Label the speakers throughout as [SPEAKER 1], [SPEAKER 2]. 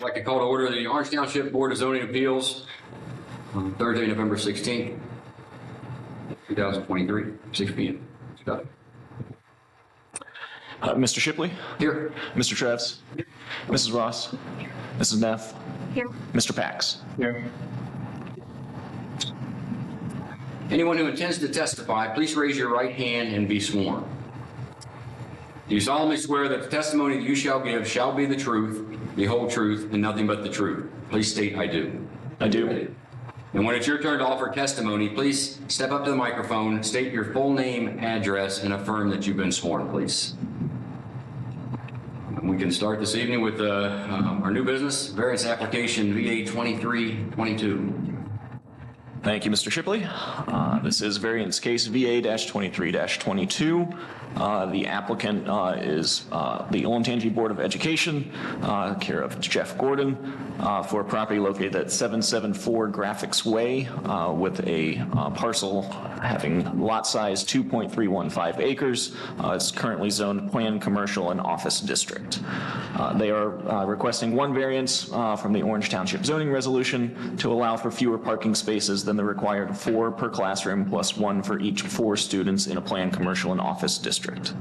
[SPEAKER 1] I'd like to call to order the Orange Township Board of Zoning Appeals on Thursday, November 16th, 2023, 6 p.m.
[SPEAKER 2] Mr. Shipley?
[SPEAKER 1] Here.
[SPEAKER 2] Mr. Treves? Here. Mrs. Ross? Mrs. Neff?
[SPEAKER 3] Here.
[SPEAKER 2] Mr. Pax?
[SPEAKER 1] Here. Anyone who intends to testify, please raise your right hand and be sworn. Do you solemnly swear that the testimony that you shall give shall be the truth, the whole truth, and nothing but the truth? Please state, I do.
[SPEAKER 2] I do.
[SPEAKER 1] And when it's your turn to offer testimony, please step up to the microphone, state your full name, address, and affirm that you've been sworn, please. We can start this evening with our new business, variance application VA 2322.
[SPEAKER 2] Thank you, Mr. Shipley. This is variance case VA-23-22. The applicant is the Olentangy Board of Education, care of Jeff Gordon, for a property located at 774 Graphics Way with a parcel having lot size 2.315 acres. It's currently zoned planned commercial and office district. They are requesting one variance from the Orange Township zoning resolution to allow for fewer parking spaces than the required 4 per classroom plus 1 for each 4 students in a planned commercial and office district.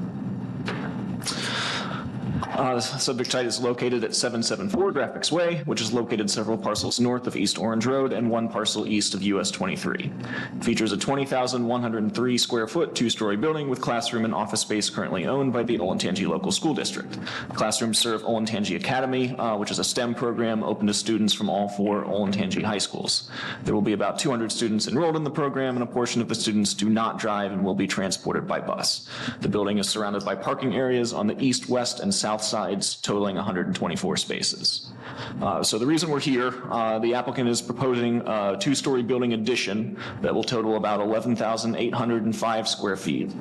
[SPEAKER 2] The subject site is located at 774 Graphics Way, which is located several parcels north of East Orange Road and 1 parcel east of US 23. It features a 20,103 square foot 2-story building with classroom and office space currently owned by the Olentangy Local School District. Classrooms serve Olentangy Academy, which is a STEM program open to students from all 4 Olentangy high schools. There will be about 200 students enrolled in the program, and a portion of the students do not drive and will be transported by bus. The building is surrounded by parking areas on the east, west, and south sides totaling 124 spaces. So the reason we're here, the applicant is proposing a 2-story building addition that will total about 11,805 square feet,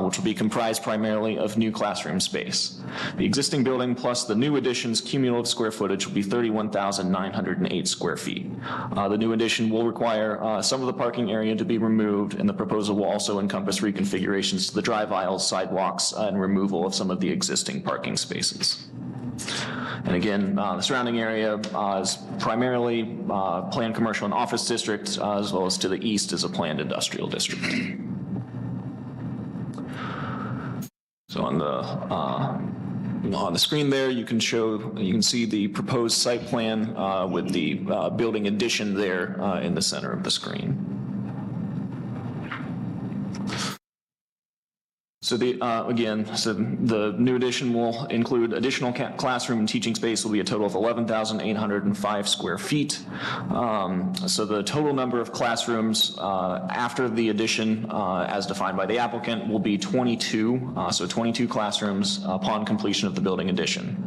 [SPEAKER 2] which will be comprised primarily of new classroom space. The existing building plus the new addition's cumulative square footage will be 31,908 square feet. The new addition will require some of the parking area to be removed, and the proposal will also encompass reconfigurations to the drive aisles, sidewalks, and removal of some of the existing parking spaces. And again, the surrounding area is primarily planned commercial and office district, as well as to the east is a planned industrial district. So on the screen there, you can see the proposed site plan with the building addition there in the center of the screen. So the new addition will include additional classroom and teaching space will be a total of 11,805 square feet. So the total number of classrooms after the addition, as defined by the applicant, will be 22. So 22 classrooms upon completion of the building addition.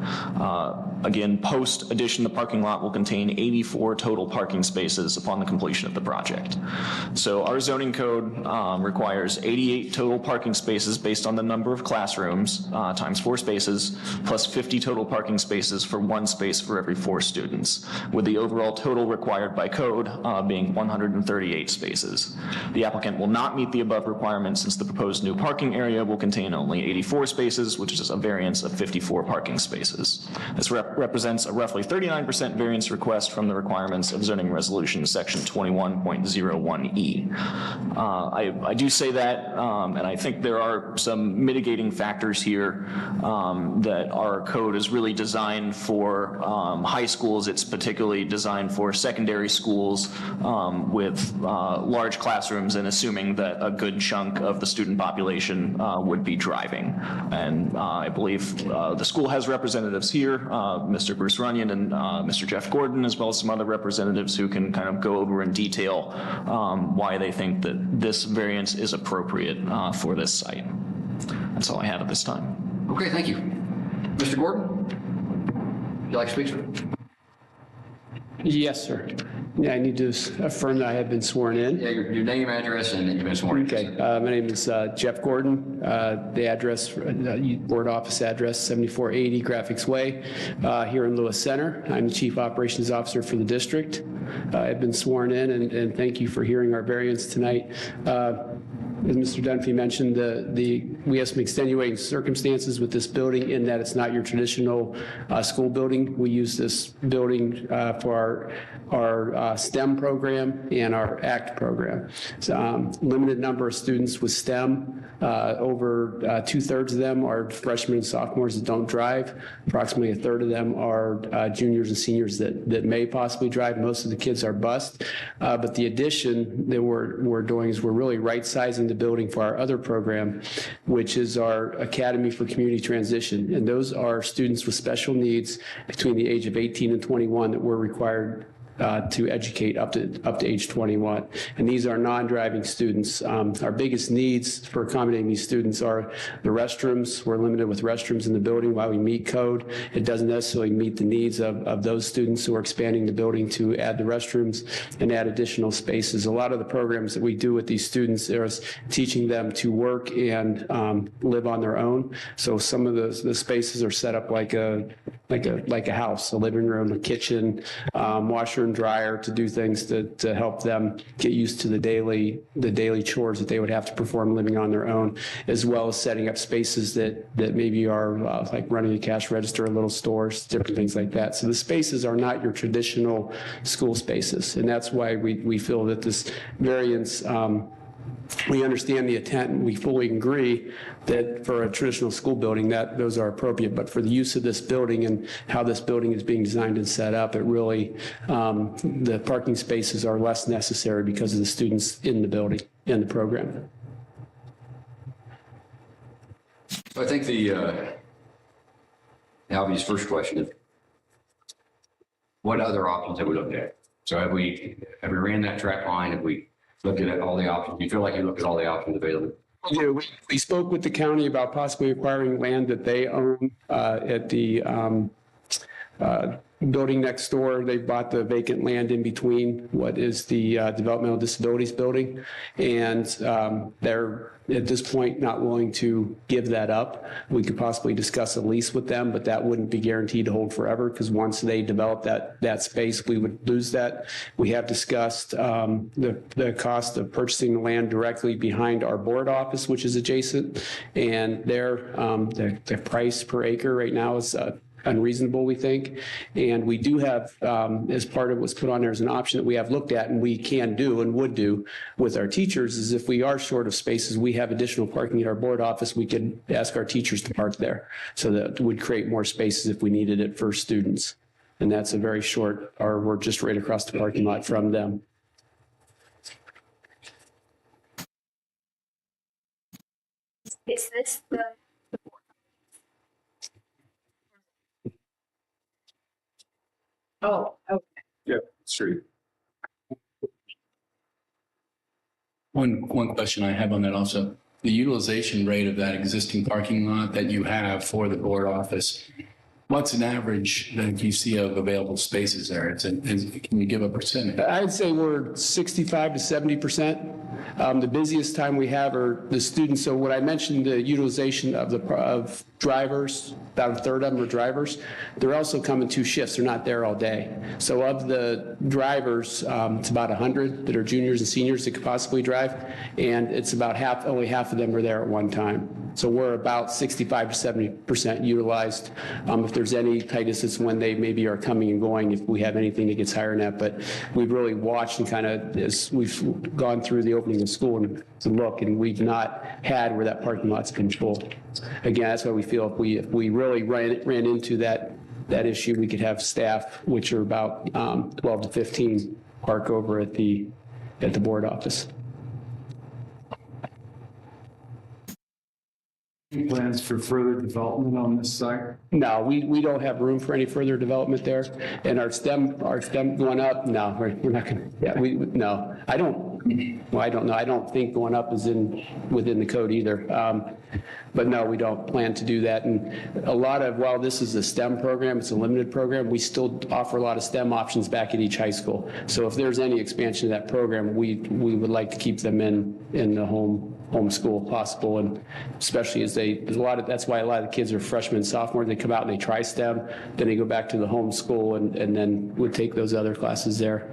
[SPEAKER 2] Again, post addition, the parking lot will contain 84 total parking spaces upon the completion of the project. So our zoning code requires 88 total parking spaces based on the number of classrooms times 4 spaces, plus 50 total parking spaces for 1 space for every 4 students, with the overall total required by code being 138 spaces. The applicant will not meet the above requirements since the proposed new parking area will contain only 84 spaces, which is a variance of 54 parking spaces. This represents a roughly 39% variance request from the requirements of zoning resolution section 21.01E. I do say that, and I think there are some mitigating factors here that our code is really designed for high schools. It's particularly designed for secondary schools with large classrooms, and assuming that a good chunk of the student population would be driving. And I believe the school has representatives here, Mr. Bruce Runyon and Mr. Jeff Gordon, as well as some other representatives who can kind of go over in detail why they think that this variance is appropriate for this site. That's all I have at this time.
[SPEAKER 1] Okay, thank you. Mr. Gordon, would you like to speak, sir?
[SPEAKER 4] Yes, sir. Yeah, I need to affirm that I have been sworn in.
[SPEAKER 1] Yeah, your name, address, and you've been sworn in.
[SPEAKER 4] Okay, my name is Jeff Gordon. The address, board office address, 7480 Graphics Way, here in Lewis Center. I'm the Chief Operations Officer for the district. I've been sworn in, and thank you for hearing our variance tonight. As Mr. Dunphy mentioned, we have some extenuating circumstances with this building in that it's not your traditional school building. We use this building for our STEM program and our ACT program. So, limited number of students with STEM. Over 2/3 of them are freshmen and sophomores that don't drive. Approximately 1/3 of them are juniors and seniors that may possibly drive. Most of the kids are bused. But the addition that we're doing is we're really right-sizing the building for our other program, which is our Academy for Community Transition. And those are students with special needs between the age of 18 and 21 that we're required to educate up to age 21. And these are non-driving students. Our biggest needs for accommodating these students are the restrooms. We're limited with restrooms in the building while we meet code. It doesn't necessarily meet the needs of those students who are expanding the building to add the restrooms and add additional spaces. A lot of the programs that we do with these students is teaching them to work and live on their own. So some of the spaces are set up like a house, a living room, a kitchen, washer and dryer to do things to help them get used to the daily chores that they would have to perform living on their own, as well as setting up spaces that maybe are like running a cash register, little stores, different things like that. So the spaces are not your traditional school spaces, and that's why we feel that this variance, we understand the intent and we fully agree that for a traditional school building that those are appropriate, but for the use of this building and how this building is being designed and set up, it really, the parking spaces are less necessary because of the students in the building, in the program.
[SPEAKER 1] So I think the obvious first question is, what other options have we looked at? So have we ran that track line? Have we looked at all the options? Do you feel like you looked at all the options available?
[SPEAKER 4] Yeah, we spoke with the county about possibly acquiring land that they own at the building next door. They bought the vacant land in between what is the developmental disabilities building. And they're at this point not willing to give that up. We could possibly discuss a lease with them, but that wouldn't be guaranteed to hold forever because once they develop that space, we would lose that. We have discussed the cost of purchasing the land directly behind our board office, which is adjacent. And the price per acre right now is unreasonable, we think. And we do have, as part of what's put on there as an option that we have looked at and we can do and would do with our teachers is if we are short of spaces, we have additional parking at our board office, we could ask our teachers to park there. So that would create more spaces if we needed it for students. And that's a very short, or we're just right across the parking lot from them.
[SPEAKER 3] Is this the Oh, okay.
[SPEAKER 4] Yeah, street.
[SPEAKER 5] One question I have on that also, the utilization rate of that existing parking lot that you have for the board office, what's an average that you see of available spaces there? Can you give a percentage?
[SPEAKER 4] I'd say we're 65 to 70%. The busiest time we have are the students. So when I mentioned the utilization of drivers, about 1/3 of them are drivers. They're also coming 2 shifts. They're not there all day. So of the drivers, it's about 100 that are juniors and seniors that could possibly drive. And it's about only half of them are there at one time. So we're about 65 to 70% utilized. If there's any tightness, it's when they maybe are coming and going, if we have anything that gets higher than that. But we've really watched and kind of, as we've gone through the opening of school and to look, and we've not had where that parking lot's been full. Again, that's why we feel if we really ran into that issue, we could have staff, which are about 12 to 15, park over at the board office.
[SPEAKER 6] Plans for further development on this site?
[SPEAKER 4] No, we don't have room for any further development there. And our STEM going up, no, we're not going to, no. I don't know. I don't think going up is within the code either. But no, we don't plan to do that. And while this is a STEM program, it's a limited program, we still offer a lot of STEM options back at each high school. So if there's any expansion of that program, we would like to keep them in the home school if possible, and especially as that's why a lot of the kids are freshmen and sophomores. They come out and they try STEM, then they go back to the home school and then would take those other classes there.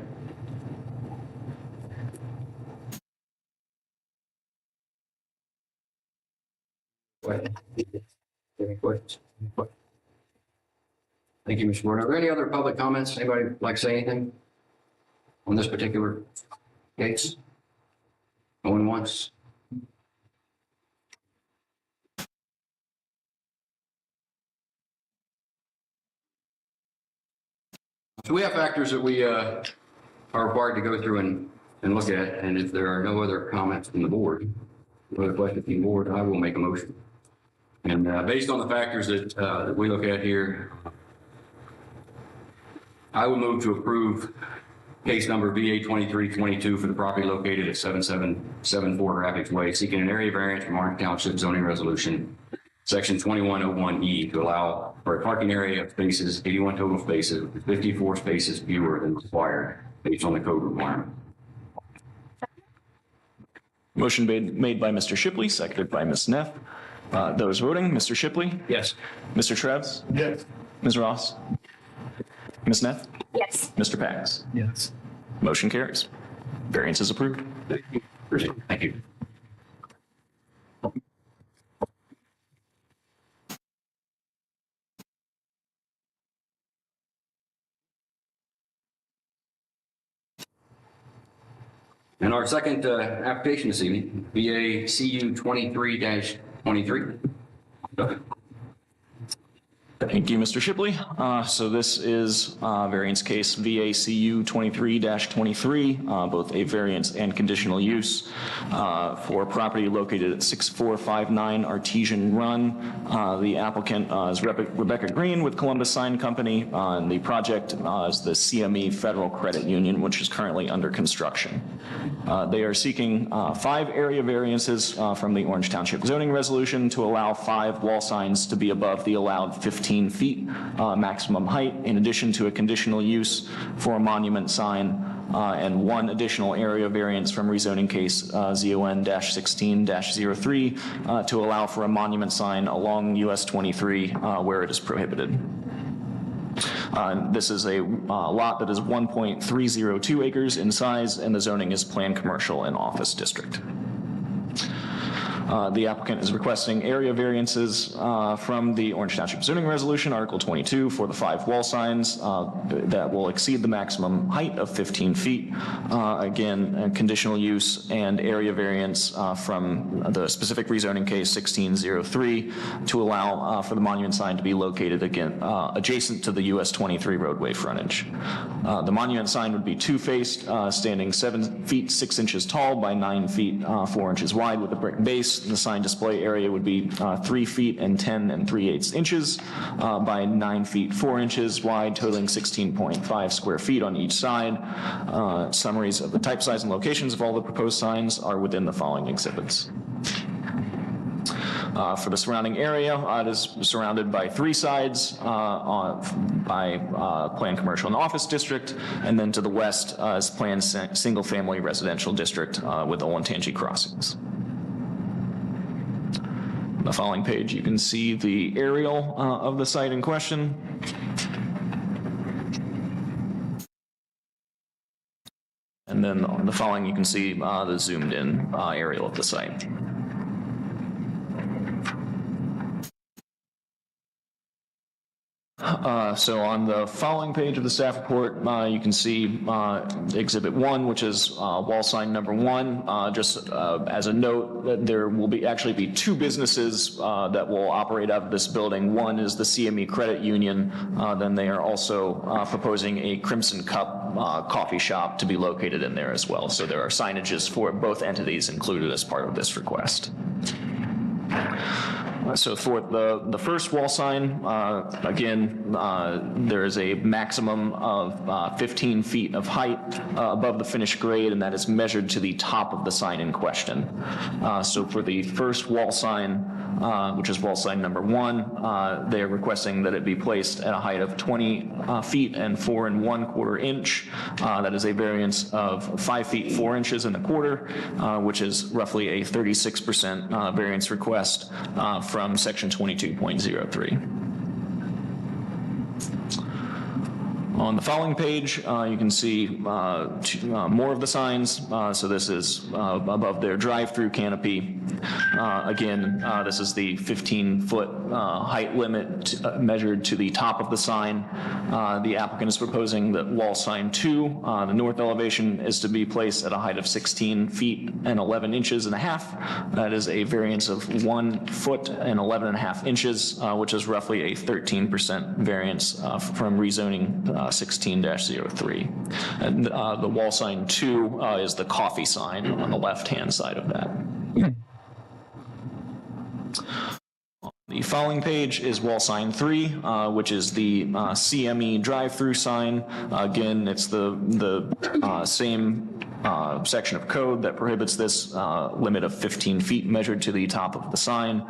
[SPEAKER 1] questions? Thank you, Mr. Ward. Are there any other public comments? Anybody like to say anything on this particular case? No one wants? So we have factors that we are required to go through and look at, and if there are no other comments from the board, no other questions from the board, I will make a motion. And based on the factors that we look at here, I would move to approve case number VA 2322 for the property located at 7774 Graphics Way, seeking an area variance from Orange Township zoning resolution, section 2101E, to allow for a parking area of spaces, 81 total spaces, 54 spaces fewer than required based on the code requirement.
[SPEAKER 2] Motion made by Mr. Shipley, seconded by Ms. Neff. Those voting, Mr. Shipley?
[SPEAKER 1] Yes.
[SPEAKER 2] Mr. Trevs?
[SPEAKER 6] Yes.
[SPEAKER 2] Ms. Ross? Ms. Neff?
[SPEAKER 3] Yes.
[SPEAKER 2] Mr. Pax?
[SPEAKER 6] Yes.
[SPEAKER 2] Motion carries. Variance is approved.
[SPEAKER 1] Thank you. Thank you. And our second application this evening, VA CU 23-23.
[SPEAKER 2] Thank you, Mr. Shipley. So this is variance case VACU 23-23, both a variance and conditional use for property located at 6459 Artesian Run. The applicant is Rebecca Green with Columbus Sign Company, and the project is the CME Federal Credit Union, which is currently under construction. They are seeking 5 area variances from the Orange Township zoning resolution to allow 5 wall signs to be above the allowed 15 feet maximum height, in addition to a conditional use for a monument sign and 1 additional area variance from rezoning case ZON-16-03 to allow for a monument sign along US 23 where it is prohibited. This is a lot that is 1.302 acres in size, and the zoning is planned commercial and office district. The applicant is requesting area variances from the Orange Township zoning resolution, Article 22, for the 5 wall signs that will exceed the maximum height of 15 feet. Again, a conditional use and area variance from the specific rezoning case 1603 to allow for the monument sign to be located again adjacent to the US 23 roadway frontage. The monument sign would be 2-faced, standing 7 feet 6 inches tall by 9 feet 4 inches wide with a brick base. The sign display area would be 3 feet and 10 3/8 inches by 9 feet 4 inches wide, totaling 16.5 square feet on each side. Summaries of the type, size, and locations of all the proposed signs are within the following exhibits. For the surrounding area, it is surrounded by 3 sides by planned commercial and office district, and then to the west is planned single-family residential district with the Olentangy crossings. On the following page, you can see the aerial of the site in question. And then on the following, you can see the zoomed-in aerial of the site. So on the following page of the staff report, you can see Exhibit 1, which is wall sign number 1. Just as a note, that there will actually be 2 businesses that will operate out of this building. One is the CME Credit Union. Then they are also proposing a Crimson Cup coffee shop to be located in there as well. So there are signages for both entities included as part of this request. So for the first wall sign, again, there is a maximum of 15 feet of height above the finished grade, and that is measured to the top of the sign in question. So for the first wall sign, which is wall sign number 1, they are requesting that it be placed at a height of 20 feet and 4 1/4 inch. That is a variance of 5 feet 4 inches and a quarter, which is roughly a 36% variance request from section 22.03. On the following page, you can see more of the signs. So this is above their drive-through canopy. Again, this is the 15-foot height limit measured to the top of the sign. The applicant is proposing that wall sign 2, the north elevation, is to be placed at a height of 16 feet and 11 inches and a half. That is a variance of 1 foot and 11 and a half inches, which is roughly a 13% variance from rezoning 16-03. And the wall sign 2 is the coffee sign on the left-hand side of that. The following page is wall sign 3, which is the CME drive-through sign. Again, it's the same section of code that prohibits this limit of 15 feet measured to the top of the sign.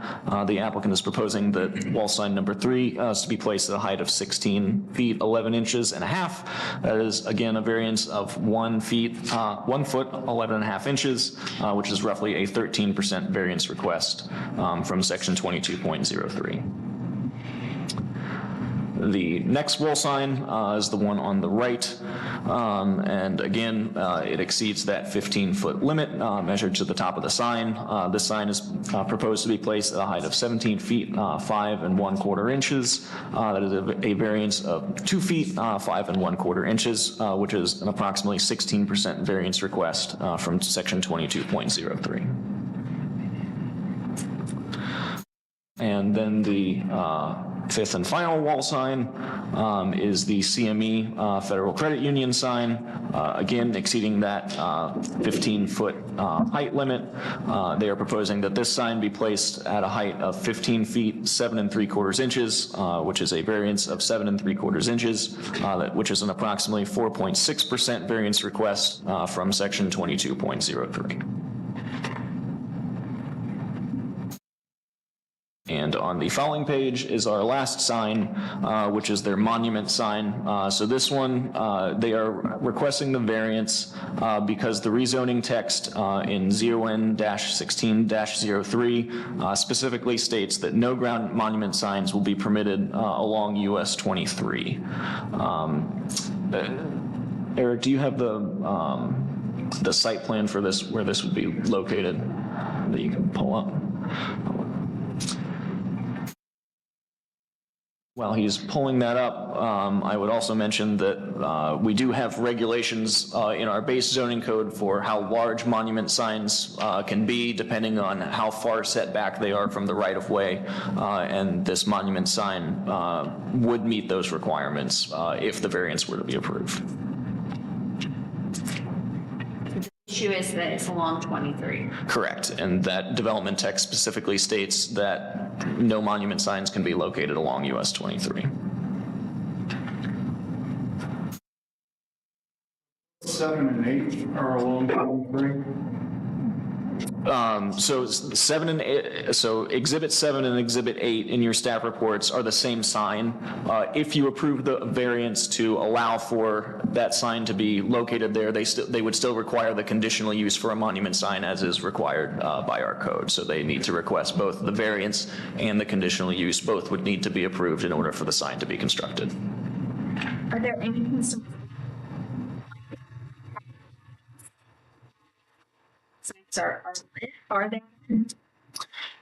[SPEAKER 2] The applicant is proposing that wall sign number 3 is to be placed at a height of 16 feet 11 inches and a half. That is, again, a variance of 1 foot 11 and a half inches, which is roughly a 13% variance request from section 22.03. The next wall sign is the one on the right, and again, it exceeds that 15-foot limit measured to the top of the sign. This sign is proposed to be placed at a height of 17 feet 5 1/4 inches. That is a variance of 2 feet 5 1/4 inches, which is an approximately 16% variance request from section 22.03. And then the fifth and final wall sign is the CME Federal Credit Union sign, again exceeding that 15-foot height limit. They are proposing that this sign be placed at a height of 15 feet 7 3/4 inches, which is a variance of 7 3/4 inches, which is an approximately 4.6% variance request from section 22.03. And on the following page is our last sign, which is their monument sign. So this one, they are requesting the variance because the rezoning text in ZON-16-03 specifically states that no ground monument signs will be permitted along US 23. Eric, do you have the site plan for this, where this would be located, that you can pull up? While he's pulling that up, I would also mention that we do have regulations in our base zoning code for how large monument signs can be, depending on how far set back they are from the right-of-way, and this monument sign would meet those requirements if the variance were to be approved.
[SPEAKER 3] Issue is that it's along 23.
[SPEAKER 2] Correct, and that development text specifically states that no monument signs can be located along US 23.
[SPEAKER 6] 7 and 8 are along 23.
[SPEAKER 2] So Exhibit 7 and Exhibit 8 in your staff reports are the same sign. If you approve the variance to allow for that sign to be located there, they would still require the conditional use for a monument sign as is required by our code. So they need to request both the variance and the conditional use. Both would need to be approved in order for the sign to be constructed.
[SPEAKER 3] Are there any signs are there?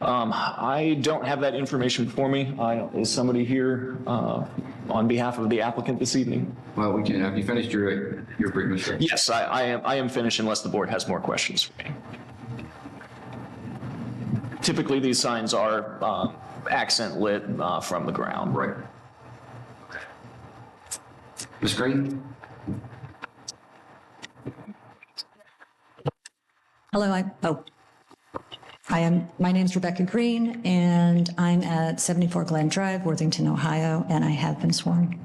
[SPEAKER 2] I don't have that information for me. Is somebody here on behalf of the applicant this evening?
[SPEAKER 1] Well, we can, have you finished your brief, Mr.?
[SPEAKER 2] Yes, I am finished unless the board has more questions for me. Typically, these signs are accent lit from the ground.
[SPEAKER 1] Right. Ms. Green?
[SPEAKER 7] Hello, my name's Rebecca Green, and I'm at 74 Glen Drive, Worthington, Ohio, and I have been sworn.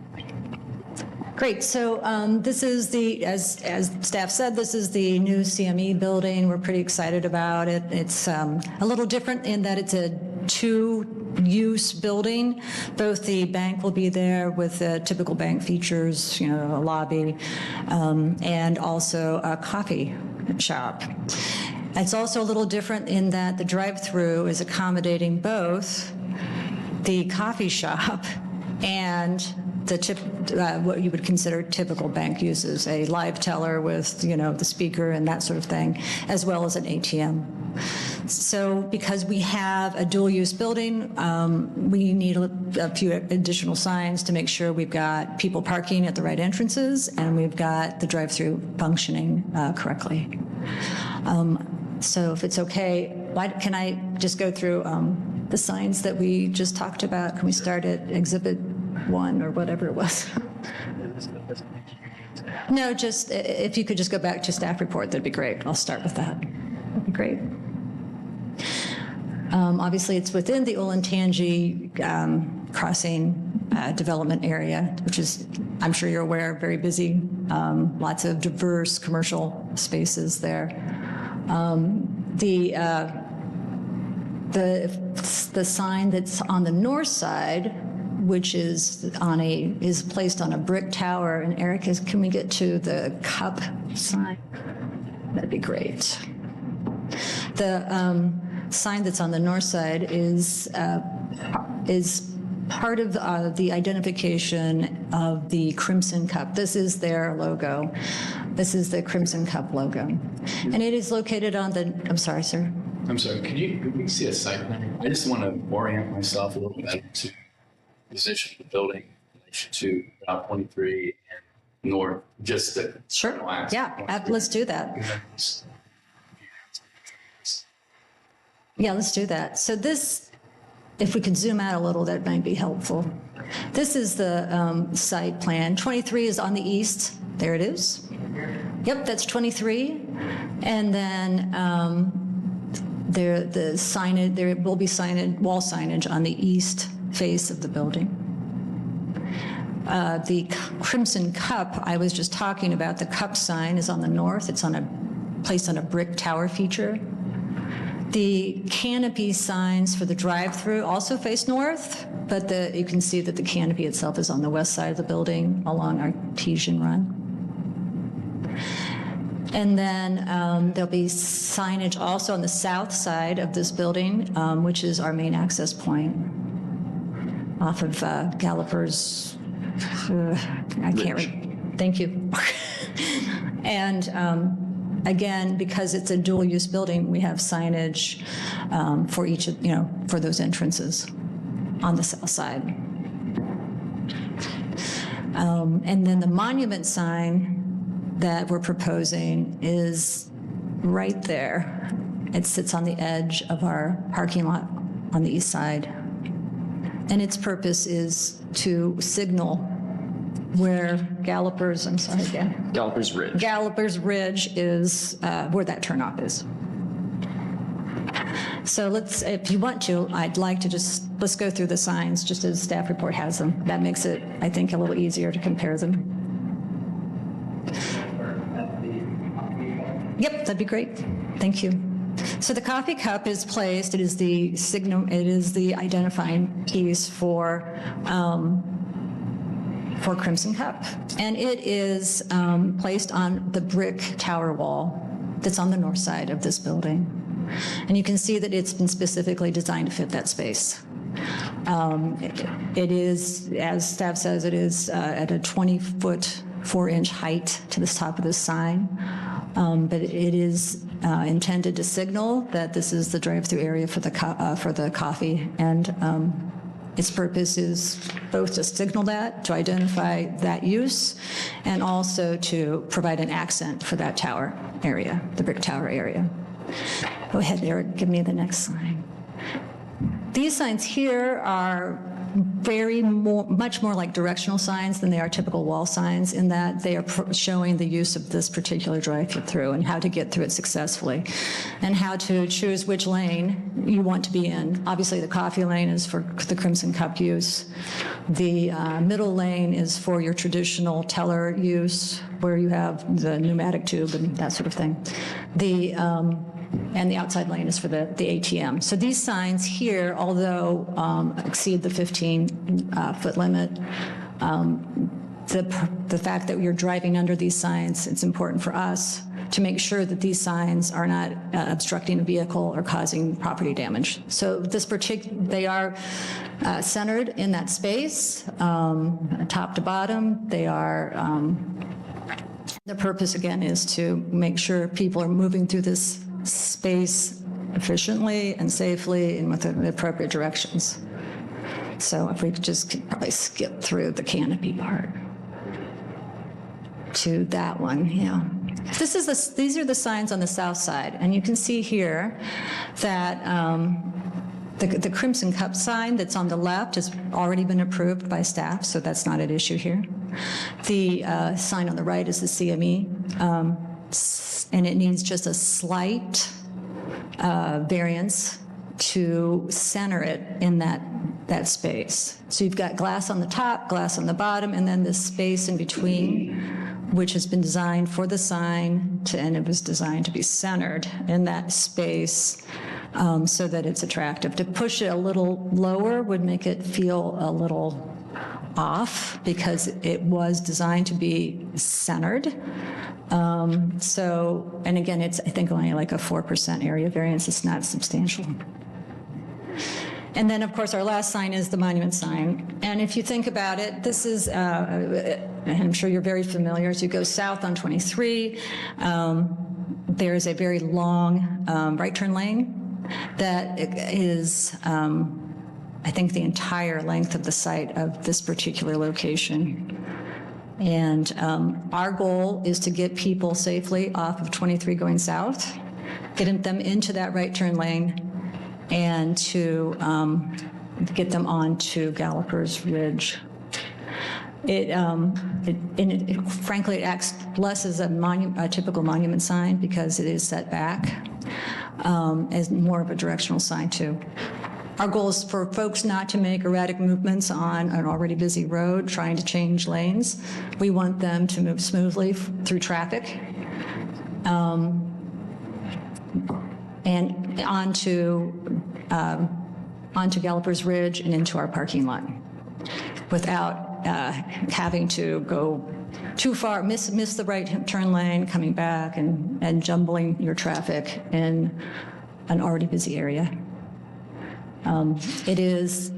[SPEAKER 7] Great, so this is as staff said, this is the new CME building. We're pretty excited about it. It's a little different in that it's a two-use building. Both the bank will be there with the typical bank features, a lobby, and also a coffee shop. It's also a little different in that the drive-through is accommodating both the coffee shop and what you would consider typical bank uses, a live teller with, the speaker and that sort of thing, as well as an ATM. So because we have a dual-use building, we need a few additional signs to make sure we've got people parking at the right entrances and we've got the drive-through functioning correctly. So if it's okay, can I just go through the signs that we just talked about? Can we start at Exhibit 1 or whatever it was? No, just if you could just go back to staff report, that'd be great. I'll start with that. That'd be great. Obviously, it's within the Olentangy crossing development area, which is, I'm sure you're aware, very busy. Lots of diverse commercial spaces there. The sign that's on the north side, which is placed on a brick tower, and Eric, can we get to the cup sign? That'd be great. The sign that's on the north side is part of the identification of the Crimson Cup. This is their logo. This is the Crimson Cup logo. And it is located on the, I'm sorry, sir.
[SPEAKER 5] I'm sorry, could we see a site plan? I just want to orient myself a little better to position of the building in relation to Route 23 and north, just the.
[SPEAKER 7] Sure, yeah, let's do that. Yeah, let's do that. So this, if we could zoom out a little, that might be helpful. This is the site plan. 23 is on the east. There it is. Yep, that's 23. And then there will be wall signage on the east face of the building. The Crimson Cup, I was just talking about, the cup sign is on the north. It's placed on a brick tower feature. The canopy signs for the drive-through also face north, but you can see that the canopy itself is on the west side of the building along Artesian Run. And then there'll be signage also on the south side of this building, which is our main access point off of Gallopers. I can't read. Thank you. And again, because it's a dual-use building, we have signage for each, for those entrances on the south side. And then the monument sign that we're proposing is right there. It sits on the edge of our parking lot on the east side. And its purpose is to signal where Gallopers Ridge. Gallopers Ridge is where that turnoff is. So if you want to, I'd like to let's go through the signs just as staff report has them. That makes it, I think, a little easier to compare them. Yep, that'd be great. Thank you. So the coffee cup is placed. It is the signal. It is the identifying piece for Crimson Cup, and it is placed on the brick tower wall that's on the north side of this building. And you can see that it's been specifically designed to fit that space. It is, as staff says, it is at a 20-foot, 4-inch height to the top of the sign. But it is intended to signal that this is the drive-through area for the coffee, and its purpose is both to signal that, to identify that use, and also to provide an accent for that tower area, the brick tower area. Go ahead, Eric, give me the next slide. These signs here are much more like directional signs than they are typical wall signs, in that they are showing the use of this particular drive-through and how to get through it successfully and how to choose which lane you want to be in. Obviously, the coffee lane is for the Crimson Cup use. The middle lane is for your traditional teller use, where you have the pneumatic tube and that sort of thing. And the outside lane is for the ATM. So these signs here, although exceed the 15-foot limit, the fact that you're driving under these signs, it's important for us to make sure that these signs are not obstructing a vehicle or causing property damage. So they are centered in that space, top to bottom. They are. The purpose, again, is to make sure people are moving through this space efficiently and safely and with the appropriate directions. So if we could just probably skip through the canopy part to that one, yeah. These are the signs on the south side, and you can see here that the Crimson Cup sign that's on the left has already been approved by staff, so that's not an issue here. The sign on the right is the CME, and it needs just a slight variance to center it in that space. So you've got glass on the top, glass on the bottom, and then this space in between, which has been designed for the sign, and it was designed to be centered in that space so that it's attractive. To push it a little lower would make it feel a little off because it was designed to be centered. And again, it's, I think, only like a 4% area variance. It's not substantial. And then, of course, our last sign is the monument sign. And if you think about it, this is, I'm sure you're very familiar, as you go south on 23, there's a very long right turn lane that is, I think, the entire length of the site of this particular location. And our goal is to get people safely off of 23 going south, get them into that right turn lane, and to get them onto Gallopers Ridge. Frankly, it acts less as a typical monument sign because it is set back as more of a directional sign too. Our goal is for folks not to make erratic movements on an already busy road trying to change lanes. We want them to move smoothly through traffic and onto Gallopers Ridge and into our parking lot without having to go too far, miss the right turn lane, coming back and jumbling your traffic in an already busy area. It is,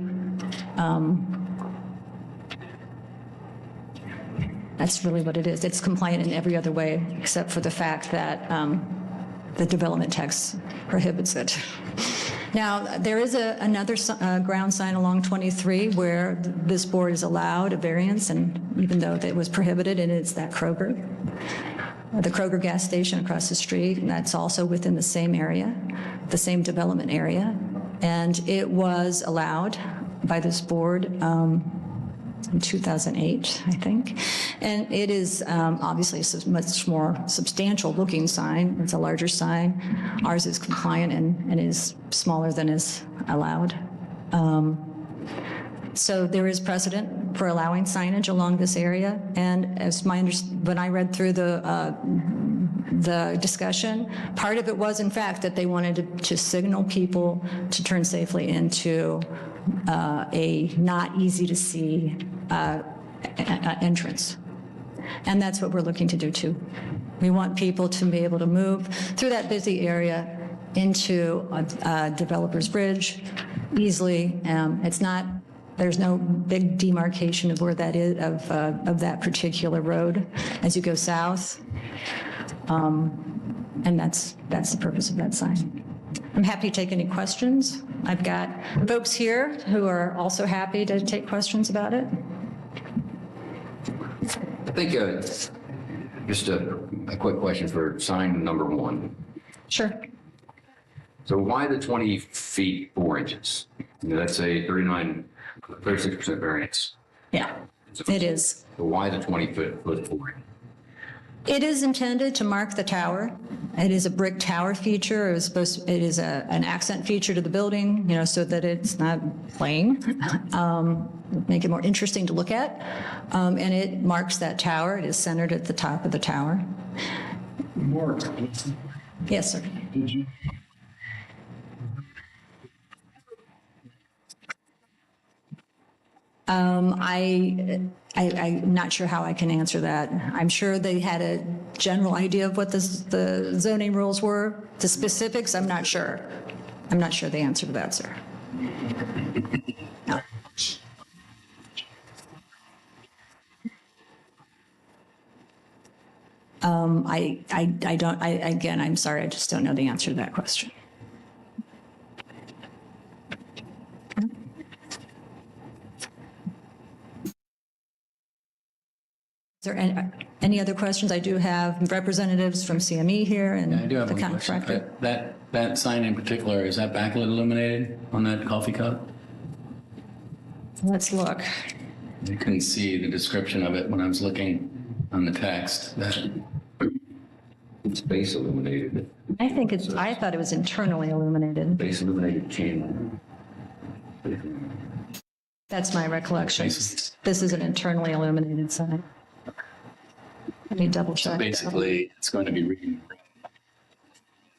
[SPEAKER 7] that's really what it is. It's compliant in every other way except for the fact that the development text prohibits it. Now, there is another ground sign along 23 where this board is allowed a variance, and even though it was prohibited, and it's that Kroger, the Kroger gas station across the street, and that's also within the same area, the same development area. And it was allowed by this board in 2008, I think. And it is obviously a much more substantial looking sign. It's a larger sign. Ours is compliant and is smaller than is allowed. So there is precedent for allowing signage along this area. And as when I read through the discussion, part of it was, in fact, that they wanted to signal people to turn safely into a not easy to see entrance. And that's what we're looking to do too. We want people to be able to move through that busy area into Developers Bridge easily. There's no big demarcation of where that is, of that particular road as you go south. And that's the purpose of that sign. I'm happy to take any questions. I've got folks here who are also happy to take questions about it.
[SPEAKER 1] I think just a quick question for sign number 1.
[SPEAKER 7] Sure.
[SPEAKER 1] So why the 20 feet 4 inches? That's a 36% variance.
[SPEAKER 7] Yeah, it is.
[SPEAKER 1] So why the 20 foot 4 inches?
[SPEAKER 7] It is intended to mark the tower. It is a brick tower feature. It is an accent feature to the building, so that it's not plain. Make it more interesting to look at. And it marks that tower. It is centered at the top of the tower.
[SPEAKER 6] Mark,
[SPEAKER 7] Yes, sir.
[SPEAKER 6] did you?
[SPEAKER 7] I'm not sure how I can answer that. I'm sure they had a general idea of what the zoning rules were. The specifics, I'm not sure. I'm not sure the answer to that, sir. No. Again, I'm sorry, I just don't know the answer to that question. there any other questions? I do have representatives from CME here and
[SPEAKER 5] I do have
[SPEAKER 7] the
[SPEAKER 5] one question.
[SPEAKER 7] contractor.
[SPEAKER 5] That sign in particular, is that backlit illuminated on that coffee cup?
[SPEAKER 7] Let's look.
[SPEAKER 5] I couldn't see the description of it when I was looking on the text.
[SPEAKER 1] It's base illuminated,
[SPEAKER 7] I thought it was internally illuminated.
[SPEAKER 1] base illuminated channel.
[SPEAKER 7] That's my recollection. This is an internally illuminated sign. Let me double check.
[SPEAKER 5] Basically, it's going to be reading.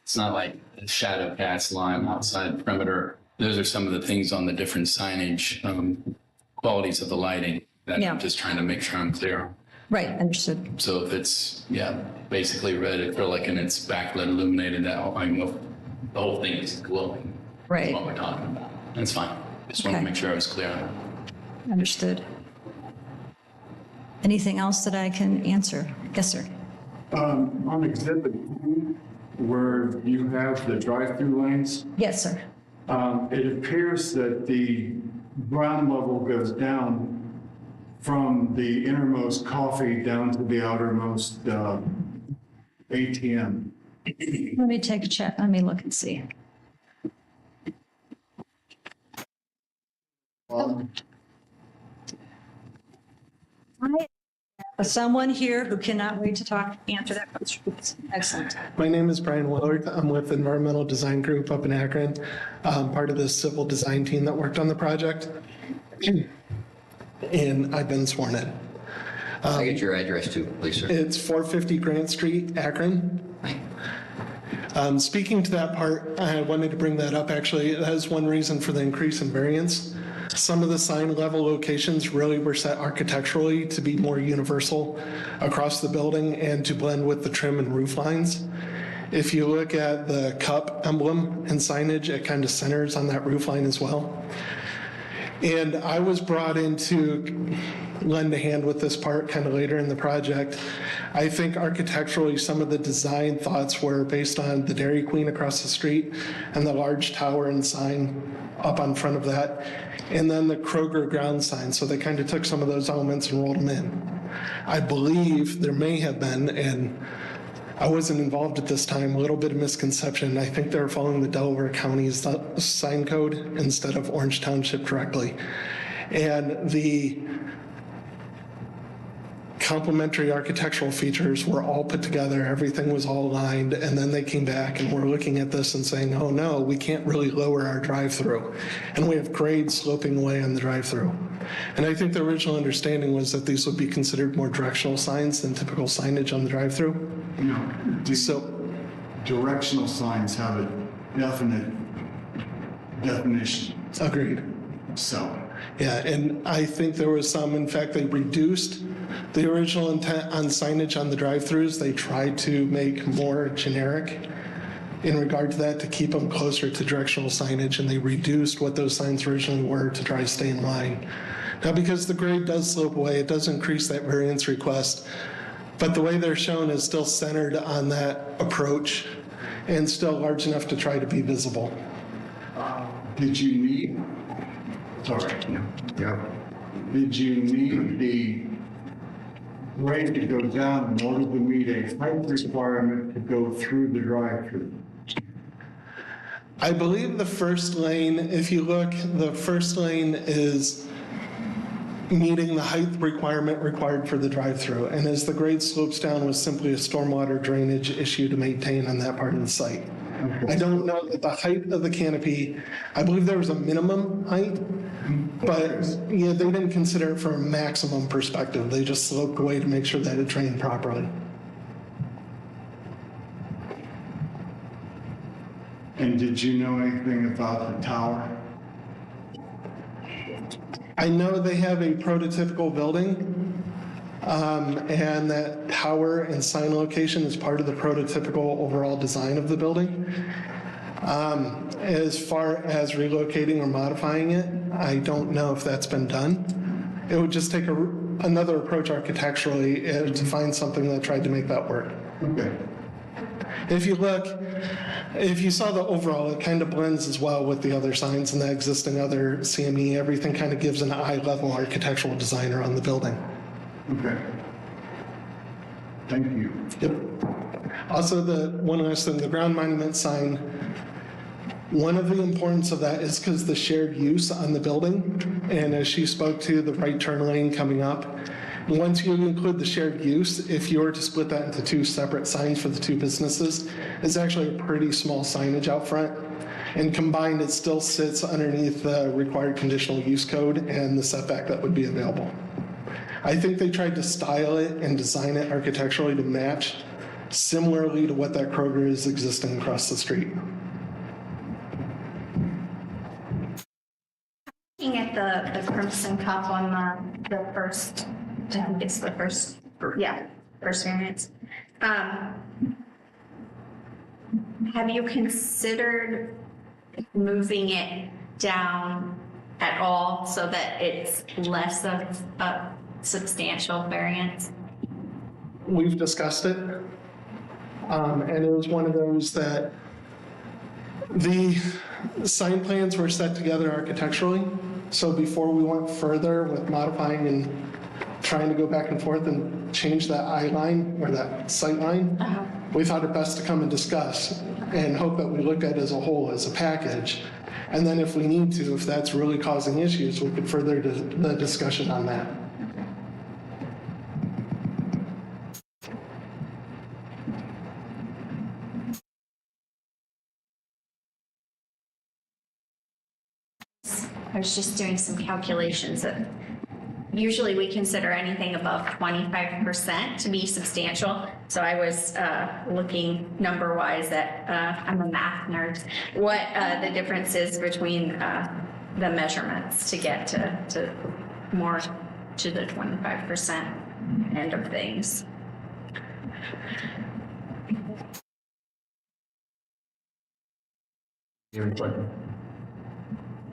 [SPEAKER 5] It's not like a shadow cast line outside the perimeter. Those are some of the things on the different signage qualities of the lighting that
[SPEAKER 7] Yeah.
[SPEAKER 5] I'm just trying to make sure I'm clear on.
[SPEAKER 7] Right, understood.
[SPEAKER 5] So if it's, basically red acrylic and it's backlit illuminated, I know the whole thing is glowing.
[SPEAKER 7] Right.
[SPEAKER 5] That's what we're talking about. That's fine. Just wanted to
[SPEAKER 7] Okay.
[SPEAKER 5] make sure I was clear on it.
[SPEAKER 7] Understood. Anything else that I can answer? Yes, sir.
[SPEAKER 6] On exhibit 2, where you have the drive-through lanes,
[SPEAKER 7] Yes, sir.
[SPEAKER 6] it appears that the ground level goes down from the innermost coffee down to the outermost ATM.
[SPEAKER 7] Let me take a check. Let me look and see. Someone here who cannot wait to talk, answer that question. Excellent.
[SPEAKER 8] My name is Brian Willard. I'm with Environmental Design Group up in Akron, part of the civil design team that worked on the project. And I've been sworn in.
[SPEAKER 1] I get your address too, please, sir.
[SPEAKER 8] It's 450 Grant Street, Akron. Speaking to that part, I wanted to bring that up actually. That is one reason for the increase in variance. Some of the sign level locations really were set architecturally to be more universal across the building and to blend with the trim and roof lines. If you look at the cup emblem and signage, it kind of centers on that roof line as well. And I was brought in to lend a hand with this part kind of later in the project. I think architecturally, some of the design thoughts were based on the Dairy Queen across the street and the large tower and sign up on front of that, and then the Kroger ground sign. So they kind of took some of those elements and rolled them in. I believe there may have been, and I wasn't involved at this time, a little bit of misconception. I think they were following the Delaware County's sign code instead of Orange Township directly. And the complementary architectural features were all put together, everything was all aligned, and then they came back and were looking at this and saying, oh no, we can't really lower our drive-through. And we have grades sloping away on the drive-through. And I think the original understanding was that these would be considered more directional signs than typical signage on the drive-through. So
[SPEAKER 6] Directional signs have a definite definition.
[SPEAKER 8] agreed.
[SPEAKER 6] So,
[SPEAKER 8] Yeah, and I think there was some, in fact, they reduced the original intent on signage on the drive-throughs. They tried to make more generic in regard to that to keep them closer to directional signage, and they reduced what those signs originally were to try to stay in line. Now, because the grade does slope away, it does increase that variance request, but the way they're shown is still centered on that approach and still large enough to try to be visible.
[SPEAKER 6] did you need, sorry. Yeah. Did you need the grade to go down in order to meet a height requirement to go through the drive-through?
[SPEAKER 8] I believe the first lane, if you look, the first lane is meeting the height requirement required for the drive-through. And as the grade slopes down, was simply a stormwater drainage issue to maintain on that part of the site. I don't know that the height of the canopy, I believe there was a minimum height, but yeah, they didn't consider it from a maximum perspective. They just sloped away to make sure that it drained properly.
[SPEAKER 6] And did you know anything about the tower?
[SPEAKER 8] I know they have a prototypical building, and that tower and sign location is part of the prototypical overall design of the building. As far as relocating or modifying it, I don't know if that's been done. It would just take another approach architecturally to find something that tried to make that work.
[SPEAKER 6] Okay.
[SPEAKER 8] If you look, if you saw the overall, it kind of blends as well with the other signs and the existing other CME. Everything kind of gives an eye-level architectural design around the building.
[SPEAKER 6] Okay. Thank you.
[SPEAKER 8] Yep. Also, one last thing, the ground monument sign, one of the importance of that is because the shared use on the building, and as she spoke to, the right turn lane coming up, once you include the shared use, if you were to split that into two separate signs for the two businesses, it's actually a pretty small signage out front. And combined, it still sits underneath the required conditional use code and the setback that would be available. I think they tried to style it and design it architecturally to match similarly to what that Kroger is existing across the street.
[SPEAKER 3] Looking at the Crimson Cup on the first, I think it's the first, yeah, first variance. Have you considered moving it down at all so that it's less of a substantial variance?
[SPEAKER 8] We've discussed it, and it was one of those that the sign plans were set together architecturally, so before we went further with modifying and trying to go back and forth and change that eye line or that sight line, we thought it best to come and discuss and hope that we look at it as a whole, as a package. And then if we need to, if that's really causing issues, we could further the discussion on that.
[SPEAKER 3] I was just doing some calculations that usually we consider anything above 25% to be substantial. So I was looking number-wise at, I'm a math nerd, what the difference is between the measurements to get to more to the 25% end of things.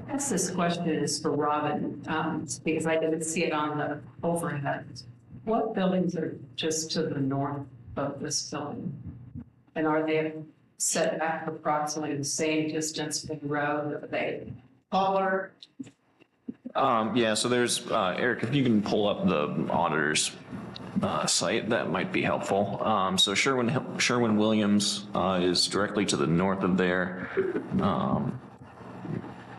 [SPEAKER 9] I guess this question is for Robin, because I didn't see it on the overhead. What buildings are just to the north of this building? And are they set back approximately the same distance from the road? Are they taller?
[SPEAKER 2] Yeah, so there's, Eric, if you can pull up the auditor's site, that might be helpful. So Sherwin-Williams is directly to the north of there.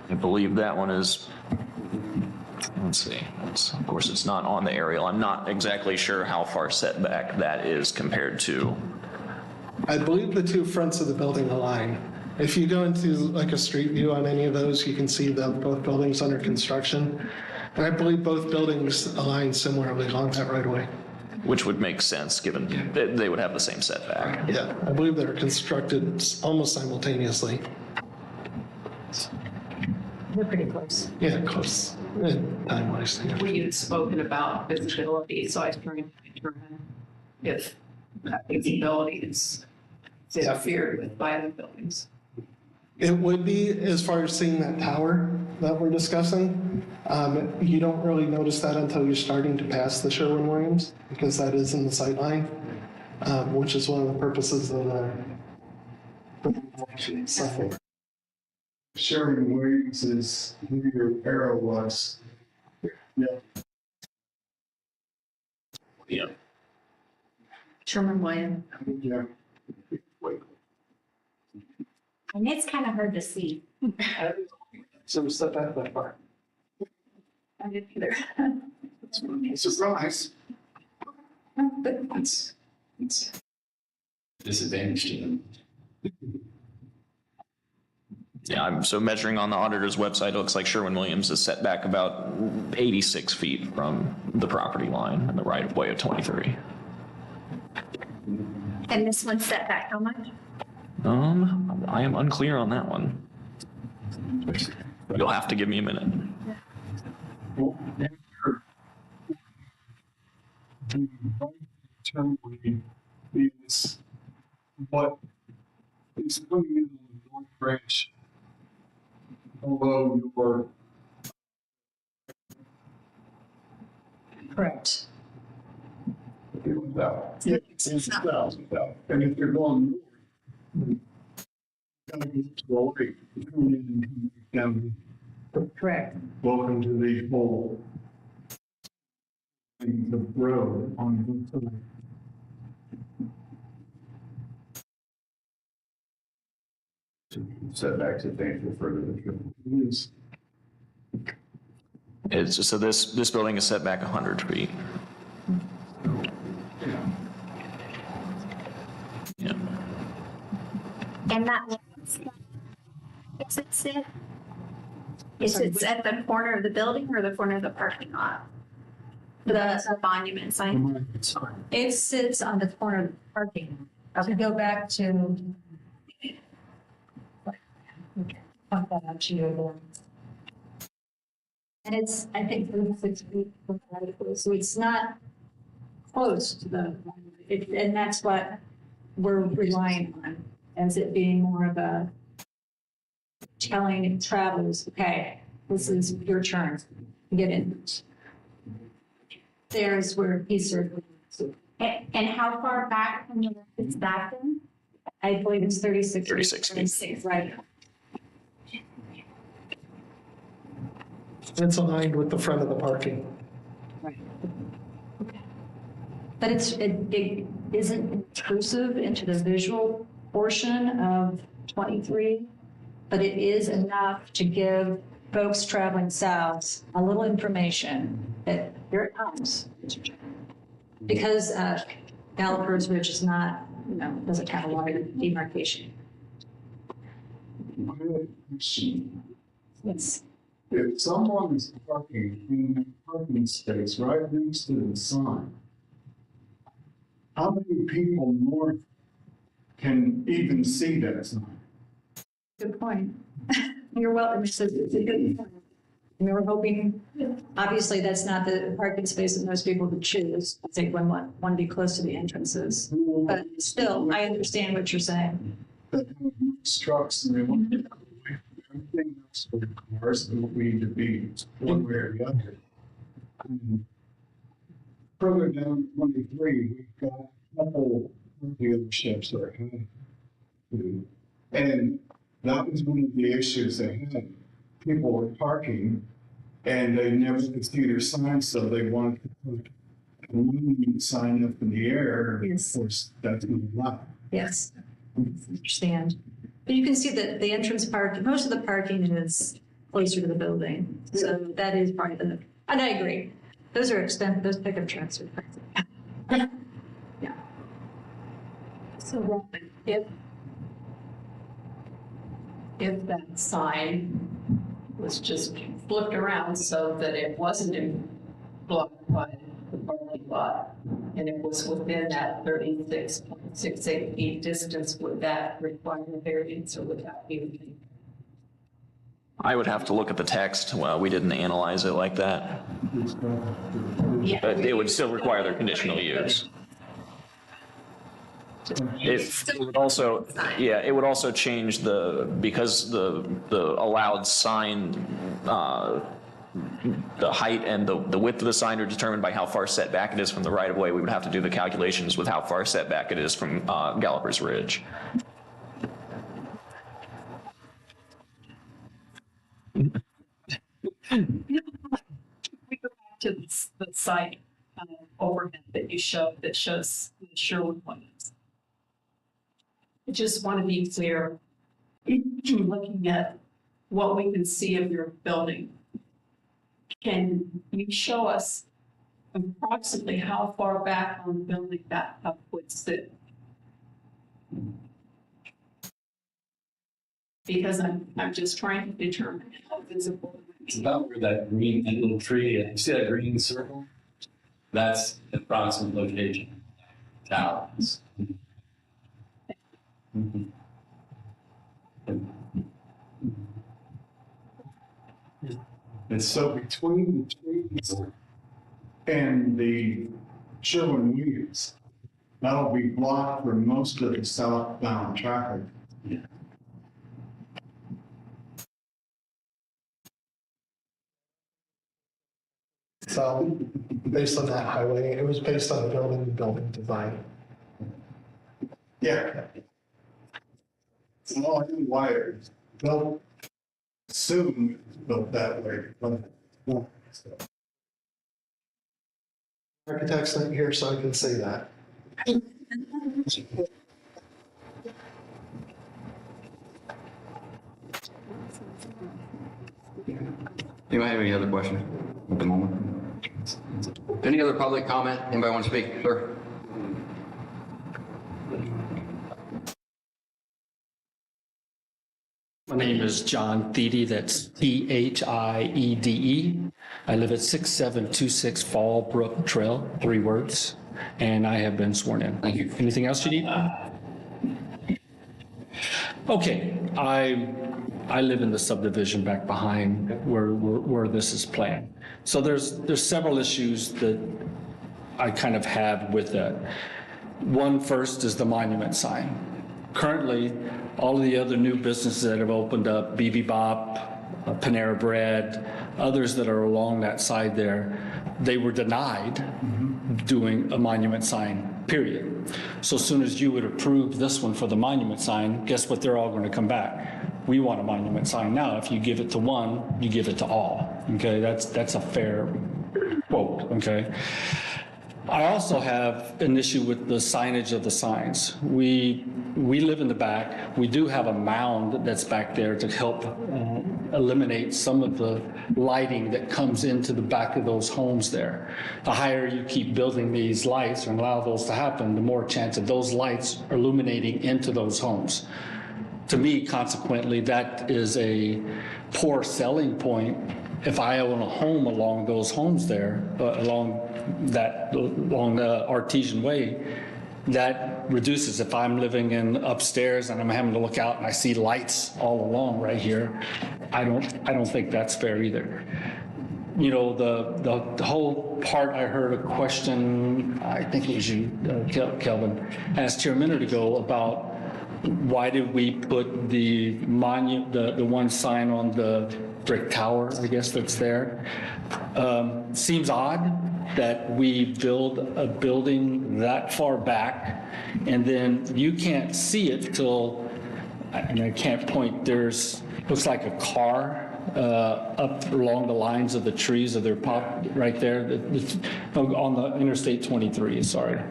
[SPEAKER 2] I believe that one is, let's see, of course, it's not on the aerial. I'm not exactly sure how far setback that is compared to.
[SPEAKER 8] I believe the two fronts of the building align. If you go into like a street view on any of those, you can see both buildings under construction. And I believe both buildings align similarly along that right of way.
[SPEAKER 2] Which would make sense, given that they would have the same setback.
[SPEAKER 8] Yeah, I believe they're constructed almost simultaneously.
[SPEAKER 9] They're pretty close.
[SPEAKER 8] Yeah, close, time-wise.
[SPEAKER 9] We had spoken about visibility, so I was trying to determine if that visibility is interfered with by the buildings.
[SPEAKER 8] It would be, as far as seeing that tower that we're discussing. You don't really notice that until you're starting to pass the Sherwin-Williams, because that is in the sight line, which is one of the purposes of the
[SPEAKER 6] Sherwin-Williams is who your arrow was. Yeah.
[SPEAKER 2] Yeah.
[SPEAKER 3] Sherwin-Williams.
[SPEAKER 6] Yeah.
[SPEAKER 3] And it's kind of hard to see.
[SPEAKER 8] So we step back that far.
[SPEAKER 3] I didn't either.
[SPEAKER 6] It's a surprise.
[SPEAKER 5] It's disadvantage to them.
[SPEAKER 2] Yeah, so measuring on the auditor's website, it looks like Sherwin-Williams is set back about 86 feet from the property line and the right-of-way of 23.
[SPEAKER 3] And this one's set back how much?
[SPEAKER 2] I am unclear on that one. You'll have to give me a minute.
[SPEAKER 6] Is what is coming in on the north branch, although your
[SPEAKER 9] Correct.
[SPEAKER 6] Yeah, it's south. And if you're going north, you gotta go to the lake, coming in and coming down.
[SPEAKER 9] Correct.
[SPEAKER 6] Welcome to the whole the road on the side. setbacks if they go further than
[SPEAKER 2] It's, so this building is set back 100 feet. Yeah.
[SPEAKER 3] And that, is it sit? Is it at the corner of the building or the corner of the parking lot? The monument sign?
[SPEAKER 7] It sits on the corner of the parking. If you go back to. I'll go back to you. And it's, I think, 36 feet from the so it's not close to the, and that's what we're relying on, as it being more of a telling travelers, okay, this is your turn, get in. There's where he's serving.
[SPEAKER 3] And how far back from the is that then?
[SPEAKER 7] I believe it's 36.
[SPEAKER 2] 36 feet.
[SPEAKER 7] 36, right.
[SPEAKER 8] It's aligned with the front of the parking.
[SPEAKER 7] But it isn't intrusive into the visual portion of 23, but it is enough to give folks traveling south a little information that here it comes. Because Gallopers Ridge is not, doesn't have a lot of demarcation. Yes.
[SPEAKER 6] If someone is parking in a parking space right next to the sign, how many people north can even see that sign?
[SPEAKER 7] Good point. You're welcome. It's a good point. And we were hoping, obviously, that's not the parking space that most people would choose. I think one want to be close to the entrances. But still, I understand what you're saying.
[SPEAKER 6] Trucks and they want to go away from everything else for the cars that don't need to be one way or the other. Further down 23, we've got a couple dealerships that are having. And that was one of the issues they had. People were parking and they never could see their signs, so they wanted to put a monument sign up in the air.
[SPEAKER 7] Yes.
[SPEAKER 6] Of course, that's not allowed.
[SPEAKER 7] Yes, understand. But you can see that the entrance parking, most of the parking is closer to the building. So that is part of the, and I agree. Those are expensive, those pickup trucks are expensive. Yeah.
[SPEAKER 9] So Robin, if that sign was just flipped around so that it wasn't blocked by the parking lot, and it was within that 36.68 feet distance, would that require a variance or would that be okay?
[SPEAKER 2] I would have to look at the text. Well, we didn't analyze it like that. But it would still require their conditional use. It would also, yeah, it would also change because the allowed sign, the height and the width of the sign are determined by how far set back it is from the right of way. We would have to do the calculations with how far set back it is from Gallopers Ridge.
[SPEAKER 9] We go back to the site overhead that you showed that shows the Sherwood ones. I just want to be clear, looking at what we can see of your building, can you show us approximately how far back on the building that up would sit? Because I'm just trying to determine how visible it would
[SPEAKER 5] It's
[SPEAKER 9] be.
[SPEAKER 5] about where that little tree, you see that green circle? That's the approximate location. Towers.
[SPEAKER 6] And so between the trees and the Sherwin Williams, that'll be blocked for most of the southbound traffic.
[SPEAKER 8] So based on that highway, it was based on the building design.
[SPEAKER 6] Yeah. It's all in wires. They'll assume it's built that way, but no.
[SPEAKER 8] Architect's not here, so I can say that.
[SPEAKER 1] Anybody have any other questions at the moment? Any other public comment? Anybody want to speak, sir?
[SPEAKER 10] My name is John Thiede, that's Thiede. I live at 6726 Fallbrook Trail, 3 words, and I have been sworn in.
[SPEAKER 1] Thank you.
[SPEAKER 10] Anything else you need? Okay, I live in the subdivision back behind where this is planned. So there's several issues that I kind of have with that. One first is the monument sign. Currently, all of the other new businesses that have opened up, BB Bop, Panera Bread, others that are along that side there, they were denied doing a monument sign, period. So as soon as you would approve this one for the monument sign, guess what? They're all going to come back. We want a monument sign now. If you give it to one, you give it to all. Okay, that's a fair quote. Okay. I also have an issue with the signage of the signs. We live in the back. We do have a mound that's back there to help eliminate some of the lighting that comes into the back of those homes there. The higher you keep building these lights and allow those to happen, the more chance of those lights are illuminating into those homes. To me, consequently, that is a poor selling point. If I own a home along those homes there, along the Artesian Way, that reduces. If I'm living in upstairs and I'm having to look out and I see lights all along right here, I don't think that's fair either. You know, the whole part, I heard a question, I think it was you, Kelvin, asked here a minute ago about why did we put the one sign on the brick tower, I guess that's there. Seems odd that we build a building that far back and then you can't see it till, and I can't point, looks like a car up along the lines of the trees of their pop right there, on the Interstate 23, sorry.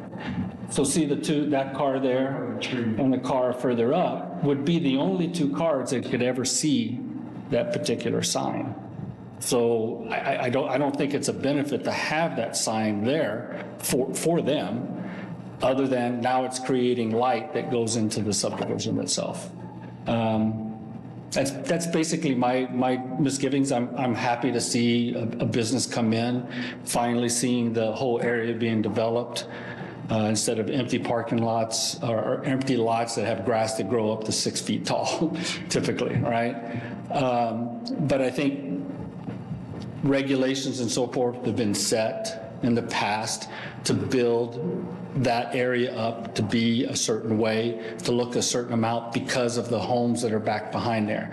[SPEAKER 10] So see that car there and the car further up would be the only 2 cars that could ever see that particular sign. So I don't think it's a benefit to have that sign there for them, other than now it's creating light that goes into the subdivision itself. That's basically my misgivings. I'm happy to see a business come in, finally seeing the whole area being developed. Instead of empty parking lots or empty lots that have grass that grow up to 6 feet tall, typically, right? But I think regulations and so forth have been set in the past to build that area up to be a certain way, to look a certain amount because of the homes that are back behind there.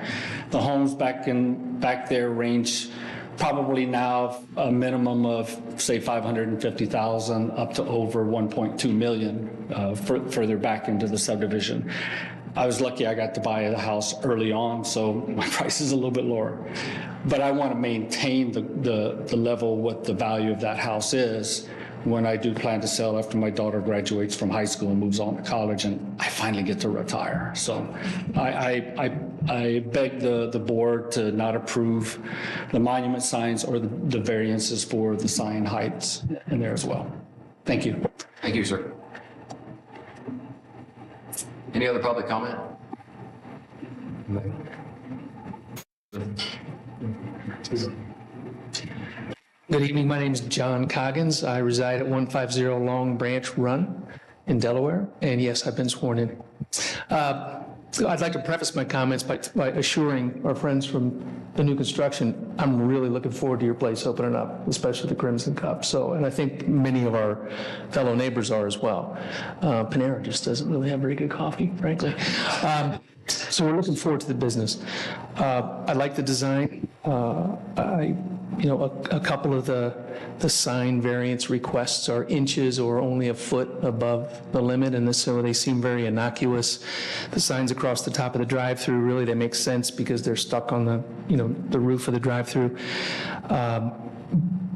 [SPEAKER 10] The homes back there range probably now a minimum of, say, 550,000 up to over 1.2 million further back into the subdivision. I was lucky I got to buy a house early on, so my price is a little bit lower. But I want to maintain the level, what the value of that house is when I do plan to sell after my daughter graduates from high school and moves on to college and I finally get to retire. So I beg the board to not approve the monument signs or the variances for the sign heights in there as well. Thank you.
[SPEAKER 1] Thank you, sir. Any other public comment?
[SPEAKER 11] Good evening. My name is John Coggins. I reside at 150 Long Branch Run in Delaware, and yes, I've been sworn in. I'd like to preface my comments by assuring our friends from the new construction, I'm really looking forward to your place opening up, especially the Crimson Cup. So, and I think many of our fellow neighbors are as well. Panera just doesn't really have very good coffee, frankly. So we're looking forward to the business. I like the design. A couple of the sign variance requests are inches or only a foot above the limit, and so they seem very innocuous. The signs across the top of the drive-through, really, they make sense because they're stuck on the roof of the drive-through.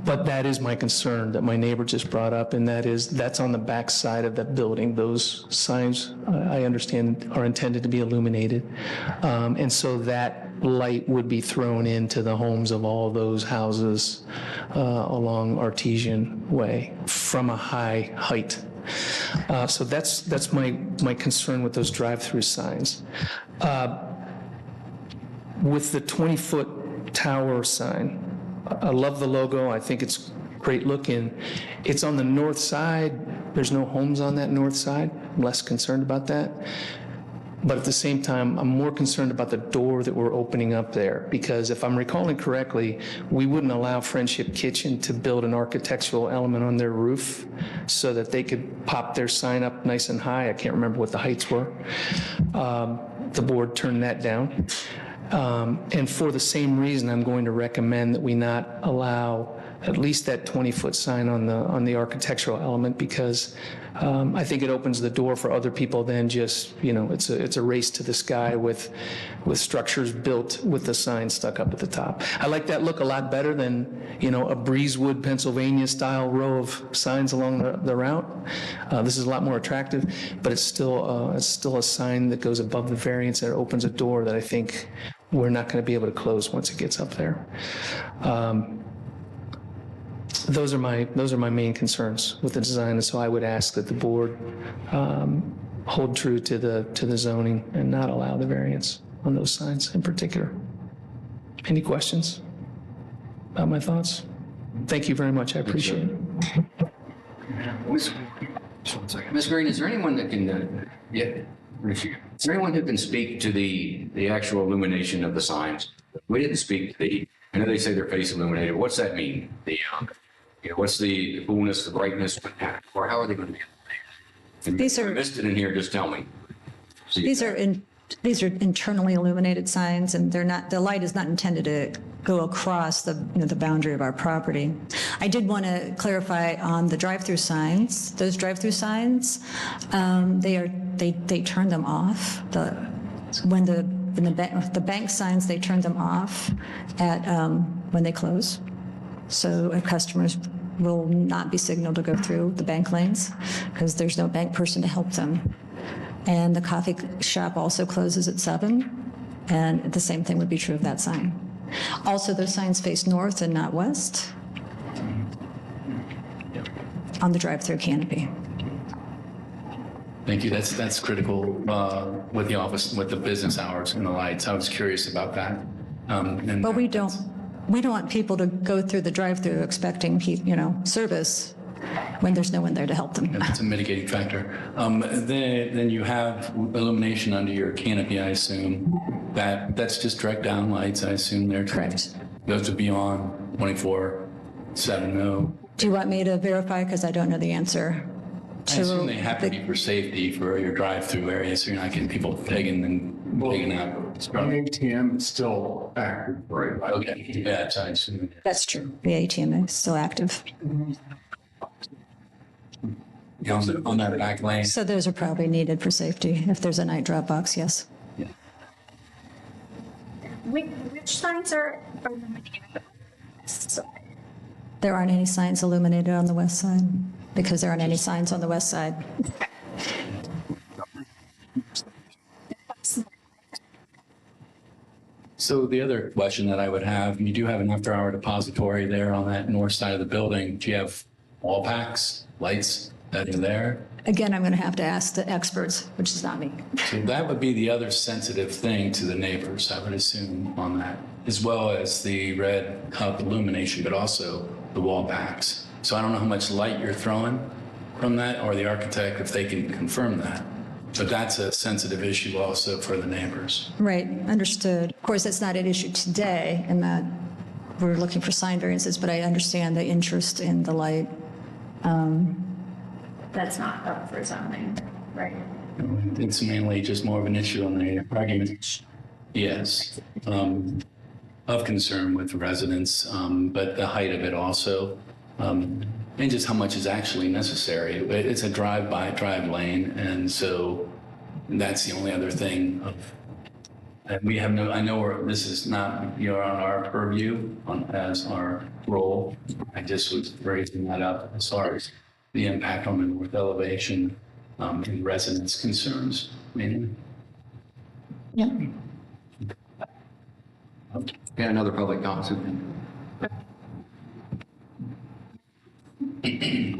[SPEAKER 11] But that is my concern that my neighbor just brought up, and that's on the back side of that building. Those signs, I understand, are intended to be illuminated. And so that light would be thrown into the homes of all those houses along Artesian Way from a high height. So that's my concern with those drive-through signs. With the 20-foot tower sign, I love the logo. I think it's great looking. It's on the north side. There's no homes on that north side. I'm less concerned about that. But at the same time, I'm more concerned about the door that we're opening up there, because if I'm recalling correctly, we wouldn't allow Friendship Kitchen to build an architectural element on their roof so that they could pop their sign up nice and high. I can't remember what the heights were. The board turned that down. And for the same reason, I'm going to recommend that we not allow at least that 20-foot sign on the architectural element, because I think it opens the door for other people than just, it's a race to the sky with structures built with the sign stuck up at the top. I like that look a lot better than, a Breezewood, Pennsylvania style row of signs along the route. This is a lot more attractive, but it's still a sign that goes above the variance and it opens a door that I think we're not going to be able to close once it gets up there. Those are my main concerns with the design, and so I would ask that the board hold true to the zoning and not allow the variance on those signs in particular. Any questions about my thoughts? Thank you very much. I appreciate it.
[SPEAKER 1] Ms. Green, is there anyone that can, is there anyone who can speak to the actual illumination of the signs? We didn't speak to I know they say they're face illuminated. What's that mean? What's the coolness, the brightness, or how are they going to be illuminated?
[SPEAKER 7] These are-
[SPEAKER 1] If I missed it in here, just tell me.
[SPEAKER 7] These are internally illuminated signs, and the light is not intended to go across the boundary of our property. I did want to clarify on the drive-through signs. Those drive-through signs, they turn them off. When the bank signs, they turn them off when they close. So customers will not be signaled to go through the bank lanes because there's no bank person to help them. And the coffee shop also closes at 7, and the same thing would be true of that sign. Also, those signs face north and not west on the drive-through canopy.
[SPEAKER 5] Thank you. That's critical with the business hours and the lights. I was curious about that.
[SPEAKER 7] But we don't want people to go through the drive-through expecting, service when there's no one there to help them.
[SPEAKER 5] That's a mitigating factor. Then you have illumination under your canopy, I assume. That's just direct down lights, I assume there too.
[SPEAKER 7] Correct.
[SPEAKER 5] Those to be on 24/7, no?
[SPEAKER 7] Do you want me to verify? Because I don't know the answer.
[SPEAKER 5] I assume they have to be for safety for your drive-through area, so you're not getting people taking out.
[SPEAKER 6] The ATM is still active, right?
[SPEAKER 5] Okay, yeah, I assume.
[SPEAKER 7] That's true. The ATM is still active.
[SPEAKER 5] On that back lane.
[SPEAKER 7] So those are probably needed for safety. If there's a night drop box, yes.
[SPEAKER 5] Yeah.
[SPEAKER 3] Which signs are illuminated?
[SPEAKER 7] There aren't any signs illuminated on the west side because there aren't any signs on the west side.
[SPEAKER 5] So the other question that I would have, you do have an after-hour depository there on that north side of the building. Do you have wall packs, lights that are there?
[SPEAKER 7] Again, I'm going to have to ask the experts, which is not me.
[SPEAKER 5] So that would be the other sensitive thing to the neighbors, I would assume, on that, as well as the red hub illumination, but also the wall packs. So I don't know how much light you're throwing from that, or the architect, if they can confirm that. But that's a sensitive issue also for the neighbors.
[SPEAKER 7] Right, understood. Of course, that's not an issue today in that we're looking for sign variances, but I understand the interest in the light.
[SPEAKER 3] That's not up for zoning, right?
[SPEAKER 5] It's mainly just more of an issue on the argument. Yes, of concern with residents, but the height of it also, and just how much is actually necessary. It's a drive lane, and so that's the only other thing of And we have no, I know this is not, on our purview as our role. I just was raising that up as far as the impact on the north elevation and residents' concerns, mainly.
[SPEAKER 7] Yeah.
[SPEAKER 1] Got another public comment?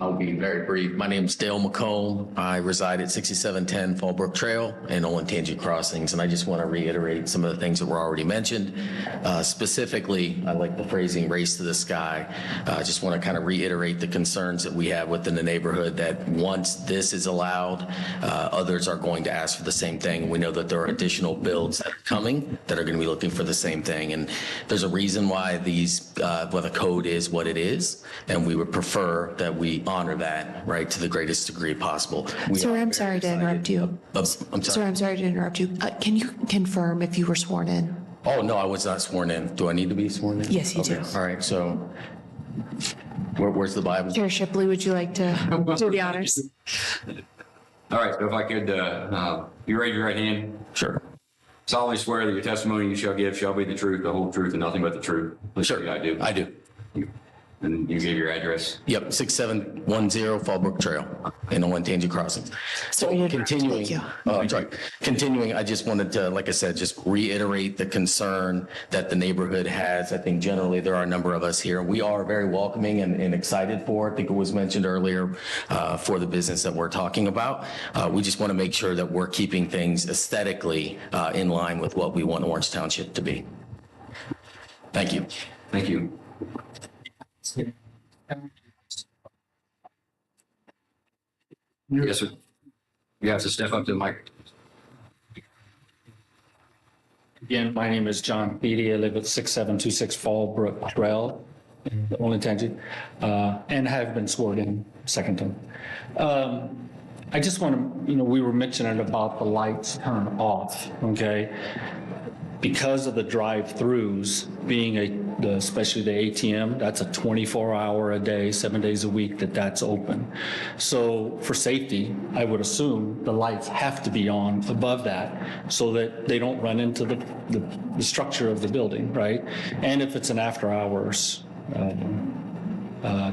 [SPEAKER 12] I'll be very brief. My name is Dale McComb. I reside at 6710 Fallbrook Trail and Olentangy Crossings, and I just want to reiterate some of the things that were already mentioned. Specifically, I like the phrasing "race to the sky." I just want to kind of reiterate the concerns that we have within the neighborhood that once this is allowed, others are going to ask for the same thing. We know that there are additional builds that are coming that are going to be looking for the same thing, and there's a reason why the code is what it is, and we would prefer that we honor that, right, to the greatest degree possible.
[SPEAKER 13] Sir, I'm sorry to interrupt you.
[SPEAKER 12] I'm sorry.
[SPEAKER 13] Sir, I'm sorry to interrupt you. Can you confirm if you were sworn in?
[SPEAKER 12] Oh, no, I was not sworn in. Do I need to be sworn in?
[SPEAKER 13] Yes, you
[SPEAKER 12] Okay.
[SPEAKER 13] do.
[SPEAKER 12] All right, so where's the Bible?
[SPEAKER 13] Chair Shipley, would you like to do the honors?
[SPEAKER 1] All right, so if I could, you raise your right hand.
[SPEAKER 12] Sure.
[SPEAKER 1] Solemnly swear that your testimony you shall give shall be the truth, the whole truth, and nothing but the truth. Please
[SPEAKER 12] Sure.
[SPEAKER 1] say I do.
[SPEAKER 12] I do.
[SPEAKER 1] And you gave your address.
[SPEAKER 12] Yep, 6710 Fallbrook Trail in Olentangy Crossings. So continuing,
[SPEAKER 13] Thank you.
[SPEAKER 12] I'm sorry, continuing, I just wanted to, like I said, just reiterate the concern that the neighborhood has. I think generally there are a number of us here. We are very welcoming and excited for, I think it was mentioned earlier, for the business that we're talking about. We just want to make sure that we're keeping things aesthetically in line with what we want Orange Township to be. Thank you.
[SPEAKER 1] Thank you. Yes, sir. You have to step up to the mic.
[SPEAKER 10] Again, my name is John Beatty. I live at 6726 Fallbrook Trail in Olentangy, and have been sworn in second time. I just want to, we were mentioning about the lights turn off, okay? Because of the drive-throughs being especially the ATM, that's a 24-hour a day, 7 days a week that's open. So for safety, I would assume the lights have to be on above that so that they don't run into the structure of the building, right? And if it's an after-hours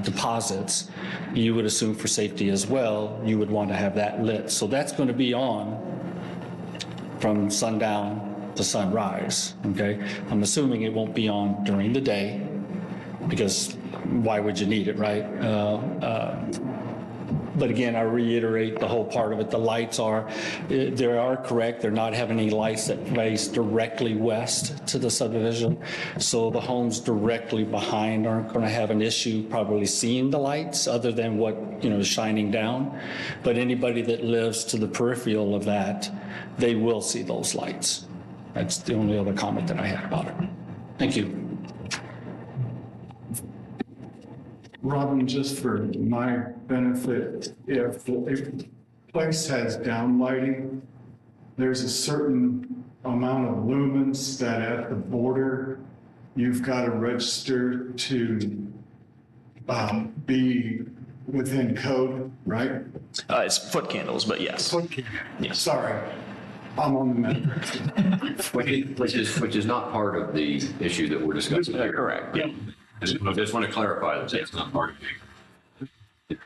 [SPEAKER 10] deposits, you would assume for safety as well, you would want to have that lit. So that's going to be on from sundown to sunrise, okay? I'm assuming it won't be on during the day because why would you need it, right? But again, I reiterate the whole part of it. The lights they are correct. They're not having any lights that face directly west to the subdivision. So the homes directly behind aren't going to have an issue probably seeing the lights other than what, is shining down. But anybody that lives to the peripheral of that, they will see those lights. That's the only other comment that I had about it. Thank you.
[SPEAKER 6] Robin, just for my benefit, if the place has downlighting, there's a certain amount of lumens that at the border, you've got to register to be within code, right?
[SPEAKER 2] It's foot candles, but yes. Yes.
[SPEAKER 6] Sorry, I'm on the map.
[SPEAKER 1] Which is not part of the issue that we're discussing here.
[SPEAKER 2] Correct. Yeah.
[SPEAKER 1] I just want to clarify that that's not part of it.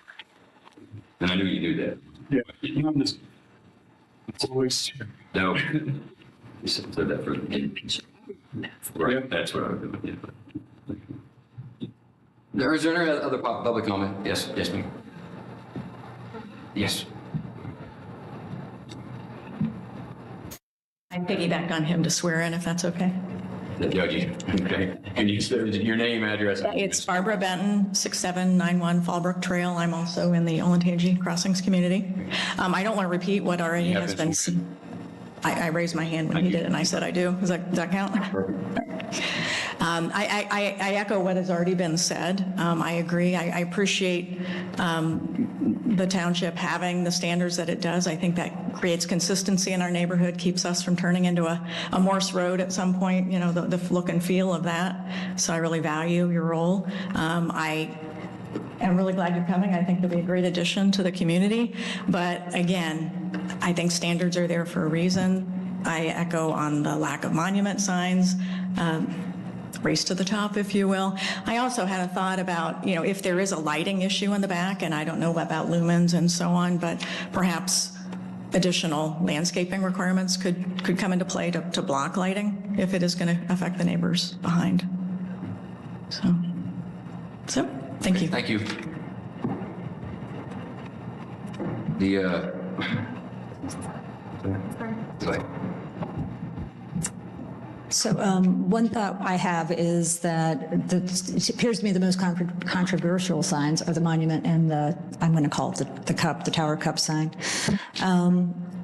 [SPEAKER 1] And I knew you knew that.
[SPEAKER 6] Yeah. It's always.
[SPEAKER 1] No. You said that for the. Right, that's what I was doing. Yeah. Is there any other public comment? Yes, ma'am. Yes.
[SPEAKER 14] I piggybacked on him to swear in, if that's okay.
[SPEAKER 1] The judge, okay. Can you say your name, address?
[SPEAKER 14] It's Barbara Benton, 6791 Fallbrook Trail. I'm also in the Olentangy Crossings community. I don't want to repeat what already has been said. I raised my hand when he did, and I said I do. Does that count? I echo what has already been said. I agree. I appreciate the township having the standards that it does. I think that creates consistency in our neighborhood, keeps us from turning into a Morse Road at some point, the look and feel of that. So I really value your role. I'm really glad you're coming. I think you'll be a great addition to the community. But again, I think standards are there for a reason. I echo on the lack of monument signs. Race to the top, if you will. I also had a thought about, if there is a lighting issue in the back, and I don't know about lumens and so on, but perhaps additional landscaping requirements could come into play to block lighting if it is going to affect the neighbors behind. So thank you.
[SPEAKER 1] Thank you. Go ahead.
[SPEAKER 7] So one thought I have is that it appears to me the most controversial signs are the monument and I'm going to call it the cup, the tower cup sign.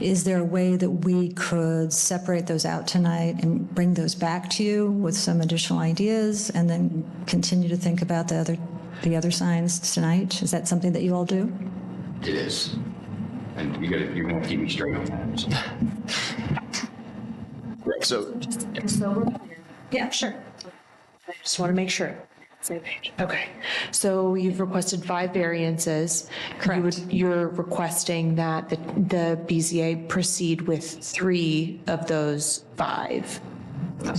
[SPEAKER 7] Is there a way that we could separate those out tonight and bring those back to you with some additional ideas and then continue to think about the other signs tonight? Is that something that you all do?
[SPEAKER 1] It is. And you're going to keep me straight on that.
[SPEAKER 2] So,
[SPEAKER 7] Yeah, sure.
[SPEAKER 13] I just want to make sure. Same page. Okay. So you've requested 5 variances.
[SPEAKER 7] Correct.
[SPEAKER 13] You're requesting that the BZA proceed with 3 of those 5?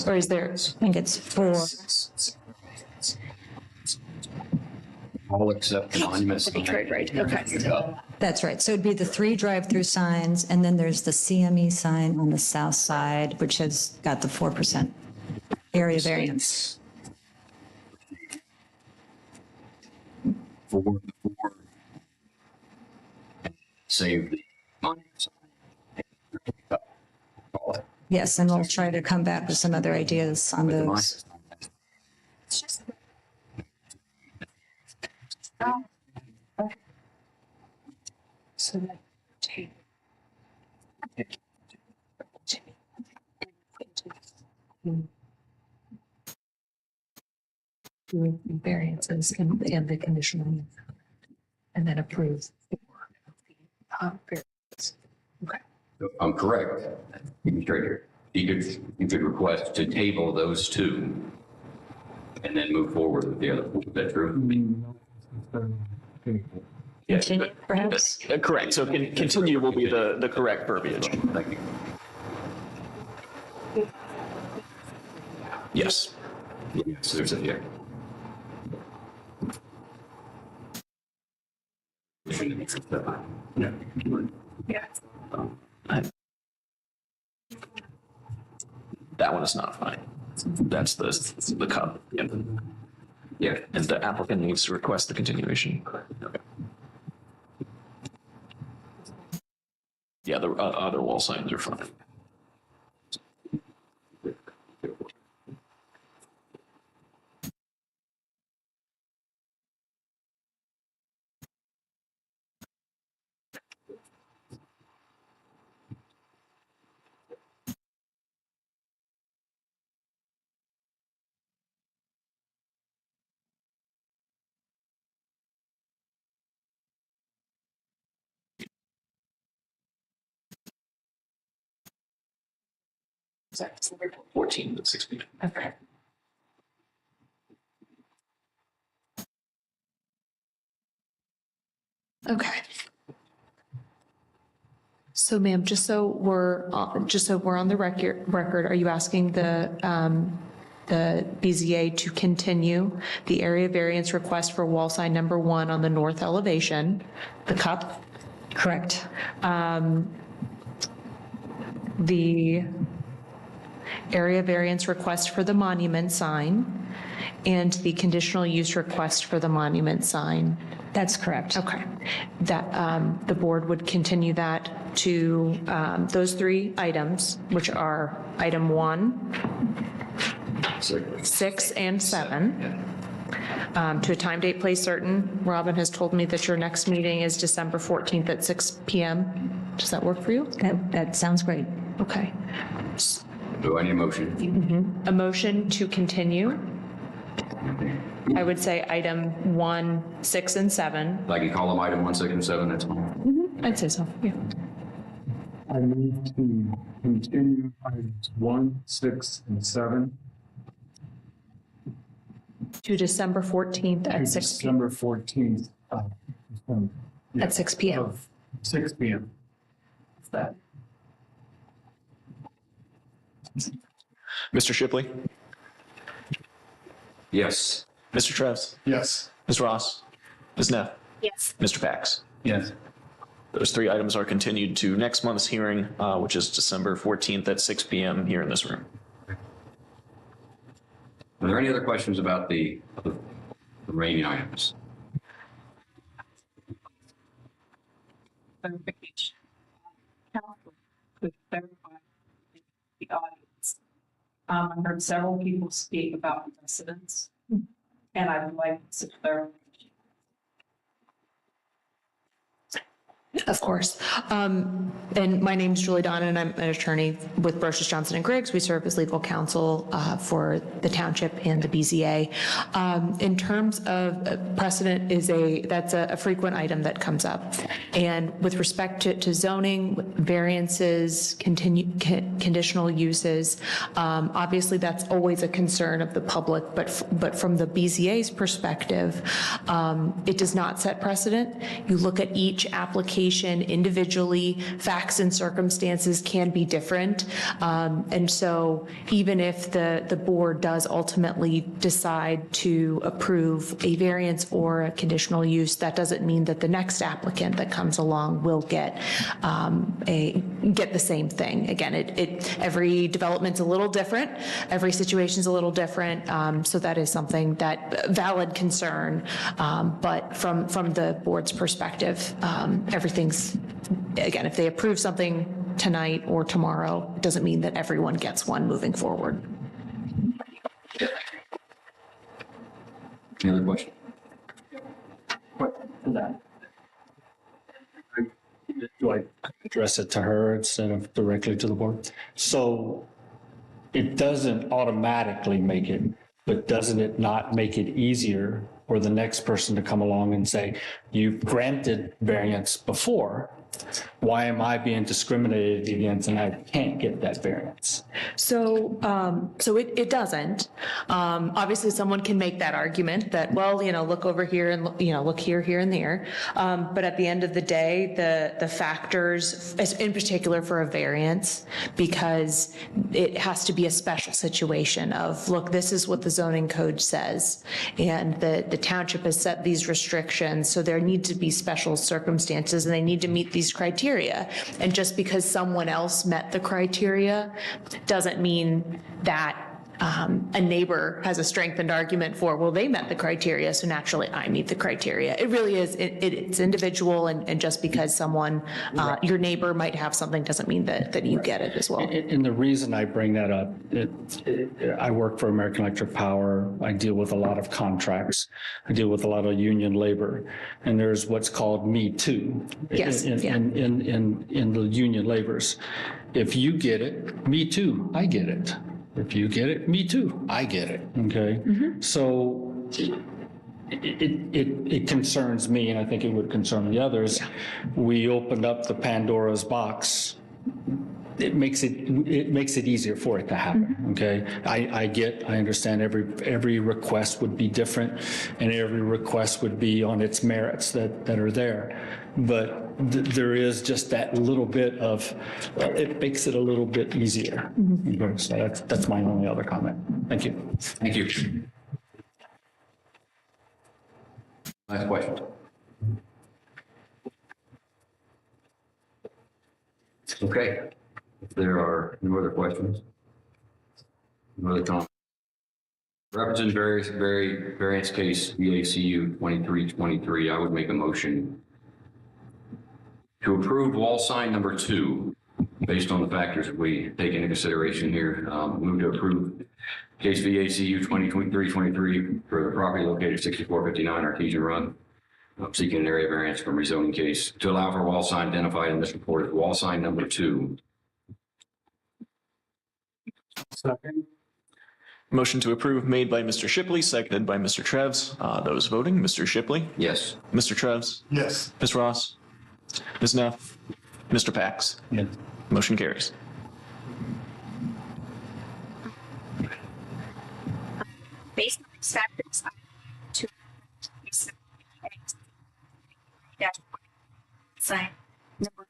[SPEAKER 13] Or is there?
[SPEAKER 7] I think it's 4.
[SPEAKER 1] All except the monument sign.
[SPEAKER 13] Right. Okay.
[SPEAKER 7] That's right. So it'd be the 3 drive-through signs, and then there's the CME sign on the south side, which has got the 4% area variance.
[SPEAKER 1] Four. Save the monument sign.
[SPEAKER 7] Yes, and we'll try to come back with some other ideas on those.
[SPEAKER 13] So that doing variances and the conditional, and then approve. Variance. Okay.
[SPEAKER 1] I'm correct. Keep me straight here. You could request to table those 2 and then move forward with the other 4. Is that true?
[SPEAKER 7] Continue, perhaps?
[SPEAKER 2] correct. So continue will be the correct verbiage.
[SPEAKER 1] Thank you.
[SPEAKER 2] Yes.
[SPEAKER 1] Yes, there's a, yeah.
[SPEAKER 2] That one is not fine. That's the cup. Yeah.
[SPEAKER 1] Yeah.
[SPEAKER 2] And the applicant needs to request the continuation. Okay. Yeah, the other wall signs are fine.
[SPEAKER 13] Sorry.
[SPEAKER 2] 14 to 6 feet.
[SPEAKER 13] Okay. Okay. So, ma'am, just so we're on the record, are you asking the BZA to continue the area variance request for wall sign number 1 on the north elevation, the cup?
[SPEAKER 7] Correct.
[SPEAKER 13] The area variance request for the monument sign and the conditional use request for the monument sign?
[SPEAKER 7] That's correct.
[SPEAKER 13] Okay. That the board would continue that to those 3 items, which are item 1, 6, and 7, to a time, date, place certain. Robin has told me that your next meeting is December 14th at 6 p.m. Does that work for you?
[SPEAKER 7] That sounds great.
[SPEAKER 13] Okay.
[SPEAKER 1] Do I need a motion?
[SPEAKER 13] A motion to continue. I would say item 1, 6, and 7.
[SPEAKER 1] I can call them item 1, 6, and 7, that's fine.
[SPEAKER 13] I'd say so, yeah.
[SPEAKER 6] I move to continue items 1, 6, and 7.
[SPEAKER 13] To December 14th at 6 p.m.
[SPEAKER 6] December 14th.
[SPEAKER 13] At 6 p.m.
[SPEAKER 6] Of 6 p.m.
[SPEAKER 13] Is that?
[SPEAKER 2] Mr. Shipley?
[SPEAKER 1] Yes.
[SPEAKER 2] Mr. Treves?
[SPEAKER 6] Yes.
[SPEAKER 2] Ms. Ross? Ms. Neff?
[SPEAKER 3] Yes.
[SPEAKER 2] Mr. Pax?
[SPEAKER 5] Yes.
[SPEAKER 2] Those three items are continued to next month's hearing, which is December 14th at 6 p.m. here in this room.
[SPEAKER 1] Are there any other questions about the remaining items?
[SPEAKER 9] Clarification. Council could clarify the audience. I heard several people speak about precedents, and I would like to clarify.
[SPEAKER 13] Of course. And my name's Julie Donna, and I'm an attorney with Brochus Johnson and Griggs. We serve as legal counsel for the township and the BZA. In terms of precedent, that's a frequent item that comes up. And with respect to zoning, variances, conditional uses, obviously that's always a concern of the public. But from the BZA's perspective, it does not set precedent. You look at each application individually, facts and circumstances can be different. And so even if the board does ultimately decide to approve a variance or a conditional use, that doesn't mean that the next applicant that comes along will get the same thing. Again, every development's a little different, every situation's a little different. So that is something that valid concern. But from the board's perspective, everything's, again, if they approve something tonight or tomorrow, it doesn't mean that everyone gets one moving forward.
[SPEAKER 1] Any other question?
[SPEAKER 10] Do I address it to her instead of directly to the board? So it doesn't automatically make it, but doesn't it not make it easier for the next person to come along and say, you've granted variance before, why am I being discriminated against and I can't get that variance?
[SPEAKER 13] So it doesn't. Obviously, someone can make that argument that, well, look over here and, look here, and there. But at the end of the day, the factors, in particular for a variance, because it has to be a special situation of, look, this is what the zoning code says, and the township has set these restrictions, so there need to be special circumstances, and they need to meet these criteria. And just because someone else met the criteria doesn't mean that a neighbor has a strengthened argument for, well, they met the criteria, so naturally I meet the criteria. It really is, it's individual, and just because someone, your neighbor might have something doesn't mean that you get it as well.
[SPEAKER 10] And the reason I bring that up, I work for American Electric Power. I deal with a lot of contracts. I deal with a lot of union labor. And there's what's called Me Too
[SPEAKER 13] Yes,
[SPEAKER 10] in the union labors. If you get it, me too, I get it. If you get it, me too, I get it, okay? So it concerns me, and I think it would concern the others. We opened up the Pandora's box. It makes it easier for it to happen, okay? I understand every request would be different, and every request would be on its merits that are there. But there is just that little bit of, it makes it a little bit easier. So that's my only other comment. Thank you.
[SPEAKER 1] Thank you. Last question. Okay. If there are no other questions, no other comments. Referencing variance case VACU 2323, I would make a motion to approve wall sign number 2, based on the factors that we take into consideration here. Move to approve case VACU 2023-23 for the property located at 6459 Artesian Run. I'm seeking an area variance from rezoning case to allow for wall sign identified in this report as wall sign number 2.
[SPEAKER 2] Second. Motion to approve made by Mr. Shipley, seconded by Mr. Treves. Those voting, Mr. Shipley?
[SPEAKER 1] Yes.
[SPEAKER 2] Mr. Treves?
[SPEAKER 6] Yes.
[SPEAKER 2] Ms. Ross? Ms. Neff? Mr. Pax?
[SPEAKER 10] Yes.
[SPEAKER 2] Motion carries.
[SPEAKER 3] Based on these factors, I to sign number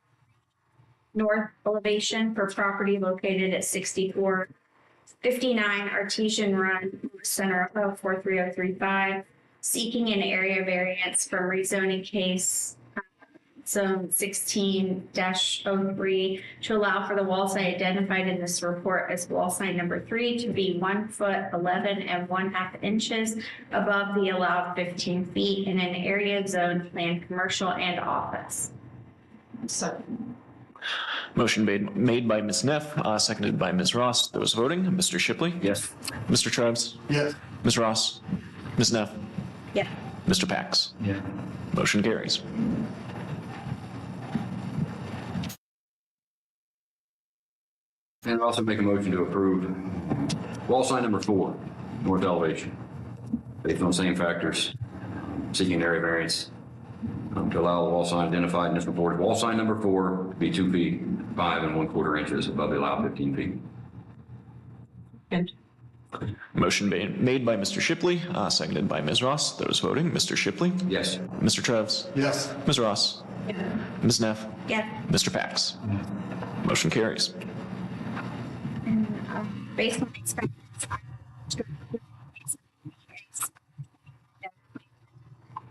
[SPEAKER 3] north elevation for property located at 6459 Artesian Run, Center of 43035, seeking an area variance from rezoning case Zone 16-03 to allow for the wall sign identified in this report as wall sign number 3 to be 1 foot 11 and 1/2 inches above the allowed 15 feet in an area zoned planned commercial and office.
[SPEAKER 9] So,
[SPEAKER 2] Motion made by Ms. Neff, seconded by Ms. Ross. Those voting, Mr. Shipley?
[SPEAKER 1] Yes.
[SPEAKER 2] Mr. Krebs?
[SPEAKER 6] Yes.
[SPEAKER 2] Ms. Ross? Ms. Neff?
[SPEAKER 3] Yeah.
[SPEAKER 2] Mr. Pax?
[SPEAKER 5] Yeah.
[SPEAKER 2] Motion carries.
[SPEAKER 1] And also make a motion to approve wall sign number 4, north elevation, based on the same factors, seeking area variance to allow the wall sign identified in this report. Wall sign number 4 to be 2 feet 5 1/4 inches above the allowed 15 feet.
[SPEAKER 9] and
[SPEAKER 2] Motion made by Mr. Shipley, seconded by Ms. Ross. Those voting, Mr. Shipley?
[SPEAKER 1] Yes.
[SPEAKER 2] Mr. Krebs?
[SPEAKER 6] Yes.
[SPEAKER 2] Ms. Ross? Ms. Neff?
[SPEAKER 3] Yeah.
[SPEAKER 2] Mr. Pax? Motion carries.
[SPEAKER 3] And based on expected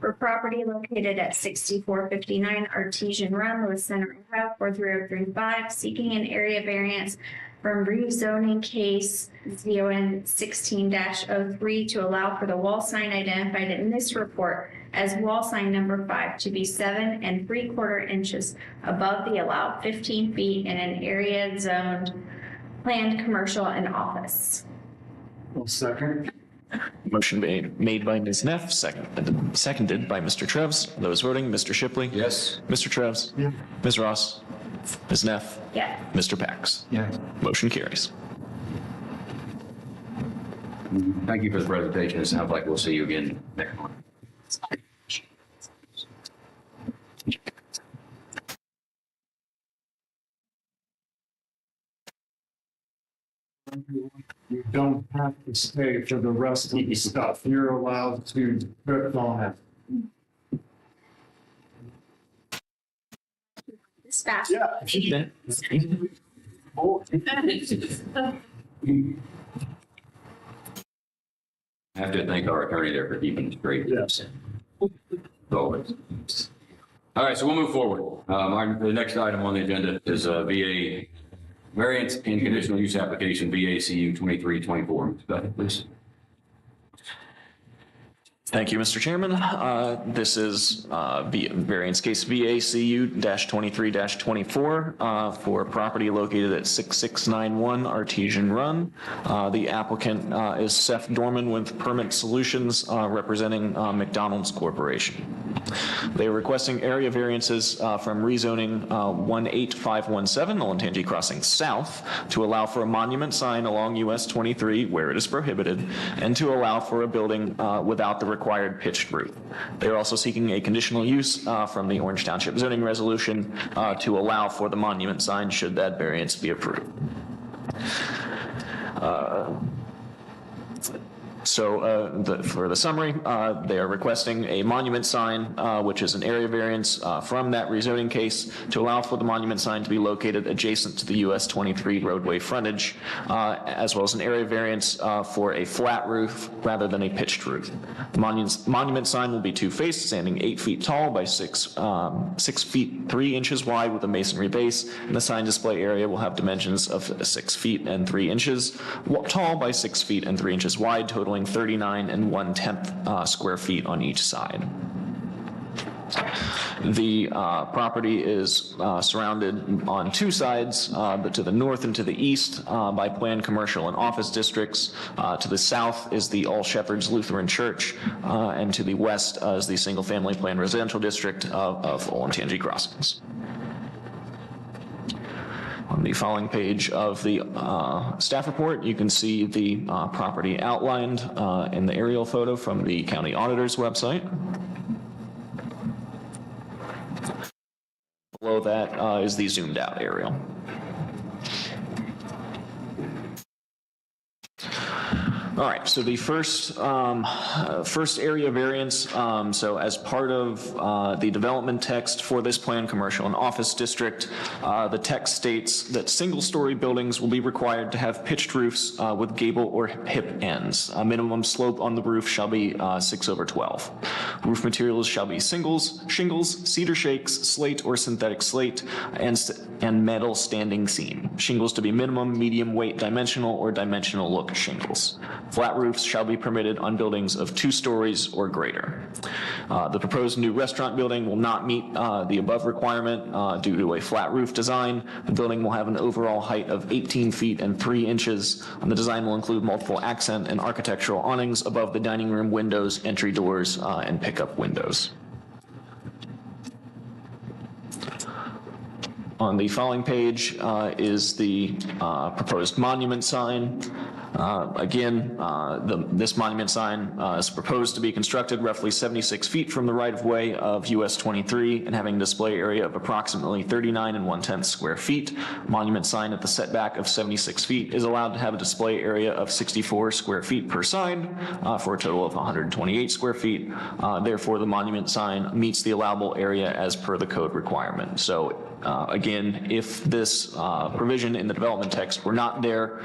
[SPEAKER 3] for property located at 6459 Artesian Run, Lewis Center, Ohio 43035, seeking an area variance from rezoning case ZON 16-03 to allow for the wall sign identified in this report as wall sign number 5 to be 7 3/4 inches above the allowed 15 feet in an area zoned planned commercial and office.
[SPEAKER 6] Second.
[SPEAKER 2] Motion made by Ms. Neff, seconded by Mr. Krebs. Those voting, Mr. Shipley?
[SPEAKER 1] Yes.
[SPEAKER 2] Mr. Krebs?
[SPEAKER 6] Yeah.
[SPEAKER 2] Ms. Ross? Ms. Neff?
[SPEAKER 3] Yeah.
[SPEAKER 2] Mr. Pax?
[SPEAKER 6] Yes.
[SPEAKER 2] Motion carries.
[SPEAKER 1] Thank you for the presentation. It sounds like we'll see you again next month.
[SPEAKER 6] You don't have to stay for the rest of the stuff. You're allowed to vote on it.
[SPEAKER 3] This fast.
[SPEAKER 6] Yeah.
[SPEAKER 1] I have to thank our attorney there for keeping it straight.
[SPEAKER 6] Yes.
[SPEAKER 1] Always. All right, so we'll move forward. The next item on the agenda is VA variance and conditional use application, VACU 2324. Ms. Beth, please.
[SPEAKER 2] Thank you, Mr. Chairman. This is variance case VACU-23-24 for property located at 6691 Artesian Run. The applicant is Seth Dorman with Permit Solutions representing McDonald's Corporation. They are requesting area variances from rezoning 18517 Olentangy Crossing South to allow for a monument sign along US 23 where it is prohibited and to allow for a building without the required pitched roof. They are also seeking a conditional use from the Orange Township zoning resolution to allow for the monument sign should that variance be approved. For the summary, they are requesting a monument sign, which is an area variance from that rezoning case to allow for the monument sign to be located adjacent to the US 23 roadway frontage, as well as an area variance for a flat roof rather than a pitched roof. The monument sign will be two-faced, standing 8 feet tall by 6 feet 3 inches wide with a masonry base, and the sign display area will have dimensions of 6 feet and 3 inches tall by 6 feet and 3 inches wide, totaling 39 1/10 square feet on each side. The property is surrounded on two sides, but to the north and to the east by planned commercial and office districts. To the south is the All Shepherds Lutheran Church, and to the west is the single-family planned residential district of Olentangy Crossings. On the following page of the staff report, you can see the property outlined in the aerial photo from the county auditor's website. Below that is the zoomed out aerial. All right, so the first area variance, so as part of the development text for this plan, commercial and office district, the text states that single-story buildings will be required to have pitched roofs with gable or hip ends. A minimum slope on the roof shall be 6/12. Roof materials shall be shingles, cedar shakes, slate or synthetic slate, and metal standing seam. Shingles to be minimum, medium weight, dimensional, or dimensional look shingles. Flat roofs shall be permitted on buildings of 2 stories or greater. The proposed new restaurant building will not meet the above requirement due to a flat roof design. The building will have an overall height of 18 feet and 3 inches. And the design will include multiple accent and architectural awnings above the dining room windows, entry doors, and pickup windows. On the following page is the proposed monument sign. This monument sign is proposed to be constructed roughly 76 feet from the right-of-way of US 23 and having a display area of approximately 39 1/10 square feet. Monument sign at the setback of 76 feet is allowed to have a display area of 64 square feet per side for a total of 128 square feet. Therefore, the monument sign meets the allowable area as per the code requirement. So again, if this provision in the development text were not there,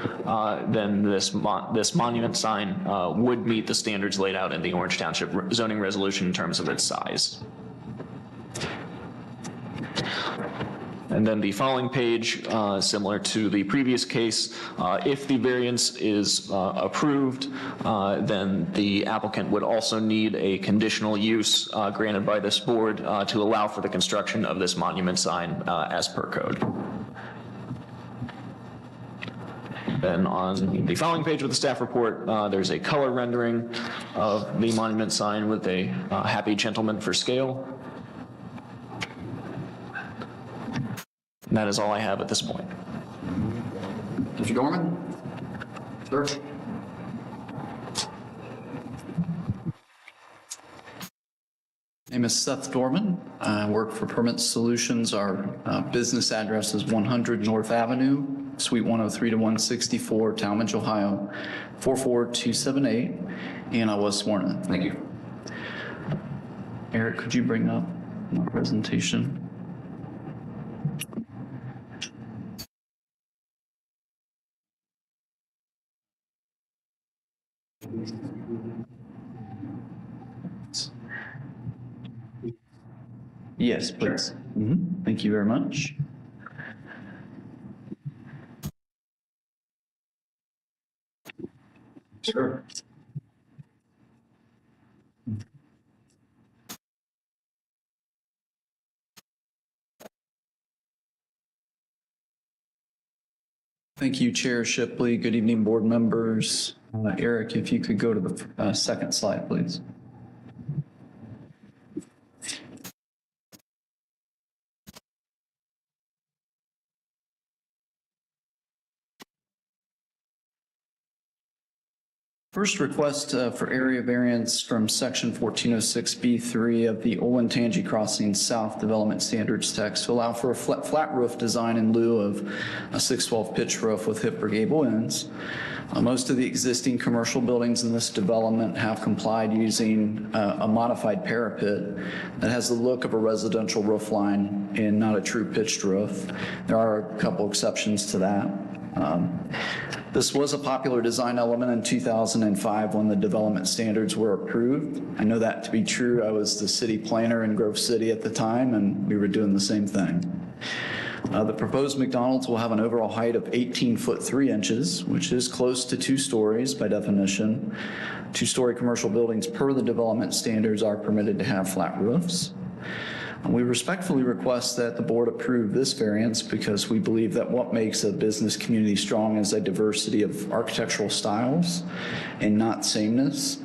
[SPEAKER 2] then this monument sign would meet the standards laid out in the Orange Township zoning resolution in terms of its size. And then the following page, similar to the previous case, if the variance is approved, then the applicant would also need a conditional use granted by this board to allow for the construction of this monument sign as per code. Then on the following page with the staff report, there's a color rendering of the monument sign with a happy gentleman for scale. And that is all I have at this point.
[SPEAKER 1] Mr. Dorman? Sir?
[SPEAKER 15] Name is Seth Dorman. I work for Permit Solutions. Our business address is 100 North Avenue, Suite 103 to 164, Talmadge, Ohio, 44278, and I was sworn in.
[SPEAKER 1] Thank you.
[SPEAKER 15] Eric, could you bring up my presentation? Yes, please. Thank you very much.
[SPEAKER 1] Sure.
[SPEAKER 15] Thank you, Chair Shipley. Good evening, board members. Eric, if you could go to the second slide, please. First request for area variance from section 1406B3 of the Olentangy Crossing South Development Standards text to allow for a flat roof design in lieu of a 612 pitch roof with hip or gable ends. Most of the existing commercial buildings in this development have complied using a modified parapet that has the look of a residential roof line and not a true pitched roof. There are a couple exceptions to that. This was a popular design element in 2005 when the development standards were approved. I know that to be true. I was the city planner in Grove City at the time, and we were doing the same thing. The proposed McDonald's will have an overall height of 18 foot 3 inches, which is close to 2 stories by definition. 2-story commercial buildings per the development standards are permitted to have flat roofs. We respectfully request that the board approve this variance because we believe that what makes a business community strong is a diversity of architectural styles and not sameness.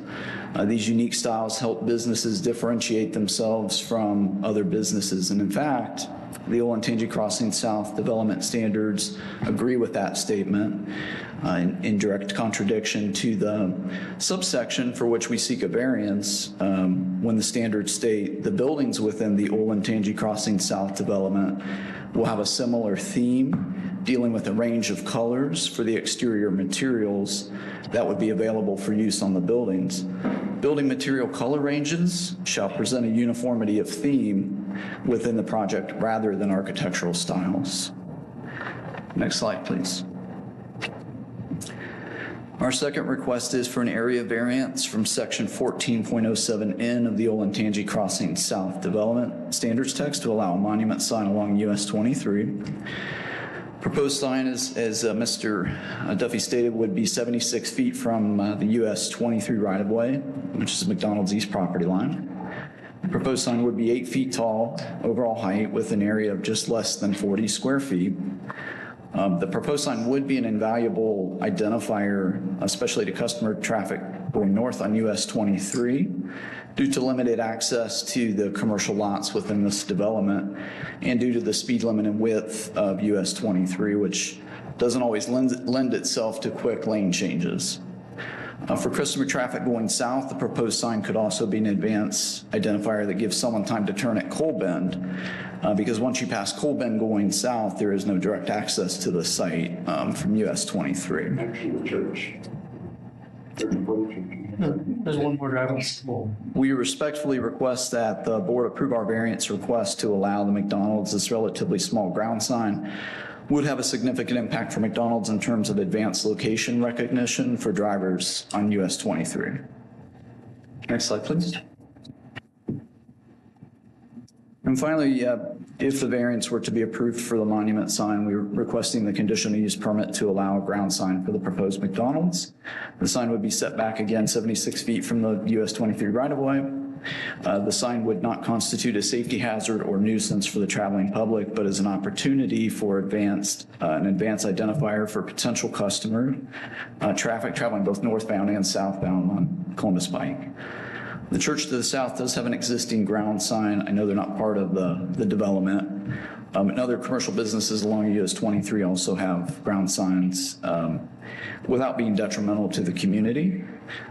[SPEAKER 15] These unique styles help businesses differentiate themselves from other businesses. And in fact, the Olentangy Crossing South Development Standards agree with that statement in direct contradiction to the subsection for which we seek a variance when the standards state the buildings within the Olentangy Crossing South development will have a similar theme dealing with a range of colors for the exterior materials that would be available for use on the buildings. Building material color ranges shall present a uniformity of theme within the project rather than architectural styles. Next slide, please. Our second request is for an area variance from section 14.07N of the Olentangy Crossing South Development Standards Text to allow a monument sign along US 23. Proposed sign, as Mr. Duffy stated, would be 76 feet from the US 23 right-of-way, which is McDonald's east property line. The proposed sign would be 8 feet tall, overall height, with an area of just less than 40 square feet. The proposed sign would be an invaluable identifier, especially to customer traffic going north on US 23, due to limited access to the commercial lots within this development and due to the speed limit and width of US 23, which doesn't always lend itself to quick lane changes. For customer traffic going south, the proposed sign could also be an advance identifier that gives someone time to turn at Coal Bend, because once you pass Coal Bend going south, there is no direct access to the site from US 23.
[SPEAKER 11] There's one more driveway.
[SPEAKER 15] We respectfully request that the board approve our variance request to allow the McDonald's. This relatively small ground sign would have a significant impact for McDonald's in terms of advanced location recognition for drivers on US 23. Next slide, please. And finally, if the variance were to be approved for the monument sign, we're requesting the conditional use permit to allow a ground sign for the proposed McDonald's. The sign would be set back again 76 feet from the US 23 right-of-way. The sign would not constitute a safety hazard or nuisance for the traveling public, but is an opportunity for an advanced identifier for potential customer traffic traveling both northbound and southbound on Columbus Pike. The church to the south does have an existing ground sign. I know they're not part of the development. And other commercial businesses along US 23 also have ground signs without being detrimental to the community.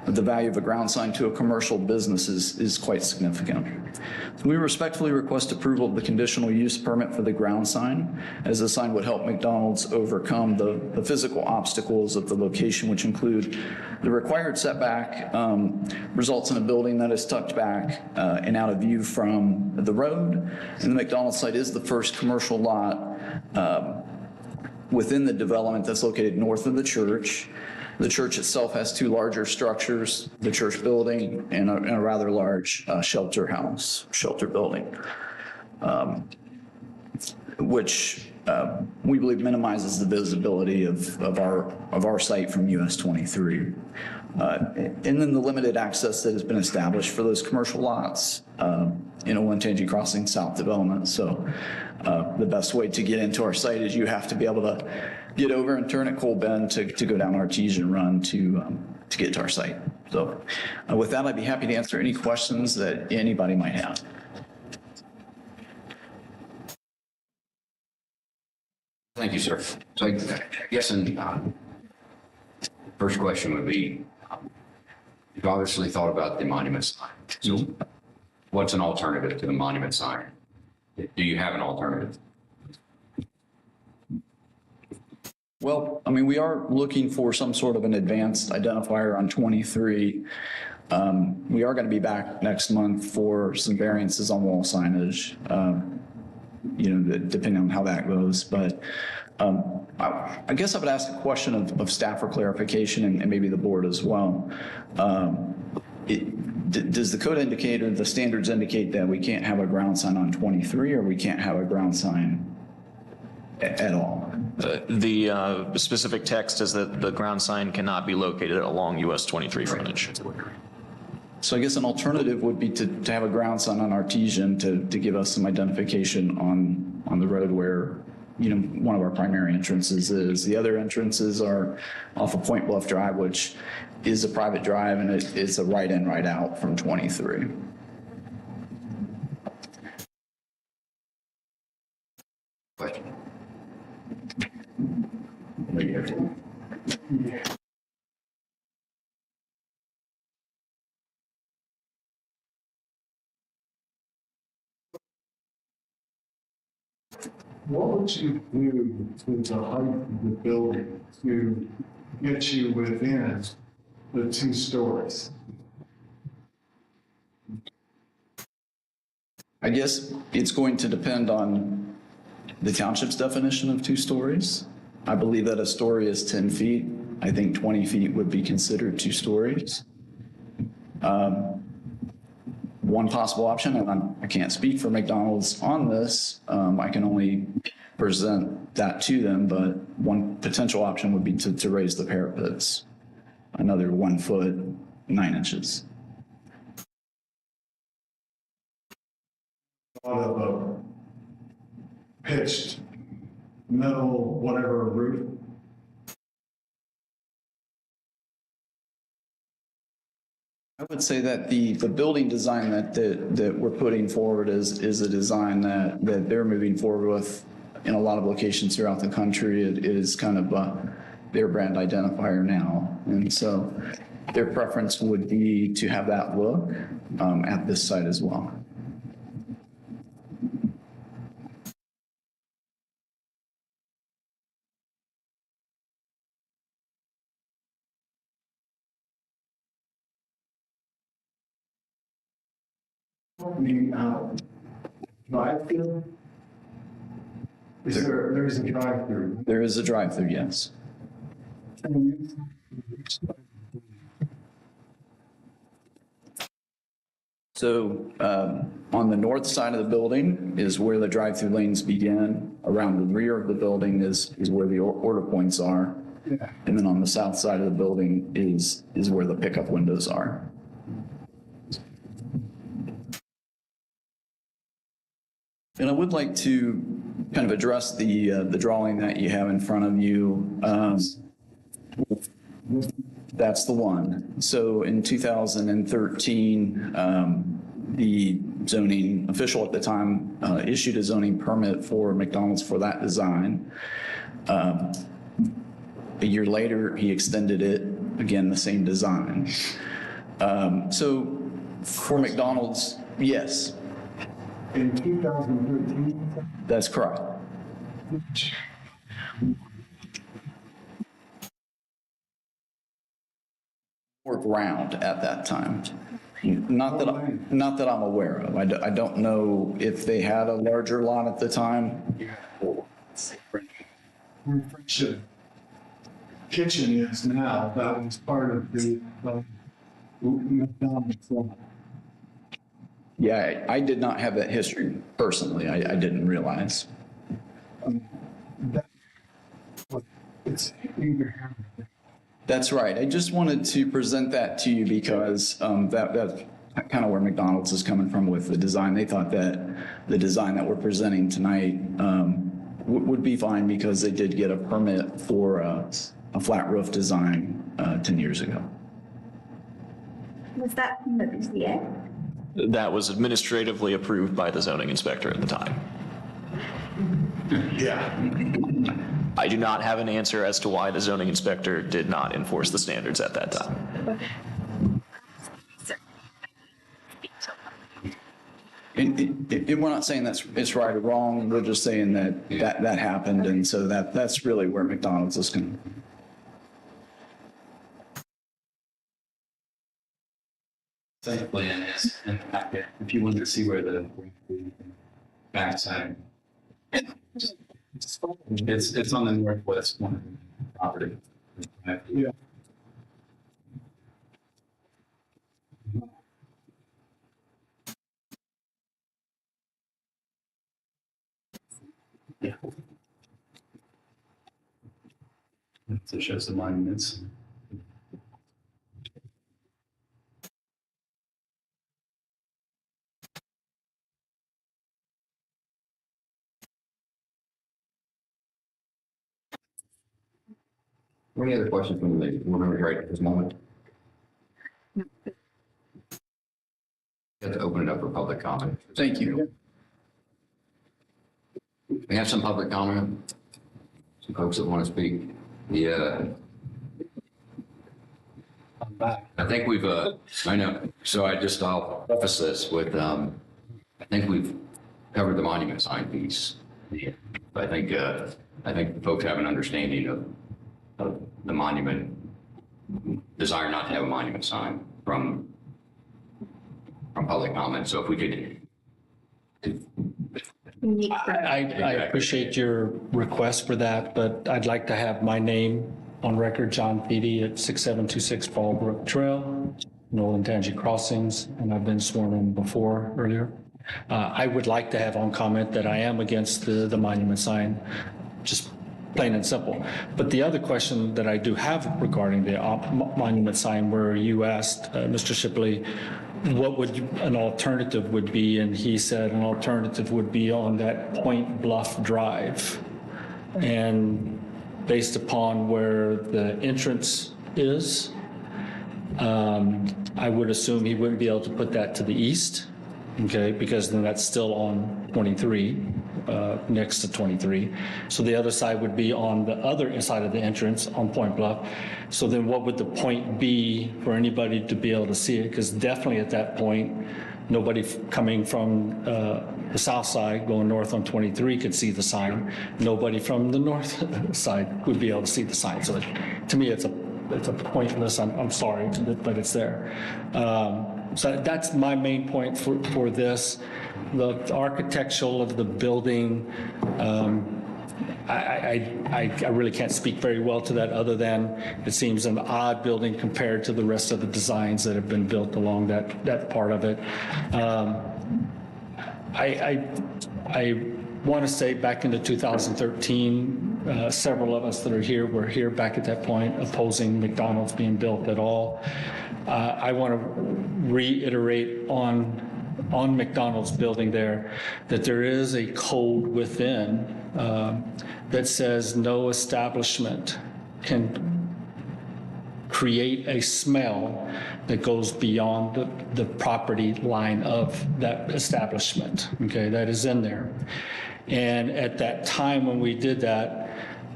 [SPEAKER 15] The value of a ground sign to a commercial business is quite significant. So we respectfully request approval of the conditional use permit for the ground sign, as the sign would help McDonald's overcome the physical obstacles of the location, which include the required setback results in a building that is tucked back and out of view from the road. And the McDonald's site is the first commercial lot within the development that's located north of the church. The church itself has two larger structures, the church building and a rather large shelter building, which we believe minimizes the visibility of our site from US 23. And then the limited access that has been established for those commercial lots in Olentangy Crossing South development. So the best way to get into our site is you have to be able to get over and turn at Coal Bend to go down Artesian Run to get to our site. So with that, I'd be happy to answer any questions that anybody might have.
[SPEAKER 1] Thank you, sir. So I guess first question would be, you've obviously thought about the monument sign. So what's an alternative to the monument sign? Do you have an alternative?
[SPEAKER 15] Well, I mean, we are looking for some sort of an advanced identifier on 23. We are going to be back next month for some variances on wall signage, depending on how that goes. But I guess I would ask a question of staff for clarification and maybe the board as well. Does the code indicate or the standards indicate that we can't have a ground sign on 23 or we can't have a ground sign at all?
[SPEAKER 2] The specific text is that the ground sign cannot be located along US 23 frontage.
[SPEAKER 15] So I guess an alternative would be to have a ground sign on Artesian to give us some identification on the road where, one of our primary entrances is. The other entrances are off of Point Bluff Drive, which is a private drive, and it's a right in, right out from 23.
[SPEAKER 1] Question.
[SPEAKER 6] what would you do to the height of the building to get you within the 2 stories?
[SPEAKER 15] I guess it's going to depend on the township's definition of 2 stories. I believe that a story is 10 feet. I think 20 feet would be considered 2 stories. One possible option, and I can't speak for McDonald's on this, I can only present that to them, but one potential option would be to raise the parapets another 1 foot, 9 inches.
[SPEAKER 6] Of a pitched metal, whatever roof.
[SPEAKER 15] I would say that the building design that we're putting forward is a design that they're moving forward with in a lot of locations throughout the country. It is kind of their brand identifier now. And so their preference would be to have that look at this site as well.
[SPEAKER 6] The drive-through? There's a drive-through?
[SPEAKER 15] There is a drive-through, yes. So on the north side of the building is where the drive-through lanes begin. Around the rear of the building is where the order points are.
[SPEAKER 6] Yeah.
[SPEAKER 15] And then on the south side of the building is where the pickup windows are. And I would like to kind of address the drawing that you have in front of you. That's the one. So in 2013, the zoning official at the time issued a zoning permit for McDonald's for that design. A year later, he extended it, again, the same design. So for McDonald's, yes.
[SPEAKER 6] In 2013?
[SPEAKER 15] That's correct. Or ground at that time. Not that I'm aware of. I don't know if they had a larger lot at the time.
[SPEAKER 6] Kitchen is now, that was part of the McDonald's.
[SPEAKER 15] Yeah, I did not have that history personally. I didn't realize. That's right. I just wanted to present that to you because that's kind of where McDonald's is coming from with the design. They thought that the design that we're presenting tonight would be fine because they did get a permit for a flat roof design 10 years ago.
[SPEAKER 3] Was that from the BCA?
[SPEAKER 2] That was administratively approved by the zoning inspector at the time.
[SPEAKER 6] Yeah.
[SPEAKER 2] I do not have an answer as to why the zoning inspector did not enforce the standards at that time.
[SPEAKER 15] And we're not saying it's right or wrong. We're just saying that happened, and so that's really where McDonald's is going.
[SPEAKER 5] Site plan is in the packet, if you wanted to see where the backside. It's on the northwest corner of the property.
[SPEAKER 6] Yeah.
[SPEAKER 5] Yeah. So it shows the monuments.
[SPEAKER 1] Any other questions from the board right at this moment? You have to open it up for public comment.
[SPEAKER 15] Thank you.
[SPEAKER 1] We have some public comment. Some folks that want to speak. I think we've, I know, so I'll preface this with, I think we've covered the monument sign piece. I think folks have an understanding of the monument, desire not to have a monument sign from public comment. So if we could.
[SPEAKER 10] I appreciate your request for that, but I'd like to have my name on record, John Feedy at 6726 Fallbrook Trail, Nolan-Tangi Crossings, and I've been sworn in before earlier. I would like to have on comment that I am against the monument sign, just plain and simple. But the other question that I do have regarding the monument sign, where you asked Mr. Shipley, what would an alternative would be, and he said an alternative would be on that Point Bluff Drive. And based upon where the entrance is, I would assume he wouldn't be able to put that to the east, okay, because then that's still on 23, next to 23. So the other side would be on the other side of the entrance on Point Bluff. So then what would the point be for anybody to be able to see it? Because definitely at that point, nobody coming from the south side going north on 23 could see the sign. Nobody from the north side would be able to see the sign. So to me, it's a pointless, I'm sorry, but it's there. So that's my main point for this. The architectural of the building, I really can't speak very well to that, other than it seems an odd building compared to the rest of the designs that have been built along that part of it. I want to say back into 2013, several of us that are here were here back at that point opposing McDonald's being built at all. I want to reiterate on McDonald's building there that there is a code within that says no establishment can create a smell that goes beyond the property line of that establishment. Okay, that is in there. And at that time when we did that,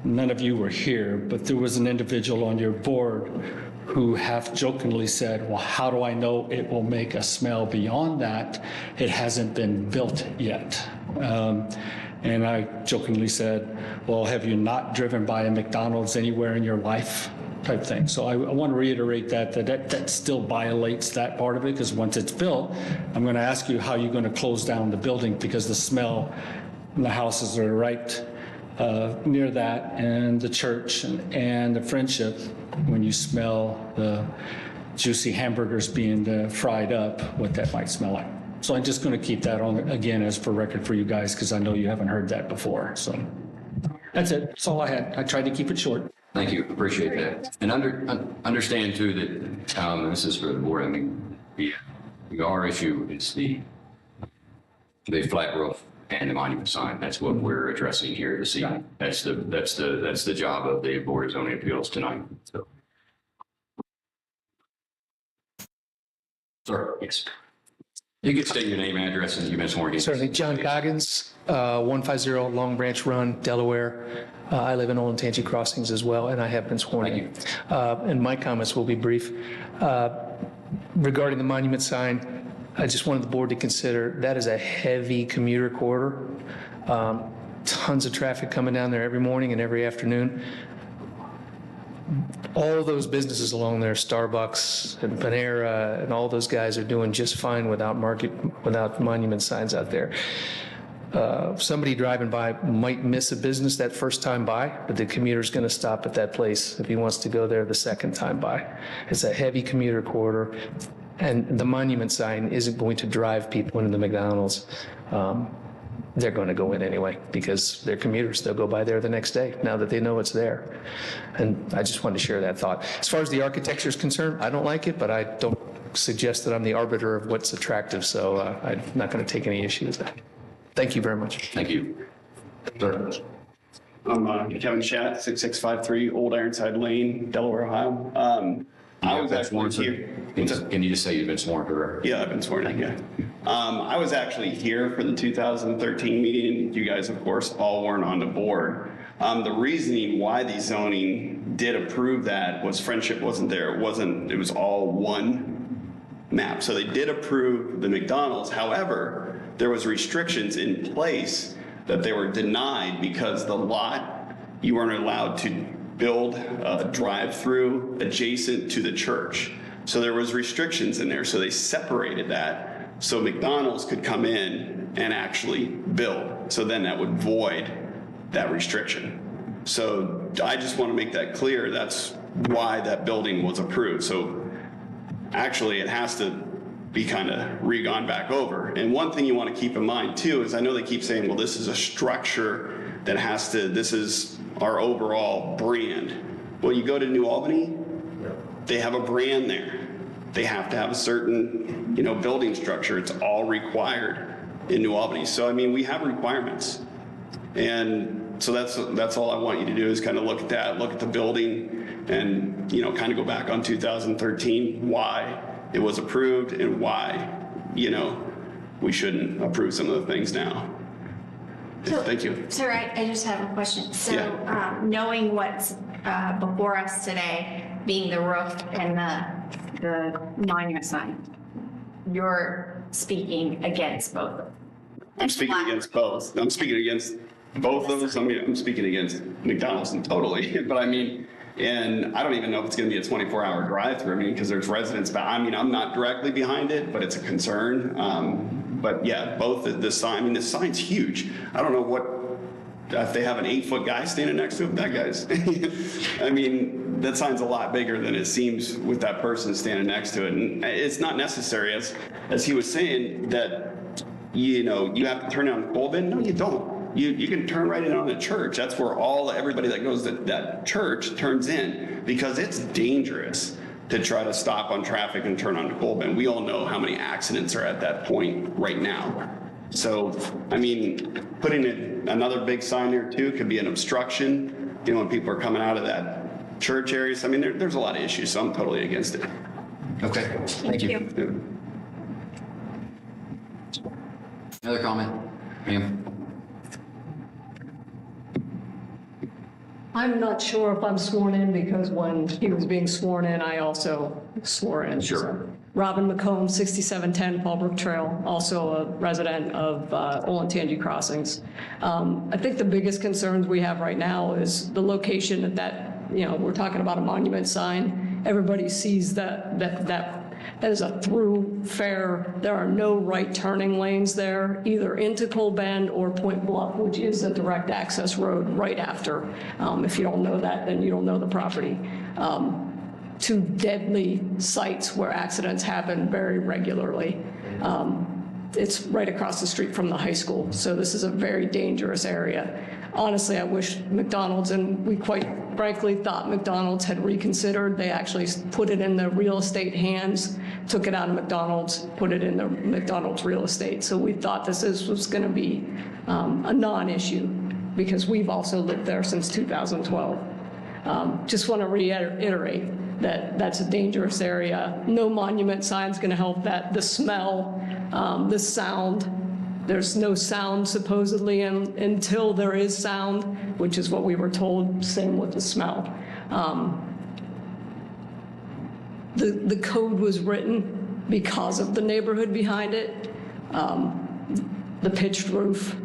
[SPEAKER 10] none of you were here, but there was an individual on your board who half jokingly said, well, how do I know it will make a smell beyond that? It hasn't been built yet. And I jokingly said, well, have you not driven by a McDonald's anywhere in your life? Type thing. So I want to reiterate that still violates that part of it, because once it's built, I'm going to ask you how you're going to close down the building, because the smell in the houses are right near that, and the church and the Friendship, when you smell the juicy hamburgers being fried up, what that might smell like. So I'm just going to keep that on again as for record for you guys, because I know you haven't heard that before. So that's it. That's all I had. I tried to keep it short.
[SPEAKER 1] Thank you, appreciate that. And understand too that this is for the board. I mean, our issue is the flat roof and the monument sign. That's what we're addressing here this evening. That's the job of the Board of Zoning Appeals tonight. So. Sir, yes. You can state your name and address, and you've been sworn in.
[SPEAKER 11] Certainly. John Coggins, 150 Long Branch Run, Delaware. I live in Olentangy Crossings as well, and I have been sworn in. And my comments will be brief. Regarding the monument sign, I just wanted the board to consider that is a heavy commuter corridor. Tons of traffic coming down there every morning and every afternoon. All those businesses along there, Starbucks and Panera and all those guys, are doing just fine without monument signs out there. Somebody driving by might miss a business that first time by, but the commuter's going to stop at that place if he wants to go there the second time by. It's a heavy commuter corridor, and the monument sign isn't going to drive people into the McDonald's. They're going to go in anyway because they're commuters. They'll go by there the next day now that they know it's there. And I just wanted to share that thought. As far as the architecture is concerned, I don't like it, but I don't suggest that I'm the arbiter of what's attractive, so I'm not going to take any issue with that. Thank you very much.
[SPEAKER 1] Thank you. Sir.
[SPEAKER 16] I'm Kevin Schatt, 6653 Old Ironside Lane, Delaware, Ohio. I was actually here.
[SPEAKER 1] Can you just say you've been sworn for?
[SPEAKER 16] Yeah, I've been sworn in, yeah. I was actually here for the 2013 meeting. You guys, of course, all weren't on the board. The reasoning why the zoning did approve that was Friendship wasn't there. It was all one map. So they did approve the McDonald's. However, there was restrictions in place that they were denied because the lot, you weren't allowed to build a drive-through adjacent to the church. So there was restrictions in there, so they separated that so McDonald's could come in and actually build. So then that would void that restriction. So I just want to make that clear. That's why that building was approved. So actually it has to be kind of re-gone back over. And one thing you want to keep in mind too is I know they keep saying, well, this is a structure that has to, this is our overall brand. Well, you go to New Albany, they have a brand there. They have to have a certain, building structure. It's all required in New Albany. So, I mean, we have requirements. And so that's all I want you to do is kind of look at that, look at the building and, kind of go back on 2013, why it was approved and why, we shouldn't approve some of the things now.
[SPEAKER 3] So,
[SPEAKER 16] thank you.
[SPEAKER 3] Sir, I just have a question. So
[SPEAKER 16] Yeah.
[SPEAKER 3] Knowing what's before us today, being the roof and the monument sign, you're speaking against both.
[SPEAKER 16] I'm speaking against both. I'm speaking against both of those. I mean, I'm speaking against McDonald's and totally, but I mean, and I don't even know if it's going to be a 24-hour drive-through. I mean, because there's residents, but I mean, I'm not directly behind it, but it's a concern. But yeah, both the sign, I mean, the sign's huge. I don't know if they have an 8-foot guy standing next to it, that guy's, I mean, that sign's a lot bigger than it seems with that person standing next to it. And it's not necessary, as he was saying, that, you have to turn on Colbin. No, you don't. You can turn right in on the church. That's where everybody that goes to that church turns in, because it's dangerous to try to stop on traffic and turn on Colbin. We all know how many accidents are at that point right now. So, I mean, putting another big sign there too could be an obstruction, when people are coming out of that church area. So, I mean, there's a lot of issues, so I'm totally against it.
[SPEAKER 1] Okay, thank you. Another comment? Ma'am?
[SPEAKER 17] I'm not sure if I'm sworn in because when he was being sworn in, I also swore in.
[SPEAKER 1] Sure.
[SPEAKER 17] So, Robin McComb, 6710 Fallbrook Trail, also a resident of Olentangy Crossings. I think the biggest concerns we have right now is the location of that, we're talking about a monument sign. Everybody sees that is a through fare. There are no right turning lanes there, either into Coal Bend or Point Bluff, which is a direct access road right after. If you don't know that, then you don't know the property. Two deadly sites where accidents happen very regularly. It's right across the street from the high school, so this is a very dangerous area. Honestly, I wish McDonald's, and we quite frankly thought McDonald's had reconsidered. They actually put it in the real estate hands, took it out of McDonald's, put it in the McDonald's real estate. So we thought this was going to be a non-issue because we've also lived there since 2012. Just want to reiterate that that's a dangerous area. No monument sign's going to help that. The smell, the sound. There's no sound supposedly until there is sound, which is what we were told, same with the smell. The code was written because of the neighborhood behind it, the pitched roof,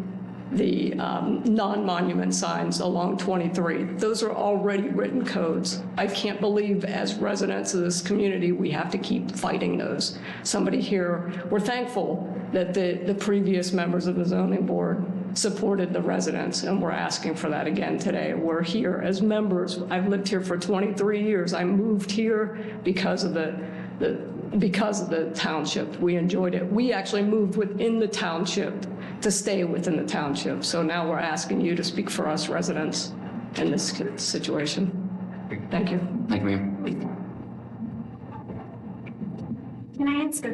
[SPEAKER 17] the non-monument signs along 23. Those are already written codes. I can't believe as residents of this community, we have to keep fighting those. Somebody here, we're thankful that the previous members of the zoning board supported the residents, and we're asking for that again today. We're here as members. I've lived here for 23 years. I moved here because of the township. We enjoyed it. We actually moved within the township to stay within the township. So now we're asking you to speak for us residents in this situation. Thank you.
[SPEAKER 1] Thank you, ma'am.
[SPEAKER 3] Can I ask a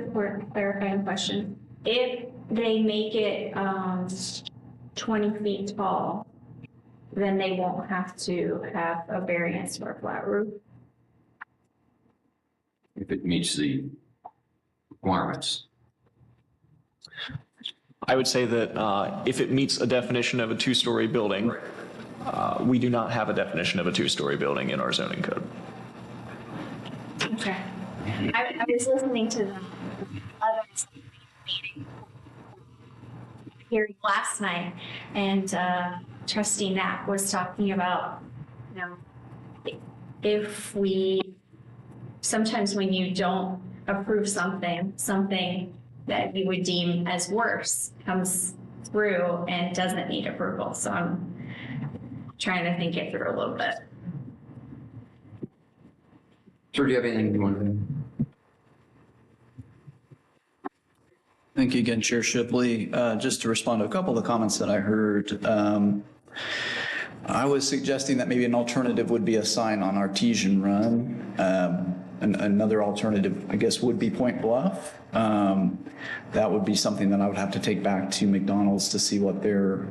[SPEAKER 3] clarifying question? If they make it 20 feet tall, then they won't have to have a variance for a flat roof?
[SPEAKER 1] If it meets the requirements.
[SPEAKER 2] I would say that if it meets a definition of a two-story building, we do not have a definition of a two-story building in our zoning code.
[SPEAKER 3] Okay. I was listening to the others meeting. hearing last night, and trustee Knapp was talking about, you know, if we, sometimes when you don't approve something that we would deem as worse comes through and doesn't need approval. So I'm trying to think it through a little bit.
[SPEAKER 1] Sure, do you have anything you want to?
[SPEAKER 15] Thank you again, Chair Shipley. Just to respond to a couple of the comments that I heard, I was suggesting that maybe an alternative would be a sign on Artesian Run. Another alternative, I guess, would be Point Bluff. That would be something that I would have to take back to McDonald's to see what their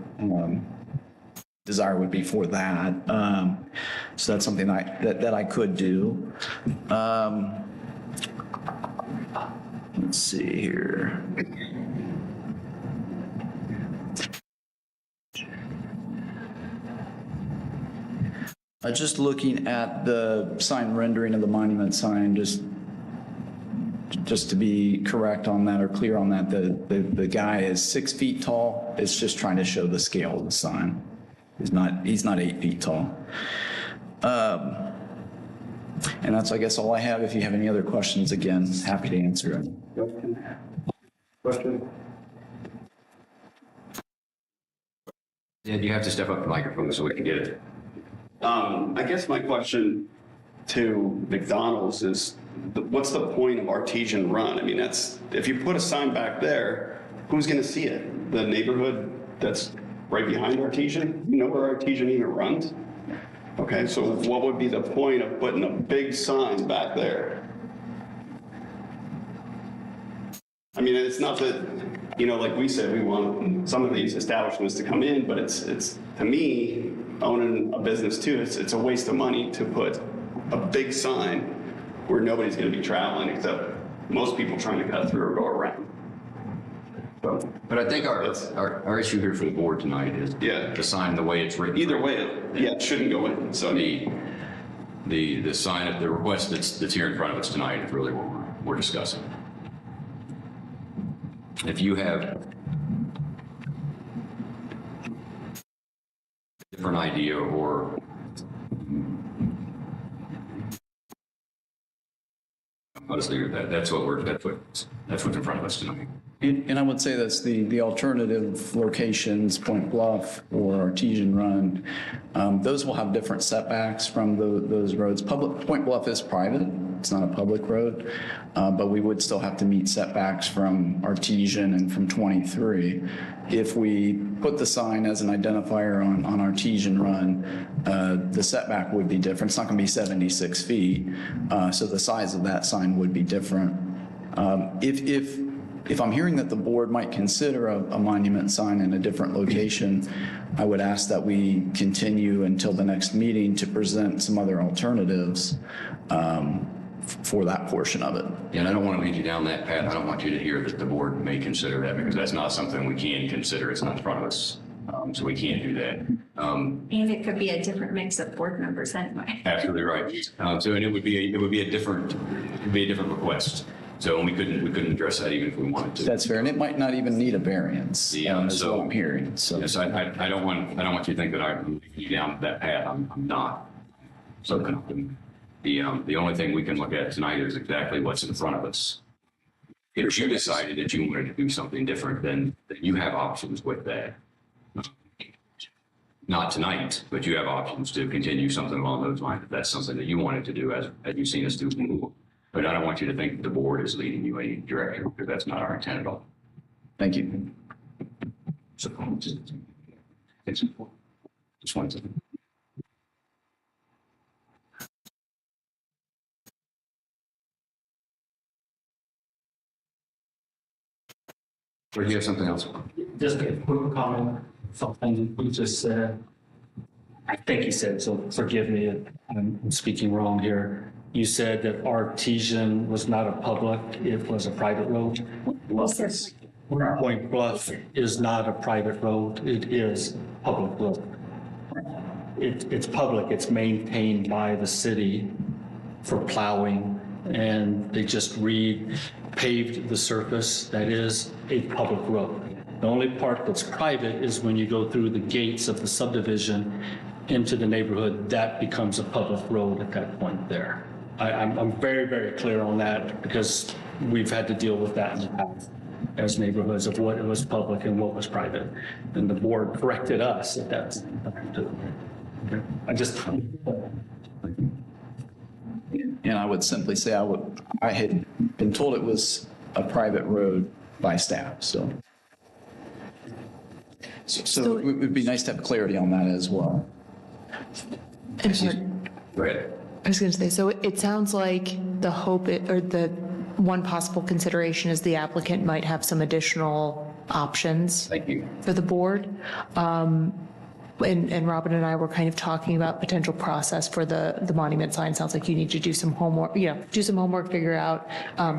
[SPEAKER 15] desire would be for that. So that's something that I could do. Let's see here. Just looking at the sign rendering of the monument sign, just to be correct on that or clear on that, the guy is 6 feet tall. It's just trying to show the scale of the sign. He's not 8 feet tall. And that's, I guess, all I have. If you have any other questions, again, happy to answer them.
[SPEAKER 6] Question?
[SPEAKER 1] Yeah, you have to step up the microphone so we can get it.
[SPEAKER 16] I guess my question to McDonald's is, what's the point of Artesian Run? I mean, if you put a sign back there, who's going to see it? The neighborhood that's right behind Artesian? You know where Artesian even runs? Okay, so what would be the point of putting a big sign back there? I mean, it's not that, like we said, we want some of these establishments to come in, but it's to me, owning a business too, it's a waste of money to put a big sign where nobody's going to be traveling except most people trying to cut through or go around.
[SPEAKER 1] But I think our issue here for the board tonight is the sign the way it's written.
[SPEAKER 16] Either way, it shouldn't go in. So
[SPEAKER 1] the sign of the request that's here in front of us tonight is really what we're discussing. If you have a different idea or honestly, that's what's in front of us tonight.
[SPEAKER 15] And I would say that's the alternative locations, Point Bluff or Artesian Run. Those will have different setbacks from those roads. Point Bluff is private. It's not a public road, but we would still have to meet setbacks from Artesian and from 23. If we put the sign as an identifier on Artesian Run, the setback would be different. It's not going to be 76 feet, so the size of that sign would be different. If I'm hearing that the board might consider a monument sign in a different location, I would ask that we continue until the next meeting to present some other alternatives for that portion of it.
[SPEAKER 1] Yeah, and I don't want to lead you down that path. I don't want you to hear that the board may consider that, because that's not something we can consider. It's not in front of us, so we can't do that.
[SPEAKER 3] And it could be a different mix of board members anyway.
[SPEAKER 1] Absolutely right. So, and it would be a different request. So we couldn't address that even if we wanted to.
[SPEAKER 15] That's fair, and it might not even need a variance. Is what I'm hearing. So
[SPEAKER 1] yes, I don't want you to think that I'm leading you down that path. I'm not. So the only thing we can look at tonight is exactly what's in front of us. If you decided that you wanted to do something different, then you have options with that. Not tonight, but you have options to continue something along those lines if that's something that you wanted to do as you've seen us do before. But I don't want you to think the board is leading you any direction, because that's not our intent at all.
[SPEAKER 15] Thank you.
[SPEAKER 1] So it's important. Just one second. Or do you have something else?
[SPEAKER 10] Just a quick comment, something you just said. I think you said, so forgive me if I'm speaking wrong here. You said that Artesian was not a public, it was a private road? Point Bluff is not a private road, it is public road. It's public, it's maintained by the city for plowing, and they just paved the surface. That is a public road. The only part that's private is when you go through the gates of the subdivision into the neighborhood, that becomes a public road at that point there. I'm very, very clear on that because we've had to deal with that in the past as neighborhoods of what was public and what was private. And the board corrected us at that.
[SPEAKER 15] And I would simply say I had been told it was a private road by staff, so it would be nice to have clarity on that as well.
[SPEAKER 1] Go ahead.
[SPEAKER 13] I was going to say, so it sounds like the hope or the one possible consideration is the applicant might have some additional options.
[SPEAKER 1] Thank you.
[SPEAKER 13] For the board. And Robin and I were kind of talking about potential process for the monument sign. Sounds like you need to do some homework, figure out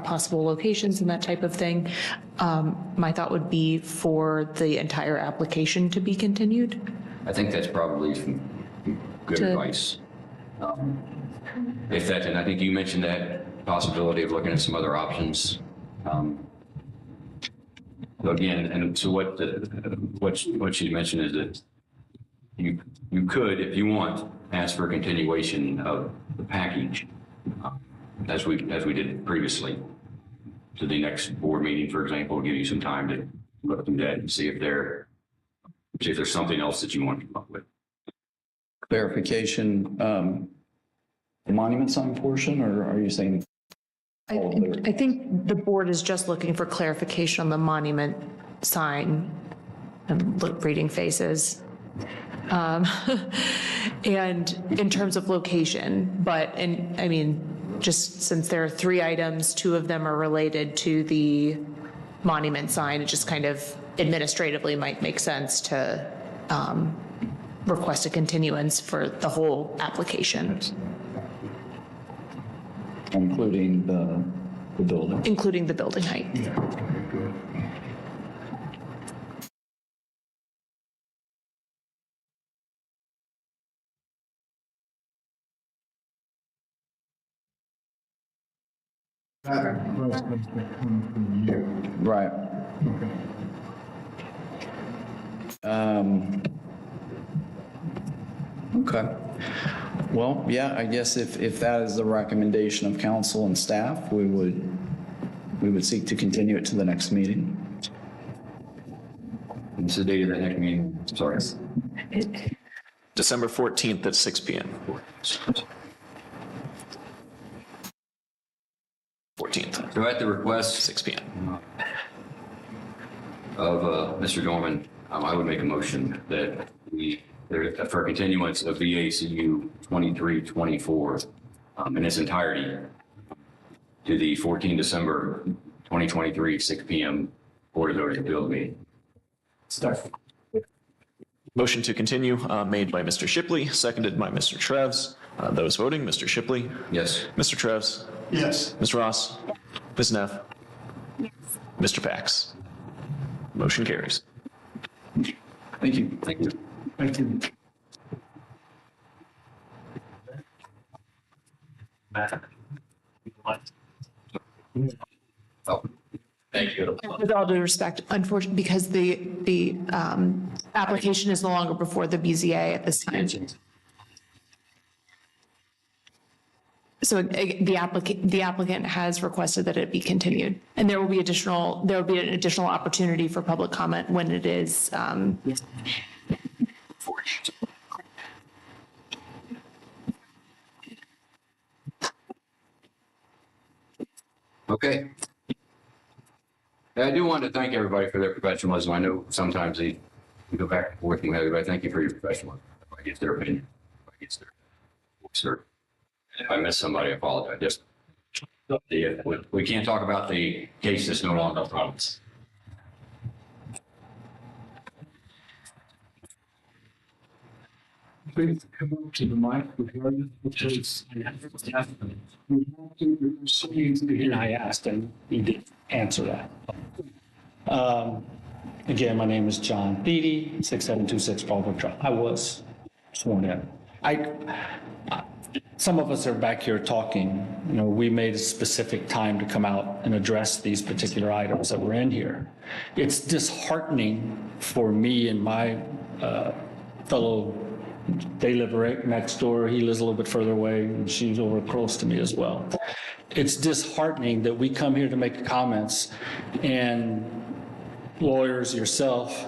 [SPEAKER 13] possible locations and that type of thing. My thought would be for the entire application to be continued.
[SPEAKER 1] I think that's probably some good advice. If that, and I think you mentioned that possibility of looking at some other options. So again, and so what she mentioned is that you could, if you want, ask for a continuation of the package, as we did previously, to the next board meeting, for example, give you some time to look through that and see if there's something else that you want to come up with.
[SPEAKER 15] Clarification, the monument sign portion, or are you saying?
[SPEAKER 13] I think the board is just looking for clarification on the monument sign. I'm reading faces. And in terms of location, just since there are 3 items, 2 of them are related to the monument sign, it just kind of administratively might make sense to request a continuance for the whole application.
[SPEAKER 15] Including the building?
[SPEAKER 13] Including the building height.
[SPEAKER 15] Right. Okay. Well, yeah, I guess if that is the recommendation of council and staff, we would seek to continue it to the next meeting.
[SPEAKER 1] What's the date of that next meeting? Sorry.
[SPEAKER 2] December 14th at 6 p.m. 14th.
[SPEAKER 1] So at the request
[SPEAKER 2] 6 p.m.
[SPEAKER 1] of Mr. Dorman, I would make a motion that for continuance of VACU 2324 in its entirety to the 14 December 2023, 6 p.m. Board of Zoning Appeals meeting.
[SPEAKER 2] Motion to continue made by Mr. Shipley, seconded by Mr. Treves. Those voting, Mr. Shipley?
[SPEAKER 1] Yes.
[SPEAKER 2] Mr. Treves?
[SPEAKER 6] Yes.
[SPEAKER 2] Ms. Ross? Ms. Neff?
[SPEAKER 3] Yes.
[SPEAKER 2] Mr. Pax? Motion carries.
[SPEAKER 15] Thank you.
[SPEAKER 1] Thank you.
[SPEAKER 6] Thank you.
[SPEAKER 1] Oh, thank you.
[SPEAKER 13] With all due respect, unfortunately, because the application is no longer before the BZA at this time. So the applicant has requested that it be continued, and there will be an additional opportunity for public comment when it is.
[SPEAKER 1] Okay. I do want to thank everybody for their professionalism. I know sometimes we go back and forth with everybody. Thank you for your professionalism. If I get their opinion, if I get their voice, if I miss somebody, I apologize. Just we can't talk about the case that's no longer a problem.
[SPEAKER 6] Please come up to the mic regardless of choice.
[SPEAKER 10] And I asked, and you did answer that. Again, my name is John Beatty, 6726 Fallbrook Drive. I was sworn in. Some of us are back here talking we made a specific time to come out and address these particular items that were in here. It's disheartening for me and my fellow, they live right next door, he lives a little bit further away, and she's over close to me as well. It's disheartening that we come here to make comments and lawyers, yourself,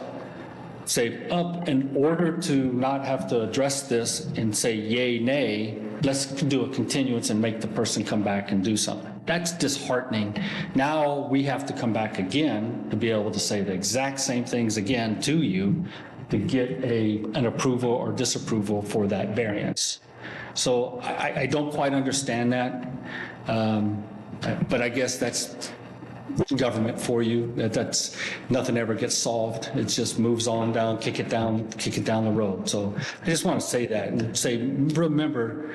[SPEAKER 10] say, in order to not have to address this and say yay, nay, let's do a continuance and make the person come back and do something. That's disheartening. Now we have to come back again to be able to say the exact same things again to you to get an approval or disapproval for that variance. So I don't quite understand that, but I guess that's government for you. That's nothing ever gets solved. It just moves on down, kick it down the road. So I just want to say that and say, remember,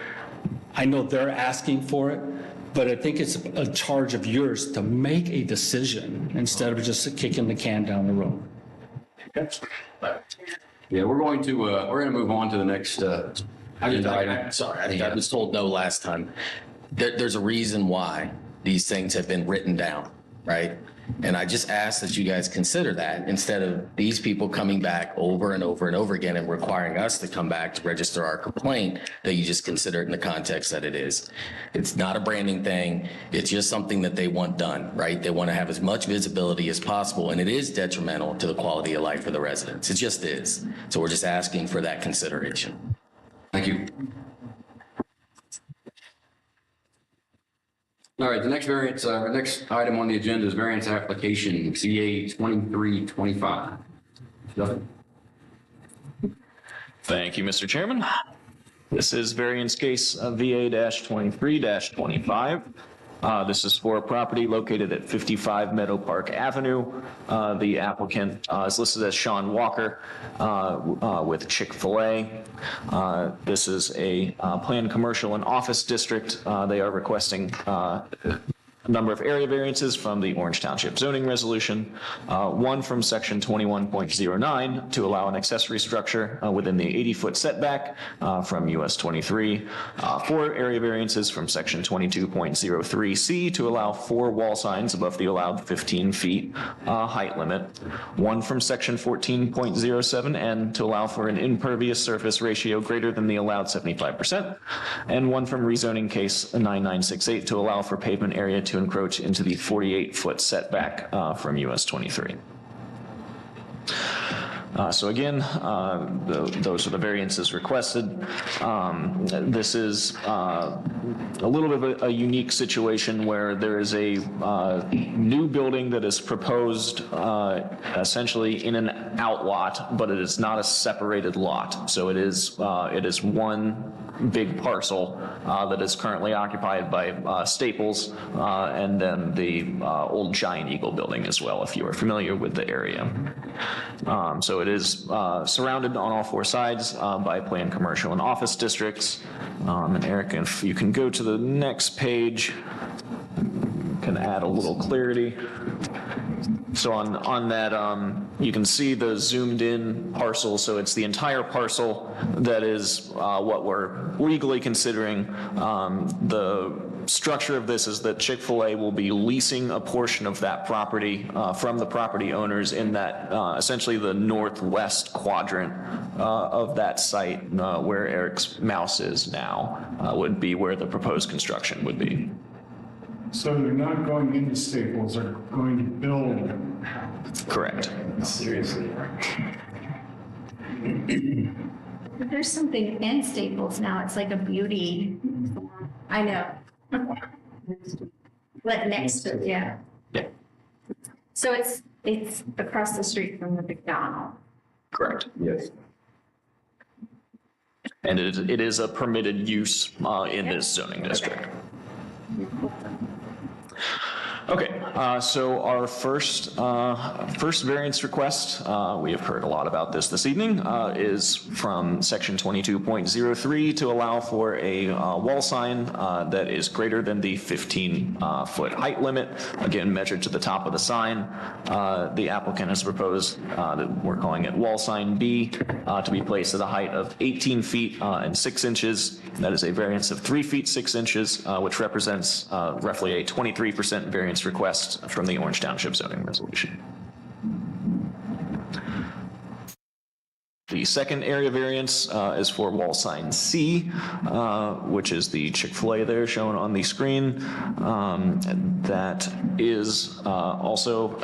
[SPEAKER 10] I know they're asking for it, but I think it's a charge of yours to make a decision instead of just kicking the can down the road.
[SPEAKER 1] Yeah, we're going to move on to the next agenda item.
[SPEAKER 12] Sorry, I was told no last time. There's a reason why these things have been written down, right? And I just ask that you guys consider that instead of these people coming back over and over and over again and requiring us to come back to register our complaint, that you just consider it in the context that it is. It's not a branding thing. It's just something that they want done, right? They want to have as much visibility as possible, and it is detrimental to the quality of life for the residents. It just is. So we're just asking for that consideration.
[SPEAKER 1] Thank you. All right, the next variance, next item on the agenda is variance application CA 2325. Nothing.
[SPEAKER 2] Thank you, Mr. Chairman. This is variance case VA-23-25. This is for a property located at 55 Meadow Park Avenue. The applicant is listed as Sean Walker with Chick-fil-A. This is a planned commercial and office district. They are requesting a number of area variances from the Orange Township zoning resolution, one from section 21.09 to allow an accessory structure within the 80-foot setback from US 23, 4 area variances from section 22.03C to allow 4 wall signs above the allowed 15 feet height limit, one from section 14.07N to allow for an impervious surface ratio greater than the allowed 75%, and one from rezoning case 9968 to allow for pavement area to encroach into the 48-foot setback from US 23. So again, those are the variances requested. This is a little bit of a unique situation where there is a new building that is proposed essentially in an outlot, but it is not a separated lot. So it is one big parcel that is currently occupied by Staples and then the old Giant Eagle building as well, if you are familiar with the area. So it is surrounded on all 4 sides by planned commercial and office districts. And Eric, if you can go to the next page, can add a little clarity. So on that, you can see the zoomed in parcel. So it's the entire parcel that is what we're legally considering. The structure of this is that Chick-fil-A will be leasing a portion of that property from the property owners in that essentially the northwest quadrant of that site where Eric's mouse is now would be where the proposed construction would be.
[SPEAKER 6] So they're not going into Staples, they're going to build.
[SPEAKER 2] Correct.
[SPEAKER 6] Seriously.
[SPEAKER 3] There's something in Staples now. It's like a beauty. I know. Like next to, yeah. So it's across the street from the McDonald's.
[SPEAKER 2] Correct. Yes. And it is a permitted use in this zoning district. Okay, so our first variance request, we have heard a lot about this evening, is from section 22.03 to allow for a wall sign that is greater than the 15-foot height limit, again, measured to the top of the sign. The applicant has proposed that we're calling it wall sign B to be placed at a height of 18 feet and 6 inches. That is a variance of 3 feet 6 inches, which represents roughly a 23% variance request from the Orange Township zoning resolution. The second area variance is for wall sign C, which is the Chick-fil-A there shown on the screen. That is also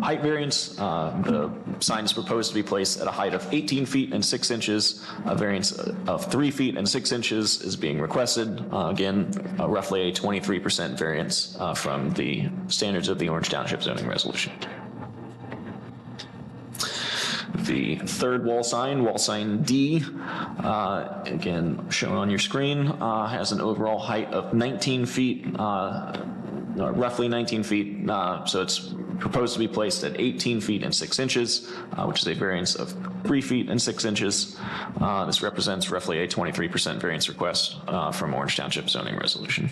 [SPEAKER 2] height variance. The sign is proposed to be placed at a height of 18 feet and 6 inches. A variance of 3 feet and 6 inches is being requested. Again, roughly a 23% variance from the standards of the Orange Township zoning resolution. The third wall sign D, again shown on your screen, has an overall height of 19 feet, roughly 19 feet, so it's proposed to be placed at 18 feet and 6 inches, which is a variance of 3 feet and 6 inches. This represents roughly a 23% variance request from Orange Township zoning resolution.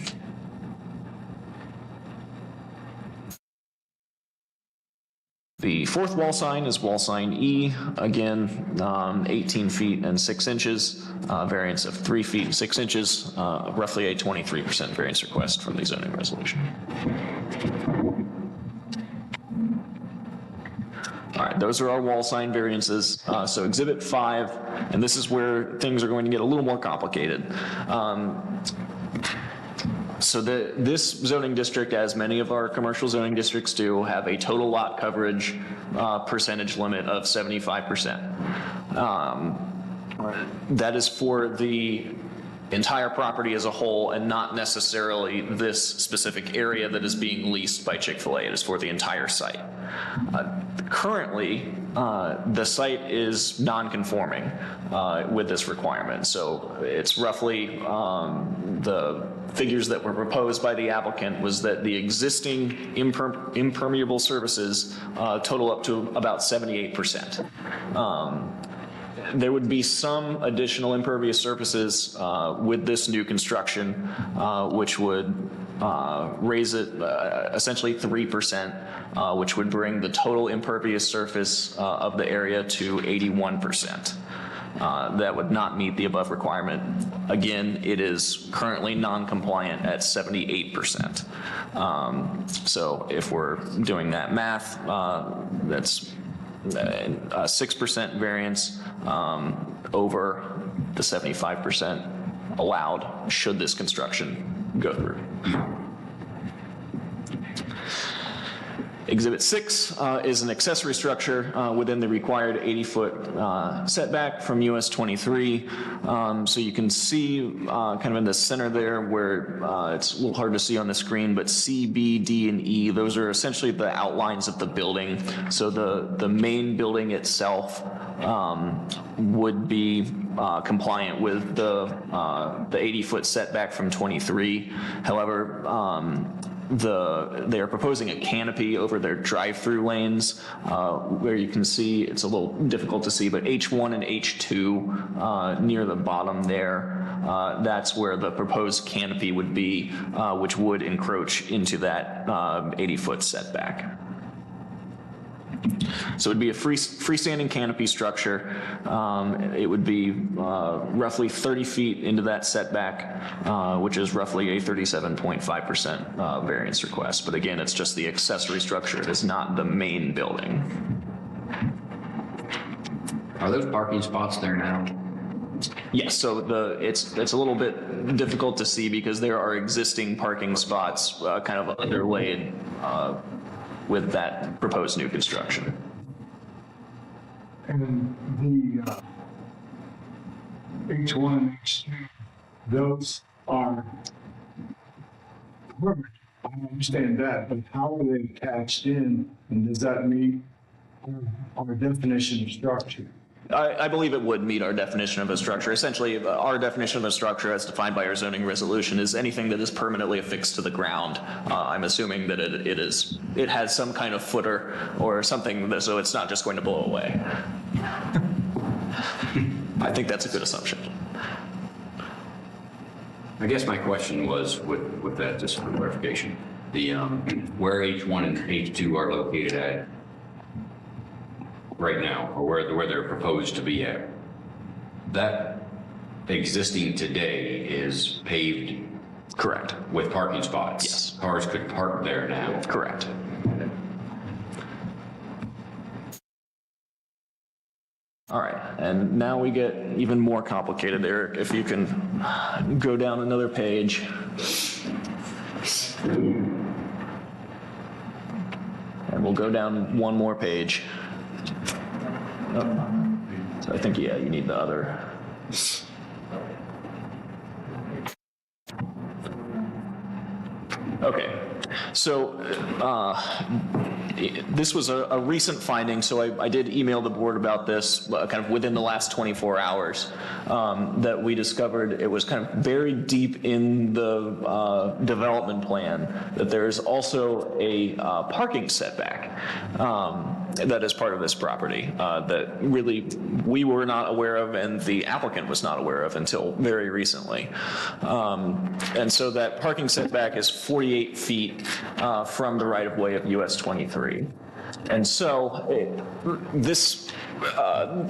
[SPEAKER 2] The fourth wall sign is wall sign E, again, 18 feet and 6 inches, variance of 3 feet and 6 inches, roughly a 23% variance request from the zoning resolution. All right, those are our wall sign variances. So Exhibit 5, and this is where things are going to get a little more complicated. So this zoning district, as many of our commercial zoning districts do, have a total lot coverage percentage limit of 75%. That is for the entire property as a whole and not necessarily this specific area that is being leased by Chick-fil-A. It is for the entire site. Currently, the site is non-conforming with this requirement. So it's roughly the figures that were proposed by the applicant was that the existing impermeable surfaces total up to about 78%. There would be some additional impervious surfaces with this new construction, which would raise it essentially 3%, which would bring the total impervious surface of the area to 81%. That would not meet the above requirement. Again, it is currently non-compliant at 78%. So if we're doing that math, that's a 6% variance over the 75% allowed should this construction go through. Exhibit 6 is an accessory structure within the required 80-foot setback from US 23. So you can see kind of in the center there where it's a little hard to see on the screen, but C, B, D, and E, those are essentially the outlines of the building. So the main building itself would be compliant with the 80-foot setback from 23. However, they are proposing a canopy over their drive-through lanes where you can see, it's a little difficult to see, but H1 and H2 near the bottom there, that's where the proposed canopy would be, which would encroach into that 80-foot setback. So it would be a freestanding canopy structure. It would be roughly 30 feet into that setback, which is roughly a 37.5% variance request. But again, it's just the accessory structure. It is not the main building.
[SPEAKER 1] Are those parking spots there now?
[SPEAKER 2] Yes, so it's a little bit difficult to see because there are existing parking spots kind of underlaid with that proposed new construction.
[SPEAKER 6] And the H1 and H2, those are perfect. I understand that, but how are they attached in, and does that meet our definition of structure?
[SPEAKER 2] I believe it would meet our definition of a structure. Essentially, our definition of a structure as defined by our zoning resolution is anything that is permanently affixed to the ground. I'm assuming that it has some kind of footer or something, so it's not just going to blow away. I think that's a good assumption.
[SPEAKER 1] I guess my question was with that, just for clarification, the where H1 and H2 are located at right now, or where they're proposed to be at, that existing today is paved.
[SPEAKER 2] Correct.
[SPEAKER 1] With parking spots.
[SPEAKER 2] Yes.
[SPEAKER 1] Cars could park there now.
[SPEAKER 2] Correct. All right, and now we get even more complicated. Eric, if you can go down another page. And we'll go down one more page. Oh. So I think, yeah, you need the other. Okay, so this was a recent finding, so I did email the board about this kind of within the last 24 hours, that we discovered it was kind of very deep in the development plan that there's also a parking setback that is part of this property that really we were not aware of and the applicant was not aware of until very recently. And so that parking setback is 48 feet from the right-of-way of US 23. And so this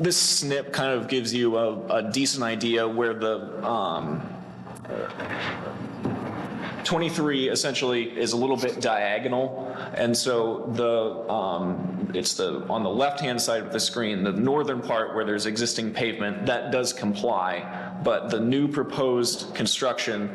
[SPEAKER 2] snip kind of gives you a decent idea where the 23 essentially is a little bit diagonal, and so it's on the left-hand side of the screen, the northern part where there's existing pavement, that does comply, but the new proposed construction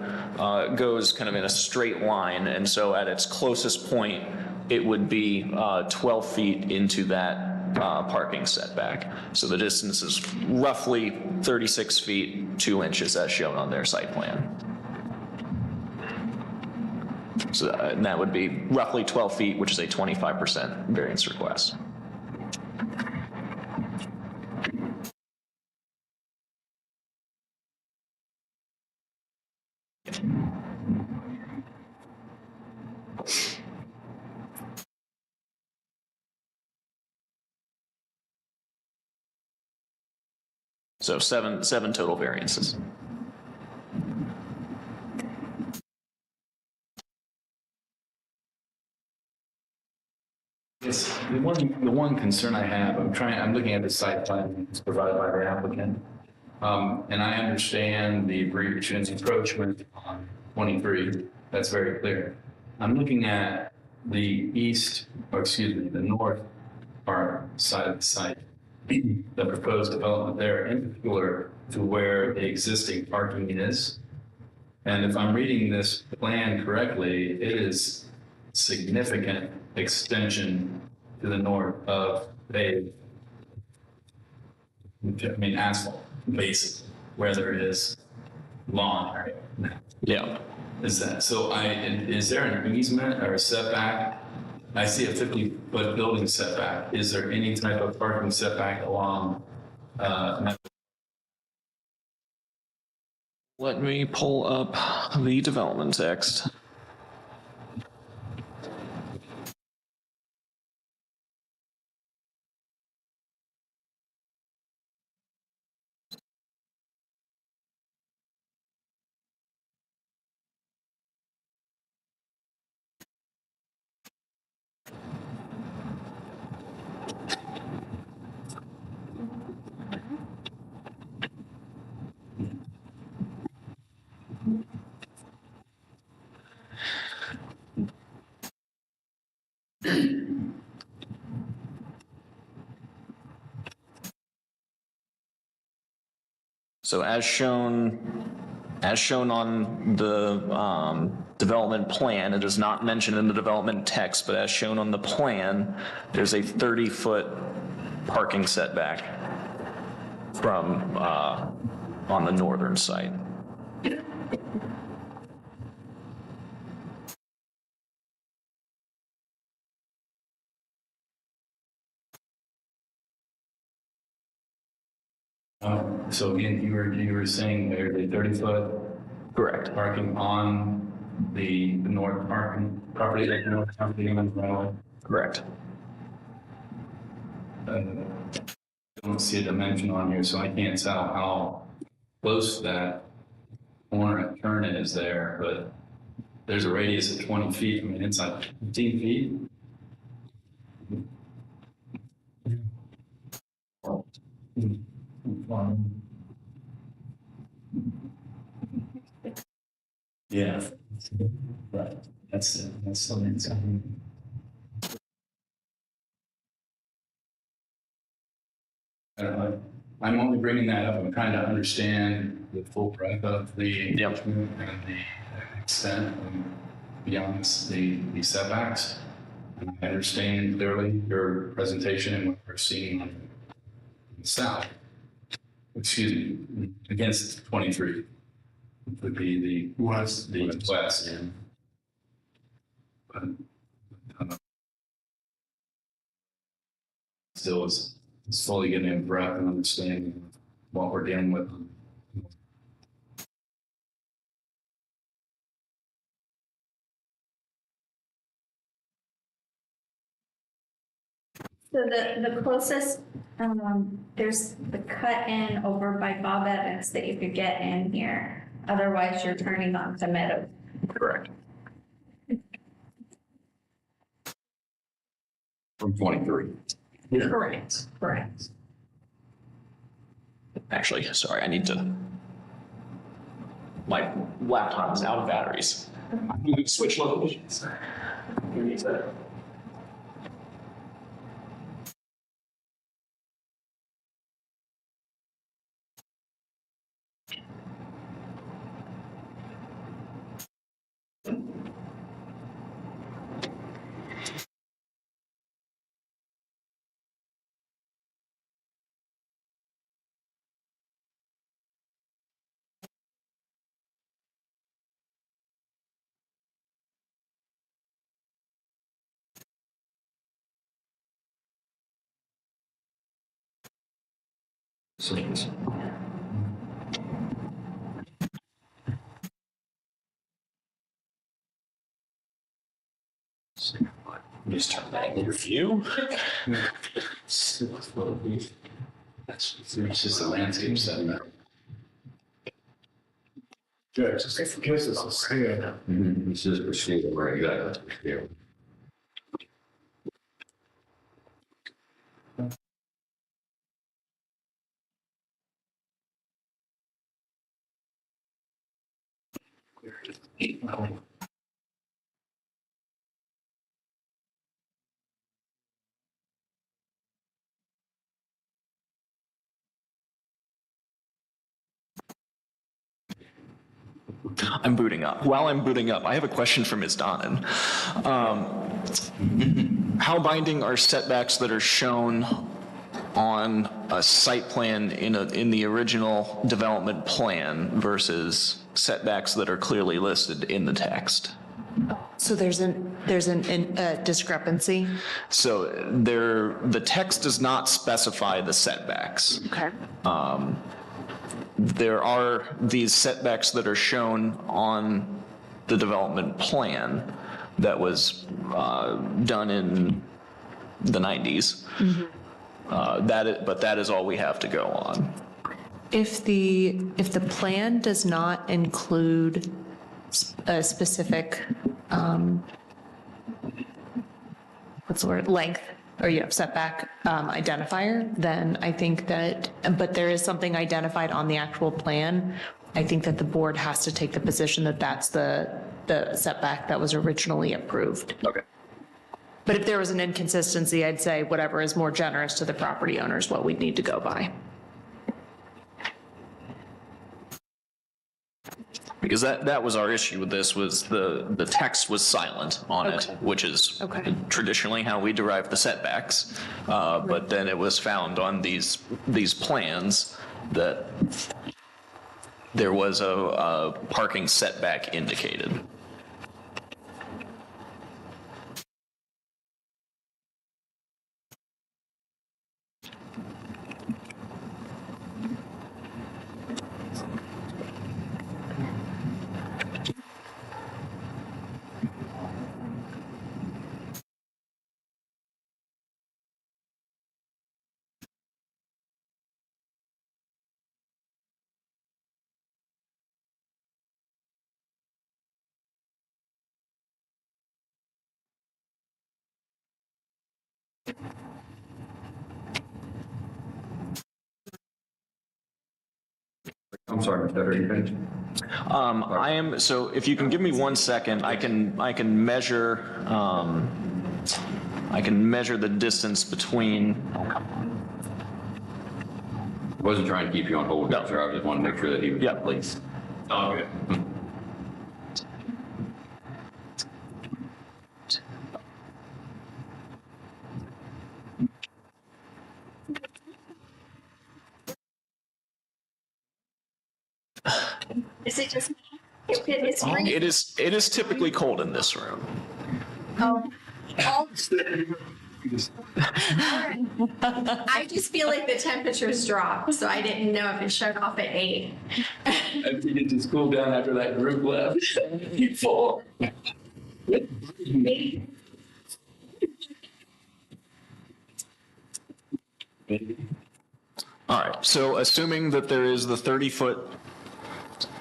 [SPEAKER 2] goes kind of in a straight line, and so at its closest point, it would be 12 feet into that parking setback. So the distance is roughly 36 feet, 2 inches as shown on their site plan. So and that would be roughly 12 feet, which is a 25% variance request. So seven total variances.
[SPEAKER 5] Yes, the one concern I have, I'm looking at the site plan that's provided by the applicant. And I understand the breach and encroachment on 23, that's very clear. I'm looking at the the north side of the site, the proposed development there, in particular to where the existing parking is. And if I'm reading this plan correctly, it is significant extension to the north of paved, asphalt, basically, where there is lawn area.
[SPEAKER 2] Yeah.
[SPEAKER 5] Is that, so is there an easement or a setback? I see a 50-foot building setback. Is there any type of parking setback along?
[SPEAKER 2] Let me pull up the development text. So as shown on the development plan, it is not mentioned in the development text, but as shown on the plan, there's a 30-foot parking setback from on the northern side.
[SPEAKER 5] So again, you were saying there's a 30-foot
[SPEAKER 2] Correct.
[SPEAKER 5] parking on the north parking property, like north property on the road.
[SPEAKER 2] Correct.
[SPEAKER 5] I don't see a dimension on here, so I can't tell how close that corner turn is there, but there's a radius of 20 feet from the inside, 15 feet. Yeah. Right. That's it. That's something. I don't know. I'm only bringing that up. I'm trying to understand the full breadth of the engagement and the extent beyond the setbacks. I understand clearly your presentation and what we're seeing on the south. Excuse me, against 23 would be the west. The west. But still is slowly getting a breadth and understanding of what we're dealing with.
[SPEAKER 3] So the closest, there's the cut in over by Bob Evans that you could get in here. Otherwise, you're turning onto Meadow.
[SPEAKER 2] Correct.
[SPEAKER 1] From 23.
[SPEAKER 3] Correct. Correct.
[SPEAKER 2] Actually, sorry, I need to. My laptop is out of batteries. I'm going to switch locations. Give me a second. Just turn that in your view.
[SPEAKER 5] It's just a landscape setback.
[SPEAKER 6] Yeah, just in case it's a scale.
[SPEAKER 1] This is for scale, right? Exactly. Yeah.
[SPEAKER 2] I'm booting up. While I'm booting up, I have a question for Ms. Donnan. How binding are setbacks that are shown on a site plan in the original development plan versus setbacks that are clearly listed in the text?
[SPEAKER 13] So there's a discrepancy?
[SPEAKER 2] So the text does not specify the setbacks.
[SPEAKER 13] Okay.
[SPEAKER 2] There are these setbacks that are shown on the development plan that was done in the 90s. But that is all we have to go on.
[SPEAKER 13] If the plan does not include a specific, what's the word, length, or setback identifier, then I think that, but there is something identified on the actual plan, I think that the board has to take the position that that's the setback that was originally approved.
[SPEAKER 2] Okay.
[SPEAKER 13] But if there was an inconsistency, I'd say whatever is more generous to the property owner is what we'd need to go by.
[SPEAKER 2] Because that was our issue with this, was the text was silent on it, which is traditionally how we derive the setbacks. But then it was found on these plans that there was a parking setback indicated.
[SPEAKER 1] I'm sorry, Mr. Tucker, you finished?
[SPEAKER 2] I am, so if you can give me 1 second, I can measure, the distance between.
[SPEAKER 1] I wasn't trying to keep you on hold, sir. I just wanted to make sure that he was.
[SPEAKER 2] Yeah, please.
[SPEAKER 1] Oh, good.
[SPEAKER 3] Is it just, it's freezing?
[SPEAKER 2] It is typically cold in this room.
[SPEAKER 3] Oh. I just feel like the temperatures dropped, so I didn't know if it shut off at 8.
[SPEAKER 5] I think it just cooled down after that group left. Before.
[SPEAKER 2] All right, so assuming that there is the 30-foot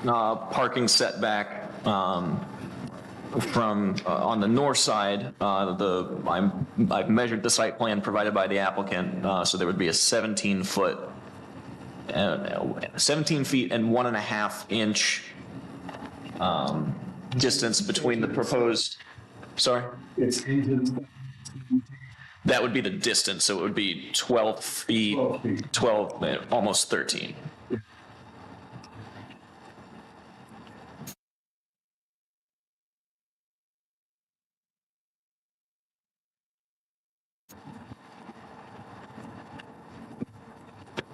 [SPEAKER 2] parking setback from on the north side, I've measured the site plan provided by the applicant, so there would be a 17 feet and 1.5 inch distance between the proposed. Sorry. That would be the distance, so it would be 12 feet, 12, almost 13.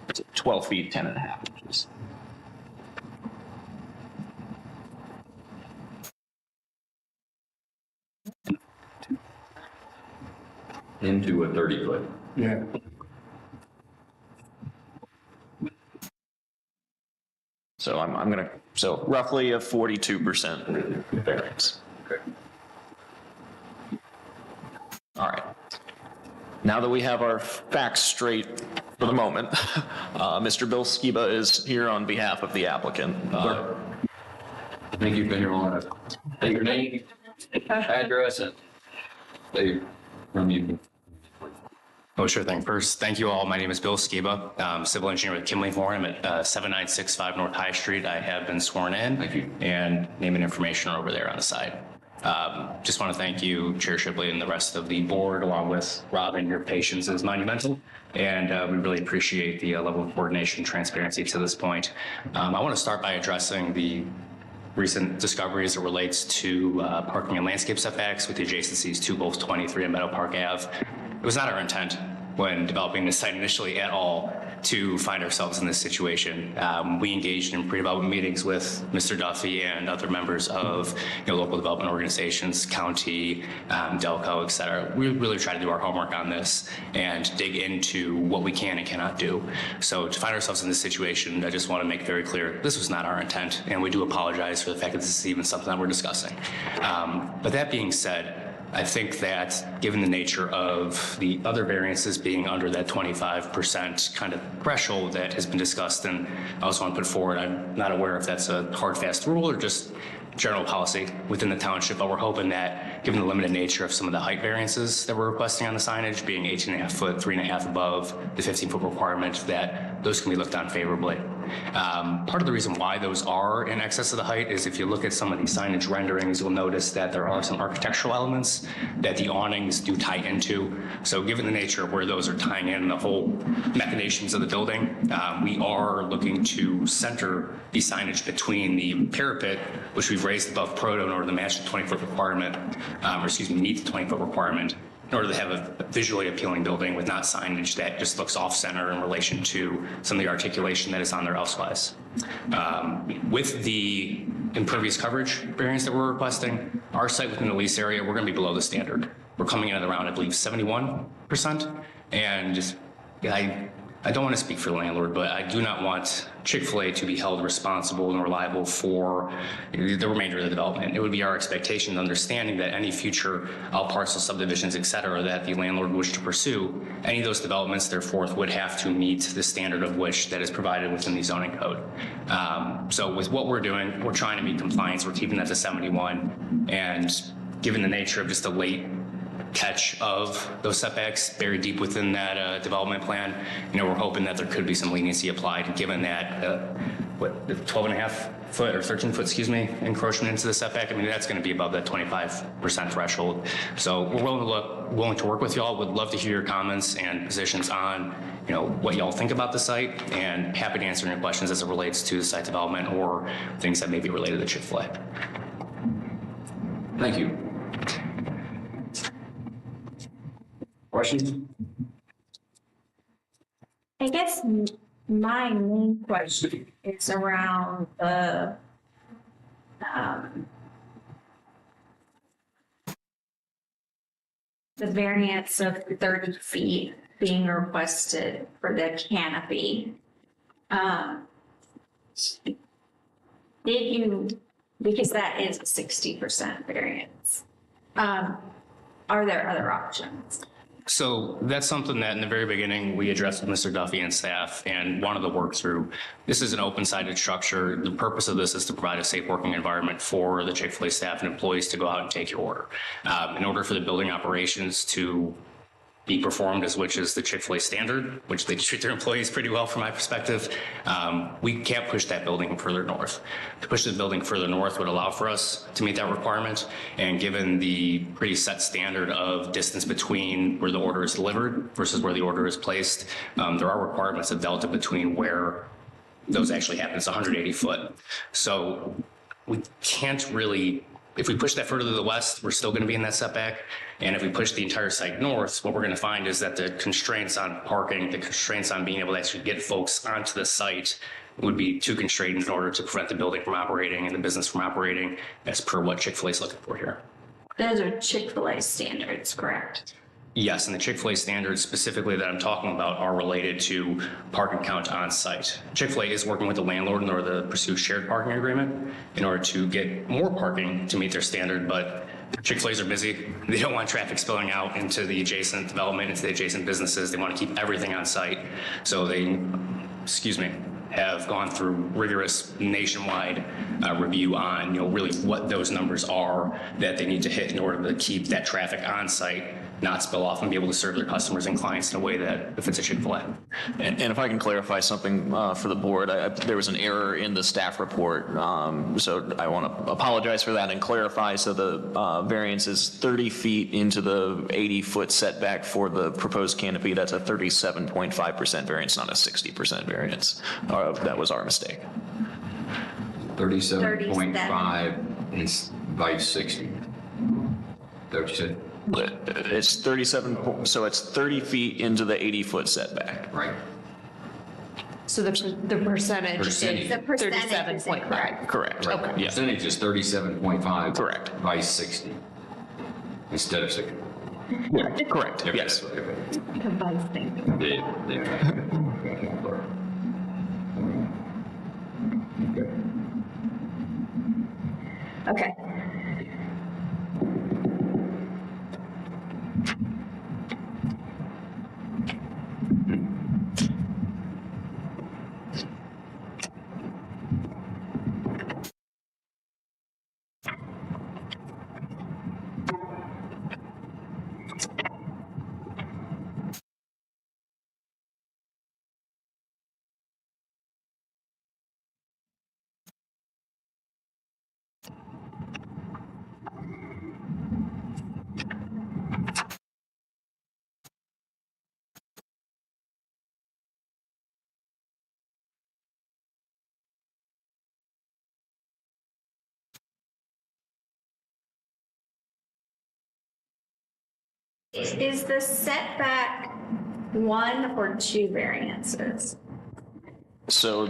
[SPEAKER 2] It's 12 feet, 10.5 inches.
[SPEAKER 1] Into a 30-foot.
[SPEAKER 6] Yeah.
[SPEAKER 2] So I'm gonna, so roughly a 42% variance.
[SPEAKER 1] Okay.
[SPEAKER 2] All right. Now that we have our facts straight for the moment, Mr. Bill Skiba is here on behalf of the applicant.
[SPEAKER 1] Thank you, been here long enough. State your name, address, and say from you.
[SPEAKER 18] Oh, sure thing. First, thank you all. My name is Bill Skiba, civil engineer with Kimley Moore. I'm at 7965 North High Street. I have been sworn in.
[SPEAKER 1] Thank you.
[SPEAKER 18] And name and information are over there on the side. Just want to thank you, Chair Shipley, and the rest of the board, along with Robin. Your patience is monumental, and we really appreciate the level of coordination and transparency to this point. I want to start by addressing the recent discovery as it relates to parking and landscape setbacks with the adjacencies to both 23 and Meadow Park Ave. It was not our intent when developing this site initially at all to find ourselves in this situation. We engaged in pre-development meetings with Mr. Duffy and other members of local development organizations, county, Delco, et cetera. We really try to do our homework on this and dig into what we can and cannot do. So to find ourselves in this situation, I just want to make very clear, this was not our intent, and we do apologize for the fact that this is even something that we're discussing. But that being said, I think that given the nature of the other variances being under that 25% kind of threshold that has been discussed, and I also want to put forward, I'm not aware if that's a hard, fast rule or just general policy within the township, but we're hoping that given the limited nature of some of the height variances that we're requesting on the signage, being 18.5 foot, 3.5 above the 15-foot requirement, that those can be looked on favorably. Part of the reason why those are in excess of the height is if you look at some of these signage renderings, you'll notice that there are some architectural elements that the awnings do tie into. So given the nature of where those are tying in the whole machinations of the building, we are looking to center the signage between the parapet, which we've raised above proto in order to match the 20-foot requirement, meet the 20-foot requirement, in order to have a visually appealing building with not signage that just looks off-center in relation to some of the articulation that is on there elsewise. With the impervious coverage variance that we're requesting, our site within the lease area, we're going to be below the standard. We're coming in at around, I believe, 71%. And just, I don't want to speak for the landlord, but I do not want Chick-fil-A to be held responsible and liable for the remainder of the development. It would be our expectation and understanding that any future out-parcel subdivisions, et cetera, that the landlord would wish to pursue, any of those developments, therefore, would have to meet the standard of which that is provided within the zoning code. So with what we're doing, we're trying to meet compliance. We're keeping that to 71. And given the nature of just the late catch of those setbacks buried deep within that development plan. We're hoping that there could be some leniency applied, given that, 12 and a half foot or 13 foot, encroachment into the setback. I mean, that's going to be above that 25% threshold. So we're willing to work with y'all. Would love to hear your comments and positions on, what y'all think about the site, and happy to answer any questions as it relates to the site development or things that may be related to Chick-fil-A.
[SPEAKER 1] Thank you. Questions?
[SPEAKER 3] I guess my main question is around the variance of 30 feet being requested for the canopy. Because that is a 60% variance, are there other options?
[SPEAKER 18] So that's something that in the very beginning, we addressed with Mr. Duffy and staff and wanted to work through. This is an open-sided structure. The purpose of this is to provide a safe working environment for the Chick-fil-A staff and employees to go out and take your order. In order for the building operations to be performed which is the Chick-fil-A standard, which they treat their employees pretty well from my perspective, we can't push that building further north. To push the building further north would allow for us to meet that requirement, and given the pretty set standard of distance between where the order is delivered versus where the order is placed, there are requirements of delta between where those actually happen. It's 180 foot. So we can't really, if we push that further to the west, we're still going to be in that setback. And if we push the entire site north, what we're going to find is that the constraints on parking, the constraints on being able to actually get folks onto the site would be too constrained in order to prevent the building from operating and the business from operating as per what Chick-fil-A is looking for here.
[SPEAKER 3] Those are Chick-fil-A standards, correct?
[SPEAKER 18] Yes, and the Chick-fil-A standards specifically that I'm talking about are related to parking count on site. Chick-fil-A is working with the landlord in order to pursue shared parking agreement in order to get more parking to meet their standard, but Chick-fil-A's are busy. They don't want traffic spilling out into the adjacent development, into the adjacent businesses. They want to keep everything on site. So they, have gone through rigorous nationwide review on, really what those numbers are that they need to hit in order to keep that traffic on site, not spill off, and be able to serve their customers and clients in a way that befits a Chick-fil-A.
[SPEAKER 2] And if I can clarify something for the board, there was an error in the staff report. So I want to apologize for that and clarify. So the variance is 30 feet into the 80-foot setback for the proposed canopy. That's a 37.5% variance, not a 60% variance. That was our mistake.
[SPEAKER 1] 37.5 by 60. Is that what you said?
[SPEAKER 2] It's 37, so it's 30 feet into the 80-foot setback.
[SPEAKER 1] Right.
[SPEAKER 13] So the percentage is
[SPEAKER 3] The percentage is
[SPEAKER 13] 37.5.
[SPEAKER 3] incorrect.
[SPEAKER 2] Correct.
[SPEAKER 1] Right.
[SPEAKER 2] Okay.
[SPEAKER 1] The percentage is 37.5.
[SPEAKER 2] Correct.
[SPEAKER 1] By 60 instead of 60.
[SPEAKER 2] Yeah, correct.
[SPEAKER 1] Okay,
[SPEAKER 2] Yes.
[SPEAKER 1] okay.
[SPEAKER 3] The vice thing. Okay. Is the setback one or two variances?
[SPEAKER 2] So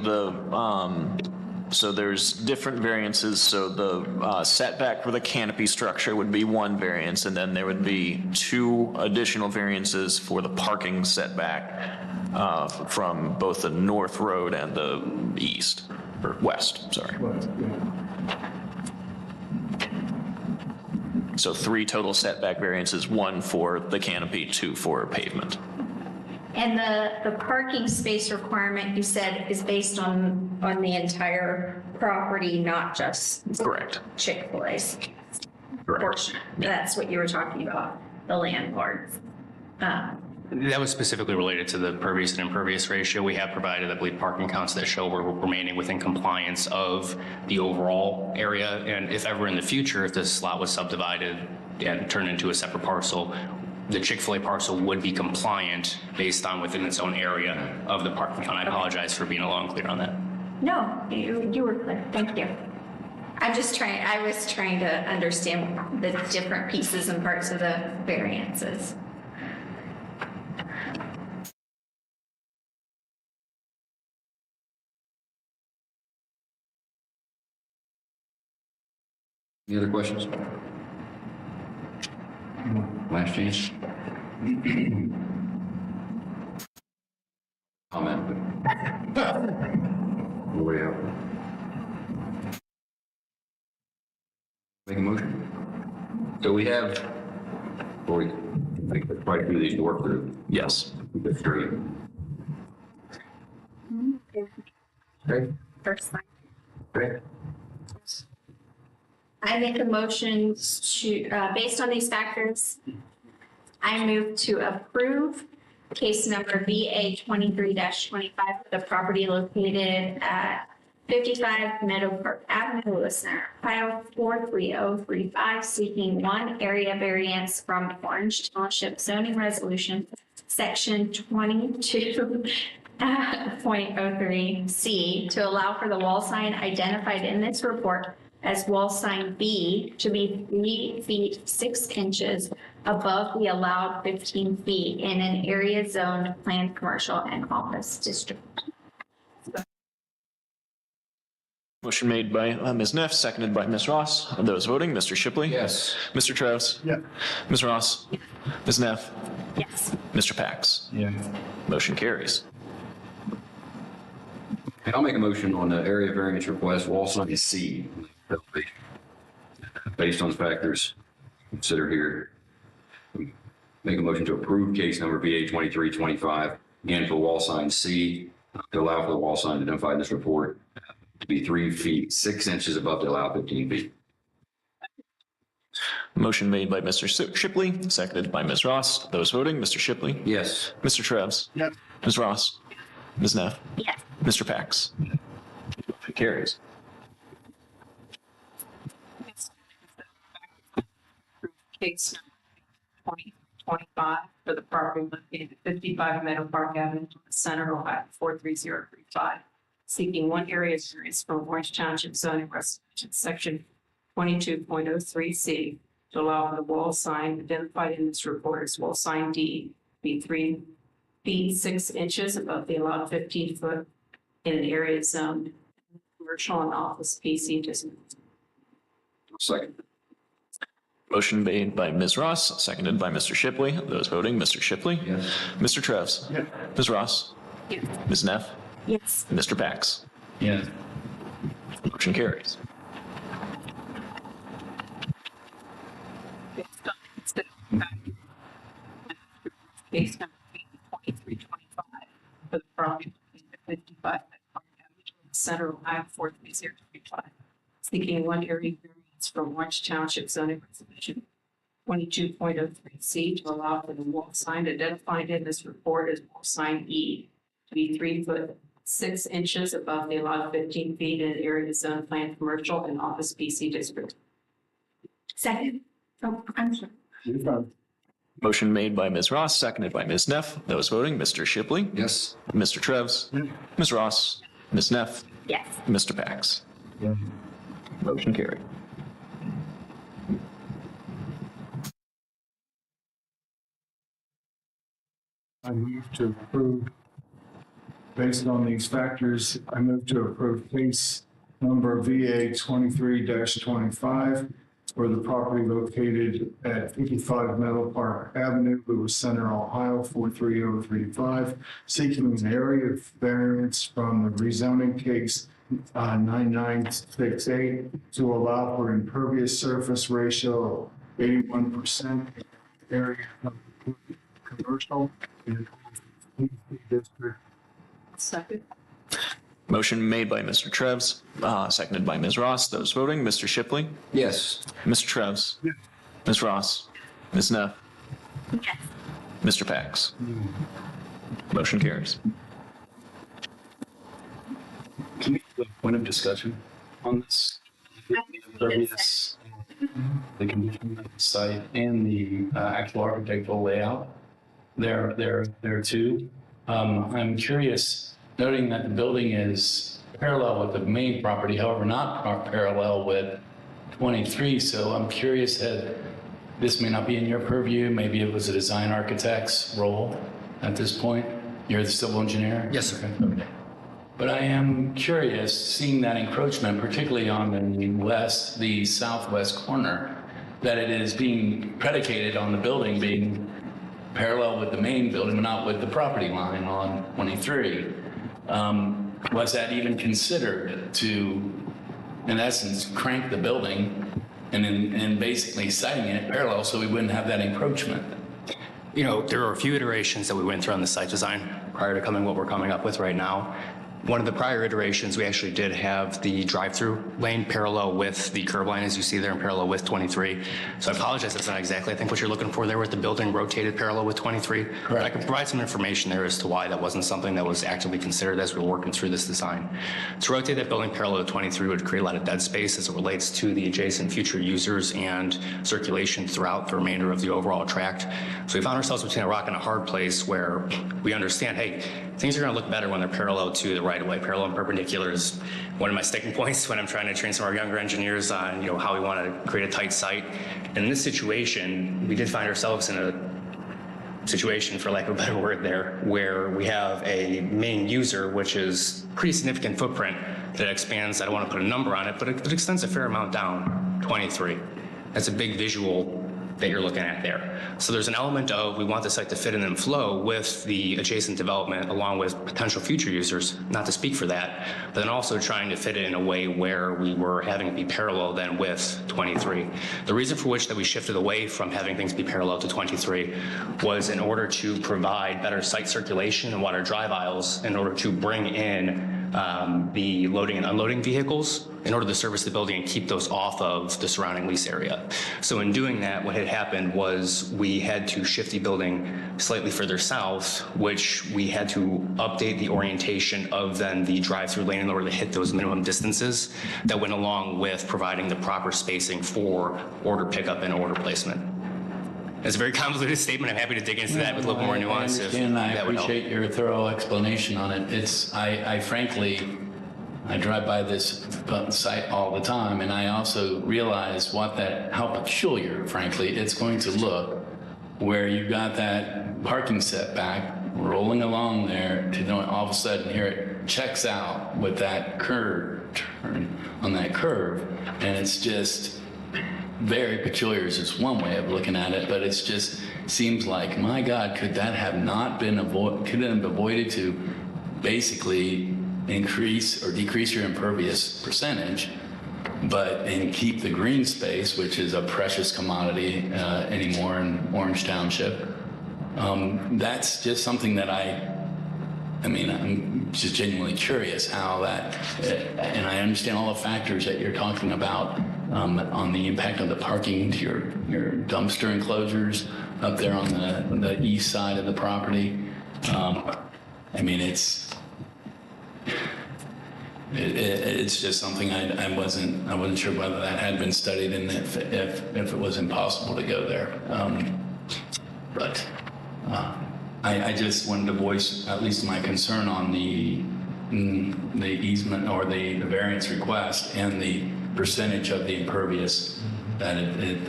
[SPEAKER 2] so there's different variances. So the setback for the canopy structure would be one variance, and then there would be two additional variances for the parking setback from both the north road and the east, or west, sorry. So three total setback variances, one for the canopy, two for pavement.
[SPEAKER 3] And the parking space requirement, you said, is based on the entire property, not just
[SPEAKER 2] Correct.
[SPEAKER 3] Chick-fil-A's
[SPEAKER 2] Correct.
[SPEAKER 3] portion. That's what you were talking about. the landlords.
[SPEAKER 18] That was specifically related to the pervious and impervious ratio. We have provided, I believe, parking counts that show we're remaining within compliance of the overall area. And if ever in the future, if this lot was subdivided and turned into a separate parcel, the Chick-fil-A parcel would be compliant based on within its own area of the parking count. I apologize for being a little unclear on that.
[SPEAKER 3] No, you were clear. Thank you. I was trying to understand the different pieces and parts of the variances.
[SPEAKER 1] Any other questions? Last chance. Comment. Nobody else. Make a motion. So we have, I think quite a few of these to work through.
[SPEAKER 2] Yes.
[SPEAKER 1] That's great. Okay.
[SPEAKER 3] First line.
[SPEAKER 1] Okay.
[SPEAKER 3] I make a motion to, based on these factors, I move to approve case number VA 23-25 for the property located at 55 Meadow Park Avenue, Listener, Ohio 43035, seeking one area variance from Orange Township zoning resolution, section 22.03C, to allow for the wall sign identified in this report as wall sign B to be 3 feet 6 inches above the allowed 15 feet in an area zoned planned commercial and office district.
[SPEAKER 2] Motion made by Ms. Neff, seconded by Ms. Ross. Those voting, Mr. Shipley?
[SPEAKER 1] Yes.
[SPEAKER 2] Mr. Travis?
[SPEAKER 6] Yeah.
[SPEAKER 2] Ms. Ross? Ms. Neff?
[SPEAKER 3] Yes.
[SPEAKER 2] Mr. Pax?
[SPEAKER 6] Yeah.
[SPEAKER 2] Motion carries.
[SPEAKER 1] And I'll make a motion on the area variance request, wall sign C, based on the factors considered here. Make a motion to approve case number VA 2325, again for wall sign C, to allow for the wall sign identified in this report to be 3 feet 6 inches above the allowed 15 feet.
[SPEAKER 2] Motion made by Mr. Shipley, seconded by Ms. Ross. Those voting, Mr. Shipley?
[SPEAKER 1] Yes.
[SPEAKER 2] Mr. Travis?
[SPEAKER 6] Yeah.
[SPEAKER 2] Ms. Ross? Ms. Neff?
[SPEAKER 3] Yes.
[SPEAKER 2] Mr. Pax? Motion carries.
[SPEAKER 9] Case 2025 for the property located at 55 Meadow Park Avenue, Center, Ohio 43035, seeking one area variance from Orange Township zoning resolution, section 22.03C, to allow for the wall sign identified in this report as wall sign D be 3 feet 6 inches above the allowed 15 foot in an area zoned commercial and office PC district.
[SPEAKER 1] Second.
[SPEAKER 2] Motion made by Ms. Ross, seconded by Mr. Shipley. Those voting, Mr. Shipley?
[SPEAKER 1] Yes.
[SPEAKER 2] Mr. Travis?
[SPEAKER 6] Yeah.
[SPEAKER 2] Ms. Ross?
[SPEAKER 3] Yes.
[SPEAKER 2] Ms. Neff?
[SPEAKER 3] Yes.
[SPEAKER 2] Mr. Pax?
[SPEAKER 5] Yeah.
[SPEAKER 2] Motion carries.
[SPEAKER 9] Case number 2325 for the property located at 55 Park Avenue, Center, Ohio 43035, seeking one area variance from Orange Township zoning resolution 22.03C to allow for the wall sign identified in this report as wall sign E to be 3 foot 6 inches above the allowed 15 feet in an area zone planned commercial and office PC district.
[SPEAKER 3] Second. Oh, I'm sorry.
[SPEAKER 2] Motion made by Ms. Ross, seconded by Ms. Neff. Those voting, Mr. Shipley?
[SPEAKER 1] Yes.
[SPEAKER 2] Mr. Travis? Ms. Ross? Ms. Neff?
[SPEAKER 3] Yes.
[SPEAKER 2] Mr. Pax?
[SPEAKER 6] Yeah.
[SPEAKER 2] Motion carried.
[SPEAKER 6] I move to approve, based on these factors, I move to approve case number VA 23-25 for the property located at 55 Meadow Park Avenue, Lewis Center, Ohio 43035, seeking an area variance from the rezoning case 9968 to allow for impervious surface ratio of 81% area of commercial and district.
[SPEAKER 9] Second.
[SPEAKER 2] Motion made by Mr. Travis, seconded by Ms. Ross. Those voting, Mr. Shipley?
[SPEAKER 1] Yes.
[SPEAKER 2] Mr. Travis? Ms. Ross? Ms. Neff?
[SPEAKER 3] Yes.
[SPEAKER 2] Mr. Pax? Motion carries.
[SPEAKER 5] Can we have a point of discussion on this? The impervious, the condition of the site and the actual architectural layout. There too. I'm curious, noting that the building is parallel with the main property, however, not parallel with 23. So I'm curious that this may not be in your purview. Maybe it was a design architect's role at this point. You're the civil engineer?
[SPEAKER 18] Yes, sir.
[SPEAKER 5] Okay. But I am curious, seeing that encroachment, particularly on the southwest corner, that it is being predicated on the building being parallel with the main building, but not with the property line on 23. Was that even considered to, in essence, crank the building and basically siting it parallel so we wouldn't have that encroachment?
[SPEAKER 18] You know, there are a few iterations that we went through on the site design prior to coming what we're coming up with right now. One of the prior iterations, we actually did have the drive-through lane parallel with the curb line, as you see there, in parallel with 23. So I apologize, that's not exactly, I think, what you're looking for there with the building rotated parallel with 23. Correct. I can provide some information there as to why that wasn't something that was actively considered as we were working through this design. To rotate that building parallel to 23 would create a lot of dead space as it relates to the adjacent future users and circulation throughout the remainder of the overall tract. So we found ourselves between a rock and a hard place where we understand, hey, things are going to look better when they're parallel to the right-of-way. Parallel and perpendicular is one of my sticking points when I'm trying to train some of our younger engineers on, you know, how we want to create a tight site. And in this situation, we did find ourselves in a situation, for lack of a better word there, where we have a main user, which is pretty significant footprint that expands. I don't want to put a number on it, but it extends a fair amount down 23. That's a big visual that you're looking at there. So there's an element of we want the site to fit in and flow with the adjacent development along with potential future users, not to speak for that, but then also trying to fit it in a way where we were having it be parallel then with 23. The reason for which that we shifted away from having things be parallel to 23 was in order to provide better site circulation and water drive aisles in order to bring in the loading and unloading vehicles in order to service the building and keep those off of the surrounding lease area. So in doing that, what had happened was we had to shift the building slightly further south, which we had to update the orientation of then the drive-through lane in order to hit those minimum distances that went along with providing the proper spacing for order pickup and order placement. It's a very convoluted statement. I'm happy to dig into that with a little more nuance.
[SPEAKER 5] I appreciate your thorough explanation on it. I frankly, I drive by this site all the time, and I also realize how peculiar, frankly, it's going to look where you've got that parking setback rolling along there to then all of a sudden here it checks out with that curve turn on that curve, and it's just very peculiar is just one way of looking at it, but it's just seems like, my God, could that have not been avoided to basically increase or decrease your impervious percentage, and keep the green space, which is a precious commodity anymore in Orange Township. That's just something that I'm just genuinely curious how that, and I understand all the factors that you're talking about on the impact of the parking to your dumpster enclosures up there on the east side of the property. It's just something I wasn't sure whether that had been studied and if it was impossible to go there. I just wanted to voice at least my concern on the easement or the variance request and the percentage of the impervious. That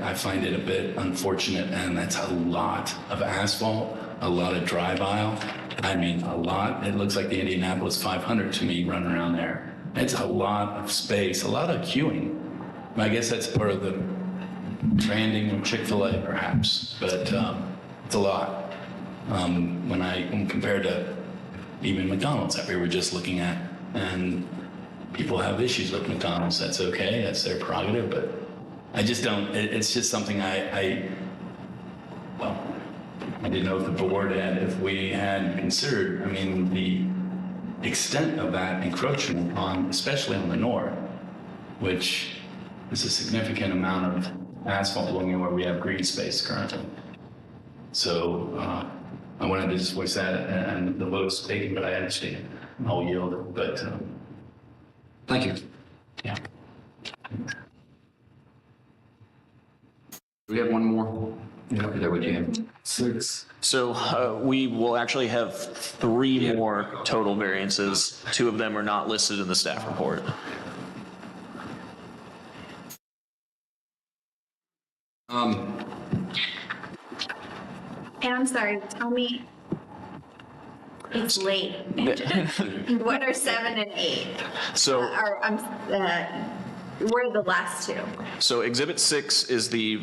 [SPEAKER 5] I find it a bit unfortunate, and that's a lot of asphalt, a lot of drive aisle. I mean, a lot. It looks like the Indianapolis 500 to me running around there. It's a lot of space, a lot of queuing. I guess that's part of the branding of Chick-fil-A, perhaps, but it's a lot. When compared to even McDonald's that we were just looking at, and people have issues with McDonald's. That's okay. That's their prerogative, but I just don't. It's just something I didn't know if the board if we had considered. The extent of that encroachment especially on the north, which is a significant amount of asphalt along where we have green space currently. So I wanted to just voice that, and the vote's taken, but I understand. I'll yield, but
[SPEAKER 1] Thank you.
[SPEAKER 5] yeah.
[SPEAKER 1] Do we have one more? Yeah. Is that what you have?
[SPEAKER 6] 6.
[SPEAKER 2] So we will actually have 3 more total variances. 2 of them are not listed in the staff report.
[SPEAKER 3] And I'm sorry, tell me, it's late. What are 7 and 8?
[SPEAKER 2] So,
[SPEAKER 3] What are the last 2?
[SPEAKER 2] so Exhibit 6 is the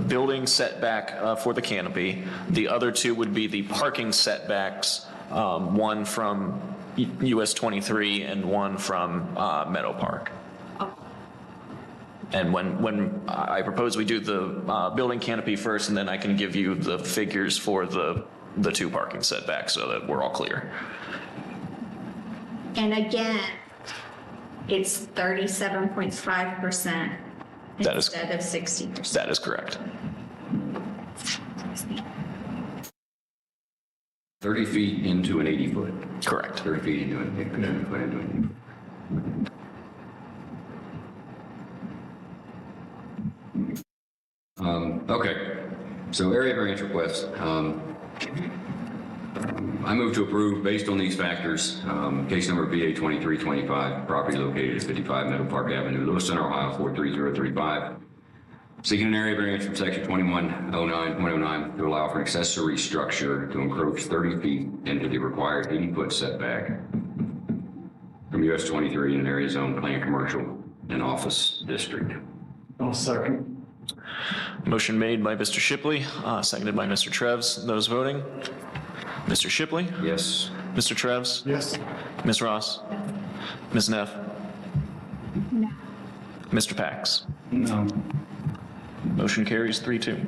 [SPEAKER 2] building setback for the canopy. The other 2 would be the parking setbacks, one from US 23 and one from Meadow Park. And when I propose we do the building canopy first, and then I can give you the figures for the 2 parking setbacks so that we're all clear.
[SPEAKER 3] And again, it's 37.5%
[SPEAKER 2] That is-
[SPEAKER 3] instead of 60%.
[SPEAKER 2] That is correct.
[SPEAKER 1] 30 feet into an 80 foot.
[SPEAKER 2] Correct.
[SPEAKER 1] 30 feet into an 80 foot into an 80 foot. Okay, so area variance request. I move to approve based on these factors. Case number BA 2325, property located at 55 Meadow Park Avenue, Lewiston, Ohio 43035. Seeking an area variance from section 2109.09 to allow for an accessory structure to encroach 30 feet into the required 80-foot setback from US 23 in an area zone planned commercial and office district.
[SPEAKER 6] I'll second.
[SPEAKER 2] Motion made by Mr. Shipley, seconded by Mr. Treves. Those voting? Mr. Shipley?
[SPEAKER 1] Yes.
[SPEAKER 2] Mr. Treves?
[SPEAKER 6] Yes.
[SPEAKER 2] Ms. Ross? Ms. Neff?
[SPEAKER 3] No.
[SPEAKER 2] Mr. Pax?
[SPEAKER 5] No.
[SPEAKER 2] Motion carries 3-2.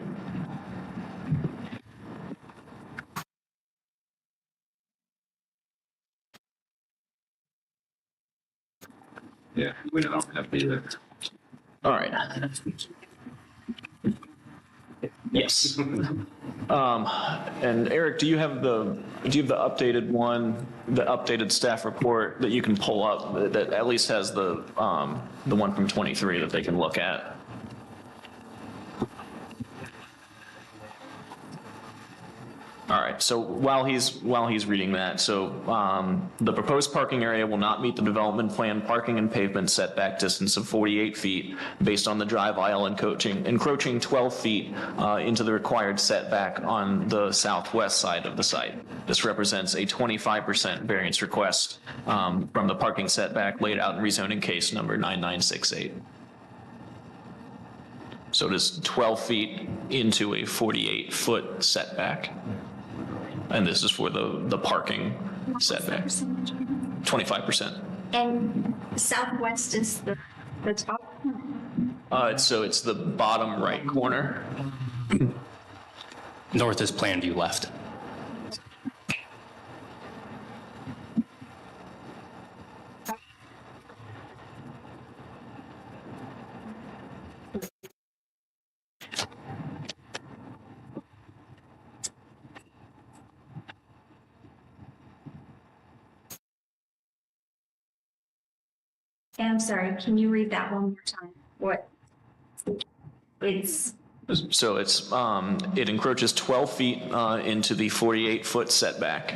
[SPEAKER 1] Yeah, we don't have to do that.
[SPEAKER 2] All right. Yes. And Eric, do you have the updated one, the updated staff report that you can pull up that at least has the one from 23 that they can look at? All right, so while he's reading that, so the proposed parking area will not meet the development plan parking and pavement setback distance of 48 feet based on the drive aisle encroaching 12 feet into the required setback on the southwest side of the site. This represents a 25% variance request from the parking setback laid out in rezoning case number 9968. So it is 12 feet into a 48-foot setback. And this is for the parking setback. 25%.
[SPEAKER 3] And southwest is the top?
[SPEAKER 2] So it's the bottom right corner.
[SPEAKER 18] North is plan view left.
[SPEAKER 3] And I'm sorry, can you read that one more time? What? It's,
[SPEAKER 2] So it's it encroaches 12 feet into the 48-foot setback.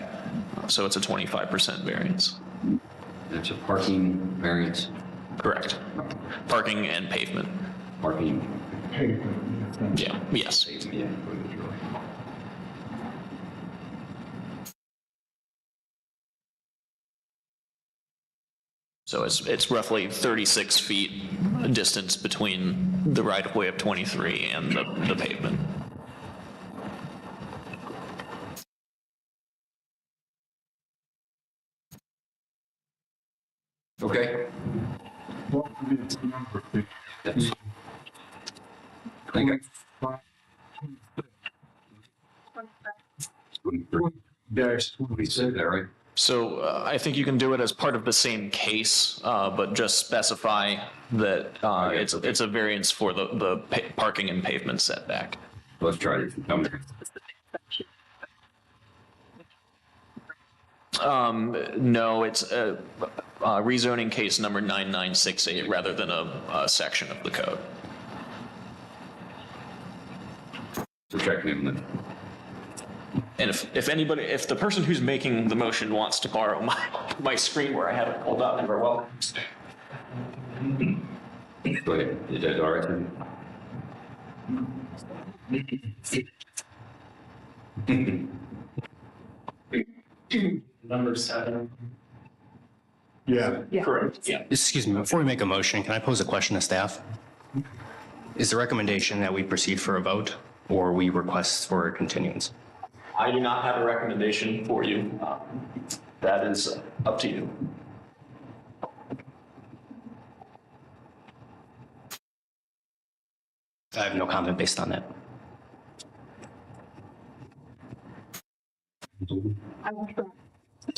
[SPEAKER 2] So it's a 25% variance.
[SPEAKER 1] That's a parking variance?
[SPEAKER 2] Correct. Parking and pavement.
[SPEAKER 1] Parking.
[SPEAKER 2] Yeah, yes.
[SPEAKER 1] Yeah.
[SPEAKER 2] So it's roughly 36 feet distance between the right-of-way of 23 and the pavement.
[SPEAKER 1] Okay.
[SPEAKER 6] What would be its number?
[SPEAKER 1] That's. I think
[SPEAKER 6] Dash 26.
[SPEAKER 1] that right?
[SPEAKER 2] So I think you can do it as part of the same case, but just specify that it's a variance for the parking and pavement setback.
[SPEAKER 1] Let's try this.
[SPEAKER 2] No, it's rezoning case number 9968 rather than a section of the code.
[SPEAKER 1] So check me on that.
[SPEAKER 2] And if the person who's making the motion wants to borrow my screen where I have it pulled up, they're welcome.
[SPEAKER 1] Go ahead. Is that all right?
[SPEAKER 10] Number 7.
[SPEAKER 6] Yeah.
[SPEAKER 10] Correct. Yeah.
[SPEAKER 18] Excuse me, before we make a motion, can I pose a question to staff? Is the recommendation that we proceed for a vote or we request for a continuance?
[SPEAKER 2] I do not have a recommendation for you. That is up to you.
[SPEAKER 18] I have no comment based on that.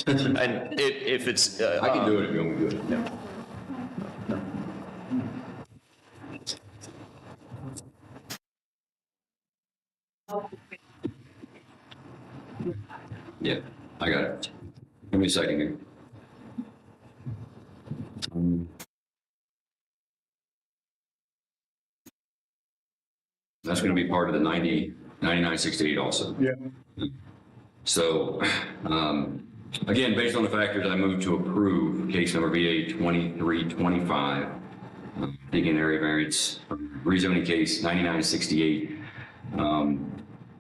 [SPEAKER 2] And if it's...
[SPEAKER 1] I can do it if you want me to do it. Yeah, I got it. Give me a second here. That's going to be part of the 9968 also.
[SPEAKER 6] Yeah.
[SPEAKER 1] So, again, based on the factors, I move to approve case number VA 2325, taking area variance from rezoning case 9968,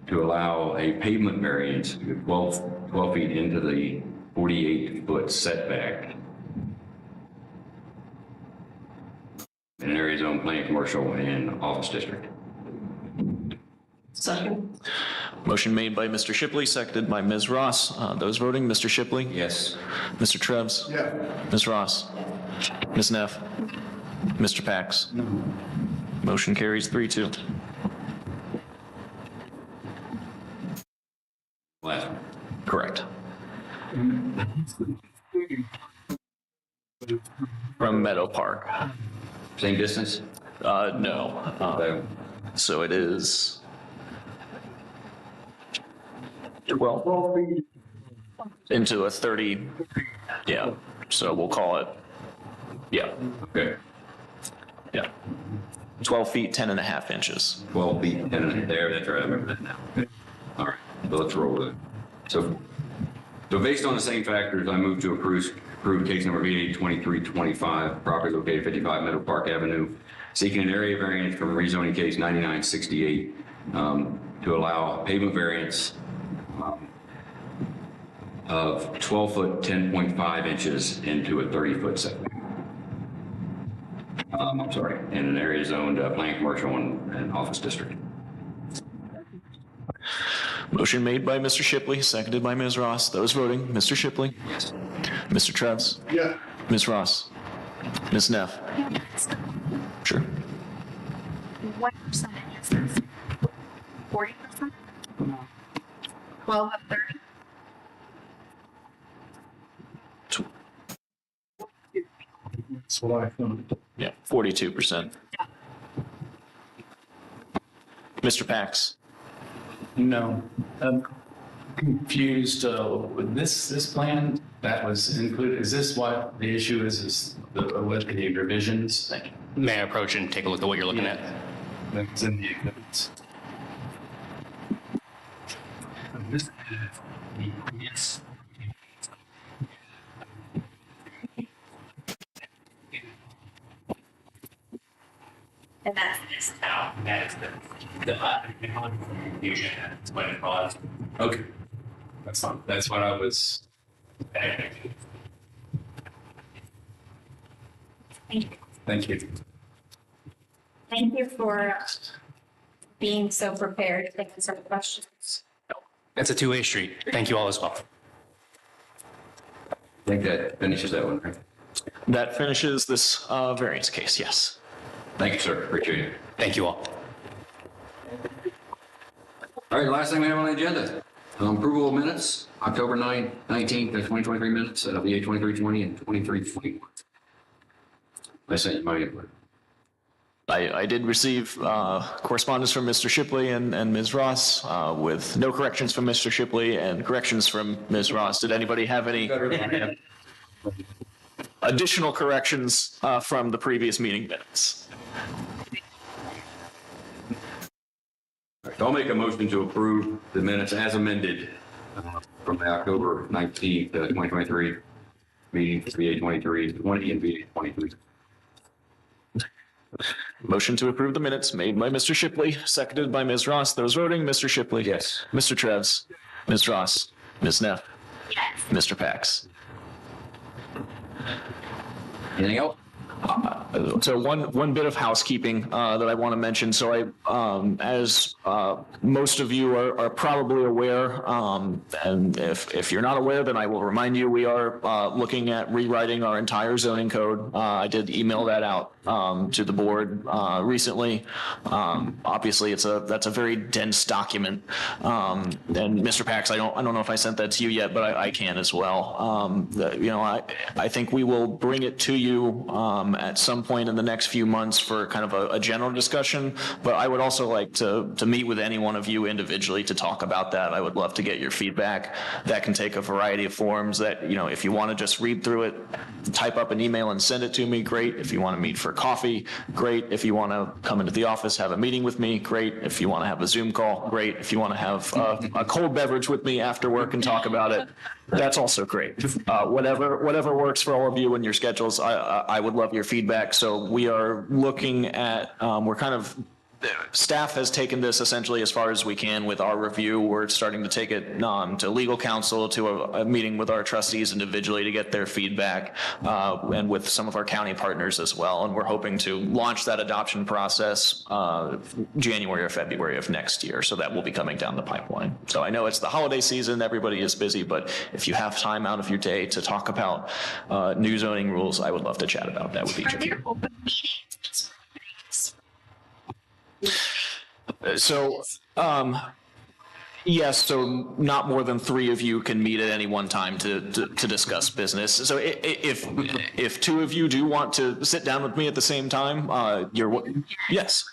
[SPEAKER 1] to allow a pavement variance 12 feet into the 48-foot setback in an area zone planned commercial and office district.
[SPEAKER 9] Second.
[SPEAKER 2] Motion made by Mr. Shipley, seconded by Ms. Ross. Those voting, Mr. Shipley?
[SPEAKER 1] Yes.
[SPEAKER 2] Mr. Trevs?
[SPEAKER 6] Yeah.
[SPEAKER 2] Ms. Ross? Ms. Neff? Mr. Pax? No. Motion carries 3-2.
[SPEAKER 1] Last one.
[SPEAKER 2] Correct. From Meadow Park.
[SPEAKER 1] Same distance?
[SPEAKER 2] No. So it is 12 feet into a 30. Yeah. So we'll call it. Yeah.
[SPEAKER 1] Okay.
[SPEAKER 2] Yeah. 12 feet, 10 and a half inches.
[SPEAKER 1] 12 feet, 10 and there, that's right, I remember that now. Okay. All right, so let's roll with it. So based on the same factors, I move to approve case number VA 2325, property located 55 Meadow Park Avenue, seeking an area variance from rezoning case 9968 to allow pavement variance of 12 foot, 10.5 inches into a 30-foot setback. I'm sorry, in an area zoned planned commercial and office district.
[SPEAKER 2] Motion made by Mr. Shipley, seconded by Ms. Ross. Those voting, Mr. Shipley?
[SPEAKER 1] Yes.
[SPEAKER 2] Mr. Trevs?
[SPEAKER 6] Yeah.
[SPEAKER 2] Ms. Ross? Ms. Neff? Sure.
[SPEAKER 3] What percentage is this? 40%? 12 of 30?
[SPEAKER 6] That's what I thought.
[SPEAKER 2] Yeah, 42%. Mr. Pax?
[SPEAKER 5] No, I'm confused with this plan that was included. Is this what the issue is with the revisions? Thank you.
[SPEAKER 18] May I approach and take a look at what you're looking at?
[SPEAKER 5] That's in the exhibits.
[SPEAKER 18] Yes.
[SPEAKER 3] And that's this.
[SPEAKER 18] No, that's the confusion. That's what it caused.
[SPEAKER 5] Okay, that's fine. That's what I was.
[SPEAKER 3] Thank you.
[SPEAKER 5] Thank you.
[SPEAKER 3] Thank you for being so prepared to answer questions.
[SPEAKER 18] It's a two-way street. Thank you all as well.
[SPEAKER 1] I think that finishes that one, right?
[SPEAKER 2] That finishes this variance case, yes.
[SPEAKER 1] Thank you, sir. Appreciate it.
[SPEAKER 18] Thank you all.
[SPEAKER 1] All right, last thing we have on the agenda, approval of minutes, October 19th, 2023 minutes, VA 2320 and 2321. I sent you my input.
[SPEAKER 2] I did receive correspondence from Mr. Shipley and Ms. Ross with no corrections from Mr. Shipley and corrections from Ms. Ross. Did anybody have any additional corrections from the previous meeting minutes?
[SPEAKER 1] I'll make a motion to approve the minutes as amended from the October 19th, 2023 meeting, VA 23, 20 and VA 23.
[SPEAKER 2] Motion to approve the minutes made by Mr. Shipley, seconded by Ms. Ross. Those voting, Mr. Shipley.
[SPEAKER 1] Yes.
[SPEAKER 2] Mr. Trevs. Ms. Ross. Ms. Neff.
[SPEAKER 3] Yes.
[SPEAKER 2] Mr. Pax.
[SPEAKER 1] Anything else?
[SPEAKER 2] So one bit of housekeeping that I want to mention. So as most of you are probably aware, and if you're not aware, then I will remind you, we are looking at rewriting our entire zoning code. I did email that out to the board recently. Obviously, that's a very dense document. And Mr. Pax, I don't know if I sent that to you yet, but I can as well. I think we will bring it to you at some point in the next few months for kind of a general discussion, but I would also like to meet with any one of you individually to talk about that. I would love to get your feedback. That can take a variety of forms. That, if you want to just read through it, type up an email and send it to me, great. If you want to meet for coffee, great. If you want to come into the office, have a meeting with me, great. If you want to have a Zoom call, great. If you want to have a cold beverage with me after work and talk about it, that's also great. Whatever works for all of you and your schedules, I would love your feedback. So we are looking at, staff has taken this essentially as far as we can with our review. We're starting to take it to legal counsel, to a meeting with our trustees individually to get their feedback, and with some of our county partners as well. And we're hoping to launch that adoption process January or February of next year. So that will be coming down the pipeline. So I know it's the holiday season, everybody is busy, but if you have time out of your day to talk about new zoning rules, I would love to chat about that with each of you. So, yes, so not more than 3 of you can meet at any one time to discuss business. So if 2 of you do want to sit down with me at the same time, yes,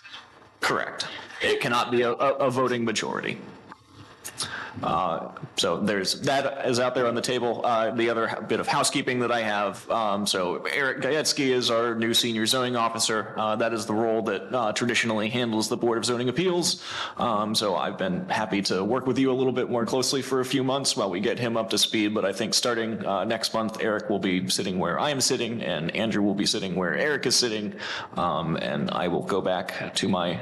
[SPEAKER 2] correct. It cannot be a voting majority. So there's that is out there on the table. The other bit of housekeeping that I have, so Eric Gajewski is our new senior zoning officer. That is the role that traditionally handles the Board of Zoning Appeals. So I've been happy to work with you a little bit more closely for a few months while we get him up to speed. But I think starting next month, Eric will be sitting where I am sitting, and Andrew will be sitting where Eric is sitting, and I will go back to my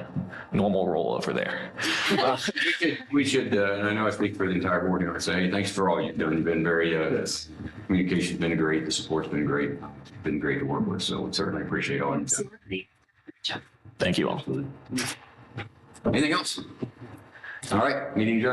[SPEAKER 2] normal role over there.
[SPEAKER 1] We should, and I know I speak for the entire board here, I say thanks for all you've done. You've been very, communication's been great, the support's been great. It's been great to work with, so we certainly appreciate all you've done.
[SPEAKER 2] Thank you all.
[SPEAKER 1] Anything else? All right, meeting adjourned.